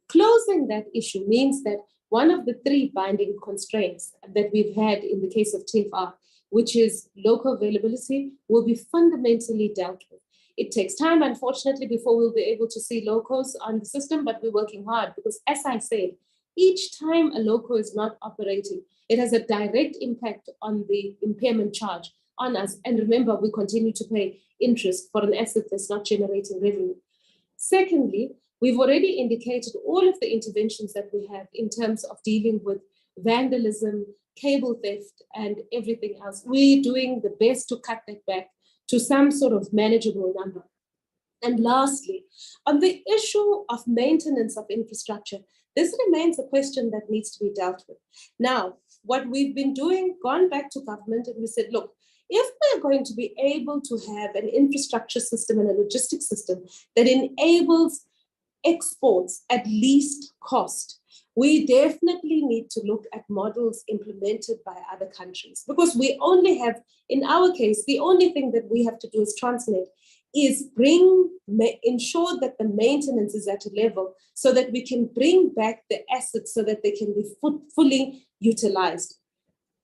Closing that issue means that one of the three binding constraints that we've had in the case of TFR, which is local availability, will be fundamentally dealt with. It takes time, unfortunately, before we'll be able to see locals on the system, but we're working hard because, as I said, each time a local is not operating, it has a direct impact on the impairment charge on us. And remember, we continue to pay interest for an asset that's not generating revenue. Secondly, we've already indicated all of the interventions that we have in terms of dealing with vandalism, cable theft, and everything else. We're doing the best to cut that back to some sort of manageable number. And lastly, on the issue of maintenance of infrastructure, this remains a question that needs to be dealt with. Now, what we've been doing, gone back to government, and we said, look, if we're going to be able to have an infrastructure system and a logistics system that enables exports at least cost, we definitely need to look at models implemented by other countries, because we only have, in our case, the only thing that we have to do as Transnet is ensure that the maintenance is at a level so that we can bring back the assets so that they can be fully utilized.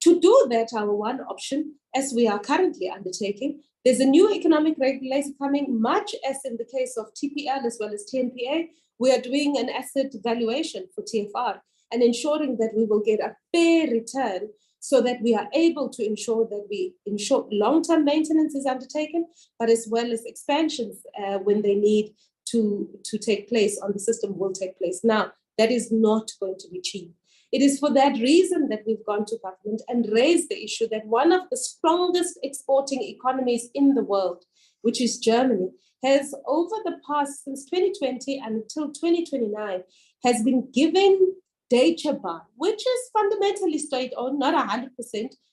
To do that, our one option, as we are currently undertaking, there's a new economic regulator coming, much as in the case of TPL as well as TNPA. We are doing an asset valuation for TFR and ensuring that we will get a fair return so that we are able to ensure that we ensure long-term maintenance is undertaken, but as well as expansions when they need to take place on the system will take place. Now, that is not going to be cheap. It is for that reason that we've gone to government and raised the issue that one of the strongest exporting economies in the world, which is Germany, has over the past, since 2020 until 2029, has been giving Deutsche Bahn, which is fundamentally state-owned, not 100%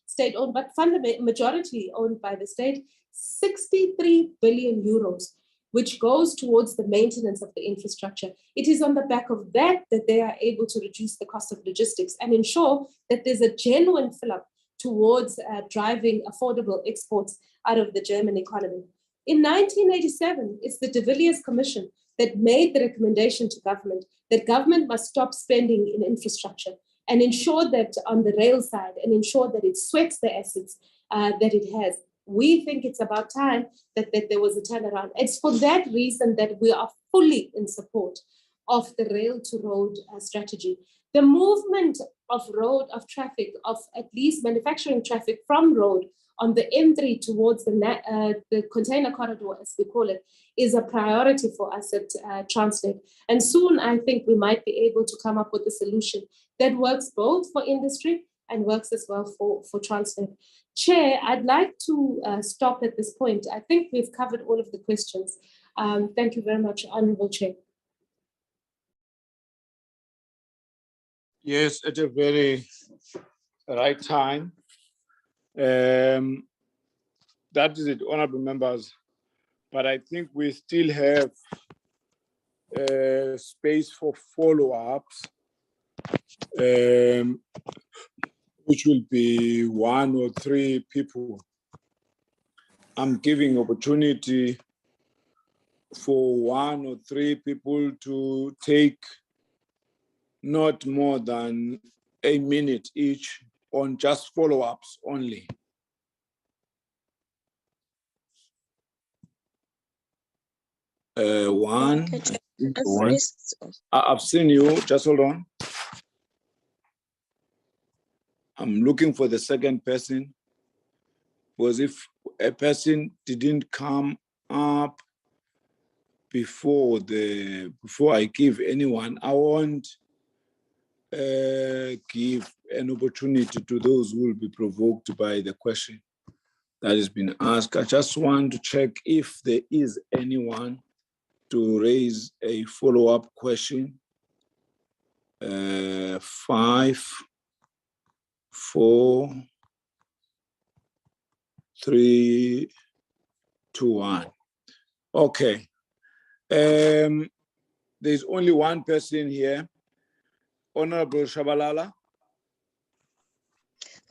state-owned, but majority owned by the state, 63 billion euros, which goes towards the maintenance of the infrastructure. It is on the back of that that they are able to reduce the cost of logistics and ensure that there's a genuine fill-up towards driving affordable exports out of the German economy. In 1987, it's the De Villiers Commission that made the recommendation to government that government must stop spending in infrastructure and ensure that on the rail side and ensure that it sweats the assets that it has. We think it's about time that there was a turnaround. It's for that reason that we are fully in support of the rail to road strategy. The movement of traffic, of at least manufacturing traffic from road on the M3 towards the container corridor, as we call it, is a priority for us at Transnet. And soon I think we might be able to come up with a solution that works both for industry and works as well for Transnet. Chair, I'd like to stop at this point. I think we've covered all of the questions. Thank you very much, Honourable Chair. Yes, at a very right time. That is it, honourable members. But I think we still have space for follow-ups, which will be 1 or 3 people. I'm giving opportunity for 1 or 3 people to take not more than a minute each on just follow-ups only. One. I've seen you, just hold on. I'm looking for the second person, because if a person didn't come up before I give anyone, I won't give an opportunity to those who will be provoked by the question that has been asked. I just want to check if there is anyone to raise a follow-up question. 5, 4, 3, 2, 1. Okay. There's only one person here. Honorable Shabalala.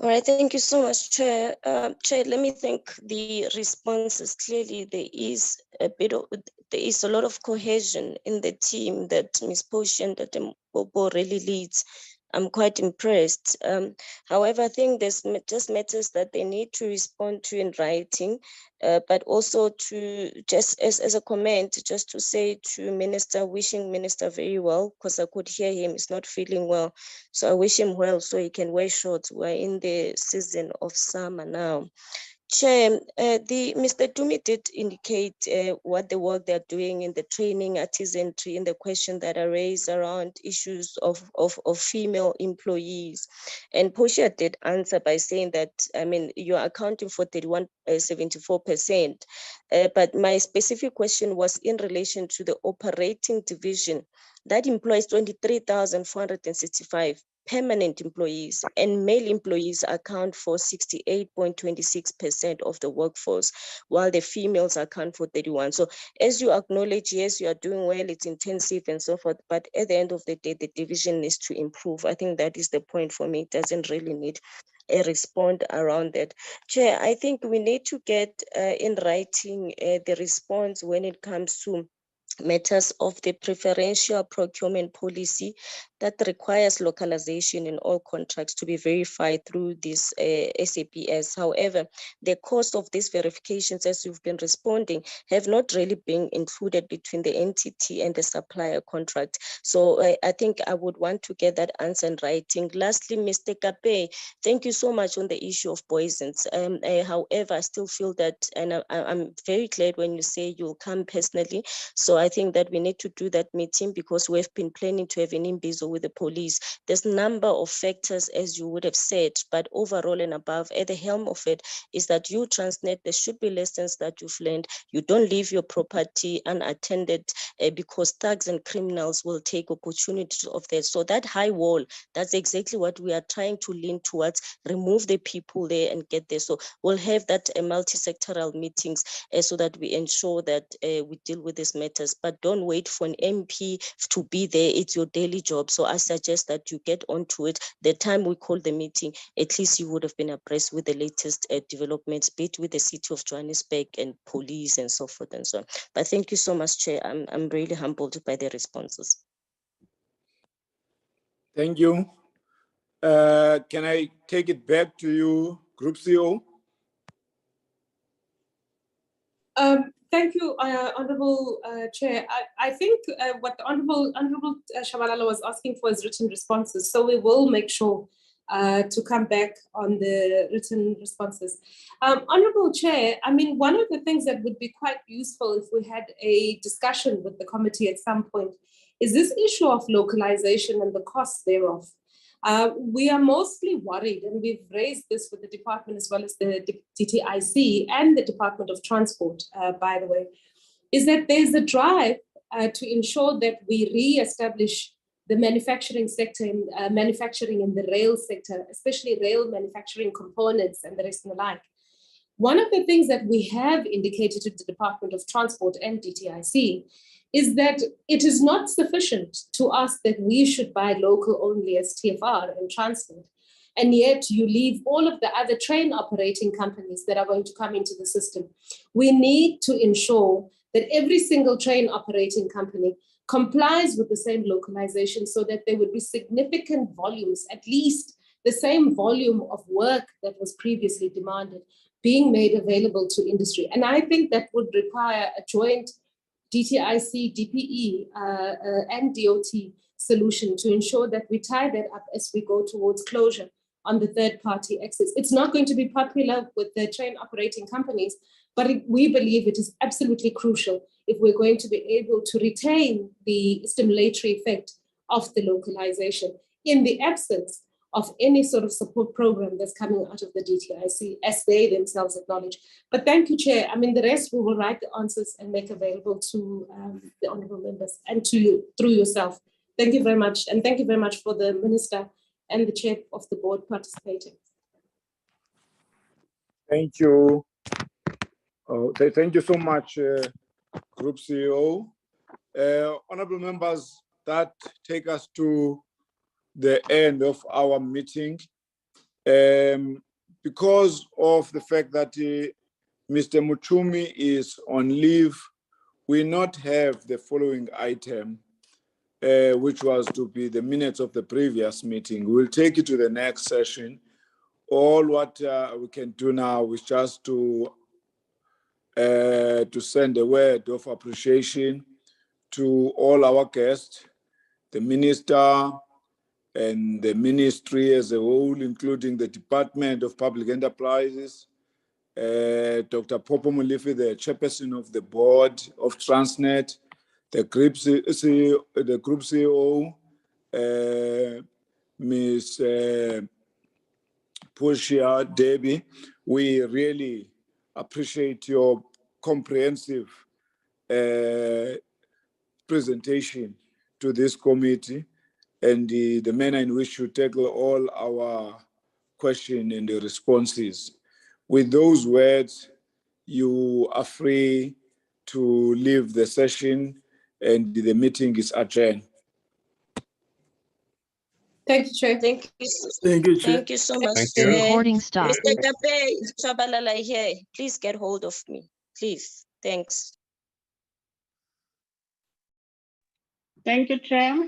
All right, thank you so much, Chair. Chair, let me thank the responses. Clearly, there is a lot of cohesion in the team that Ms. Poshi and Dr. Bobo really leads. I'm quite impressed. However, I think there's just matters that they need to respond to in writing, but also to just as a comment, just to say to Minister, wishing Minister very well, because I could hear him is not feeling well. So I wish him well so he can wear shorts. We're in the season of summer now. Chair, Mr. Tumi did indicate what the work they're doing in the training, artisanry, in the question that are raised around issues of female employees. And Portia did answer by saying that, I mean, you're accounting for 74%. But my specific question was in relation to the operating division that employs 23,465 permanent employees, and male employees account for 68.26% of the workforce, while the females account for 31. So as you acknowledge, yes, you are doing well, it's intensive and so forth, but at the end of the day, the division needs to improve. I think that is the point for me. It doesn't really need a response around that. Chair, I think we need to get in writing the response when it comes to matters of the preferential procurement policy that requires localization in all contracts to be verified through this SAPS. However, the cost of these verifications, as you've been responding, have not really been included between the entity and the supplier contract. So I think I would want to get that answer in writing. Lastly, Mr. Kape, thank you so much on the issue of poisons. However, I still feel that, and I'm very glad when you say you'll come personally. So I think that we need to do that meeting because we've been planning to have an imbizo with the police. There's a number of factors, as you would have said, but overall and above, at the helm of it is that you, Transnet, there should be lessons that you've learned. You don't leave your property unattended because thugs and criminals will take opportunities of that. So that high wall, that's exactly what we are trying to lean towards, remove the people there and get there. So we'll have that multi-sectoral meetings so that we ensure that we deal with these matters, but don't wait for an MP to be there. It's your daily job. So I suggest that you get onto it. The time we call the meeting, at least you would have been abreast with the latest developments, be it with the City of Johannesburg and police and so forth and so on. But thank you so much, Chair. I'm really humbled by the responses. Thank you. Can I take it back to you, Group CEO? Thank you, Honorable Chair. I think what the Honorable Shabalala was asking for is written responses. So we will make sure to come back on the written responses. Honorable Chair, I mean, one of the things that would be quite useful if we had a discussion with the committee at some point is this issue of localization and the costs thereof. We are mostly worried, and we've raised this with the department as well as the DTIC and the Department of Transport, by the way, is that there's a drive to ensure that we re-establish the manufacturing sector, manufacturing in the rail sector, especially rail manufacturing components and the rest and the like. One of the things that we have indicated to the Department of Transport and DTIC is that it is not sufficient to ask that we should buy local only as TFR and Transnet, and yet you leave all of the other train operating companies that are going to come into the system. We need to ensure that every single train operating company complies with the same localization so that there would be significant volumes, at least the same volume of work that was previously demanded, being made available to industry. And I think that would require a joint DTIC, DPE, and DOT solution to ensure that we tie that up as we go towards closure on the third-party exits. It's not going to be popular with the train operating companies, but we believe it is absolutely crucial if we're going to be able to retain the stimulatory effect of the localization in the absence of any sort of support program that's coming out of the DTIC, as they themselves acknowledge. But thank you, Chair. I mean, the rest we will write the answers and make available to the honourable members and to you through yourself. Thank you very much. And thank you very much for the Minister and the Chair of the Board participating. Thank you. Thank you so much, Group CEO. Honourable members, that take us to the end of our meeting. Because of the fact that Mr. Muchumi is on leave, we not have the following item, which was to be the minutes of the previous meeting. We'll take it to the next session. All what we can do now is just to send a word of appreciation to all our guests, the Minister, and the ministry as a whole, including the Department of Public Enterprises, Dr. Popo Molefe, the chairperson of the board of Transnet, the group CEO, Ms. Portia Debbie. We really appreciate your comprehensive presentation to this committee. and the manner in which you tackle all our questions and the responses. With those words, you are free to leave the session and the meeting is adjourned. Thank you, Chair. Thank you. Thank you, Chair. Thank you so much. Thank you. Recording stopped. Mr. Tape, Shabalala here. Please get hold of me. Please. Thanks. Thank you, Chair.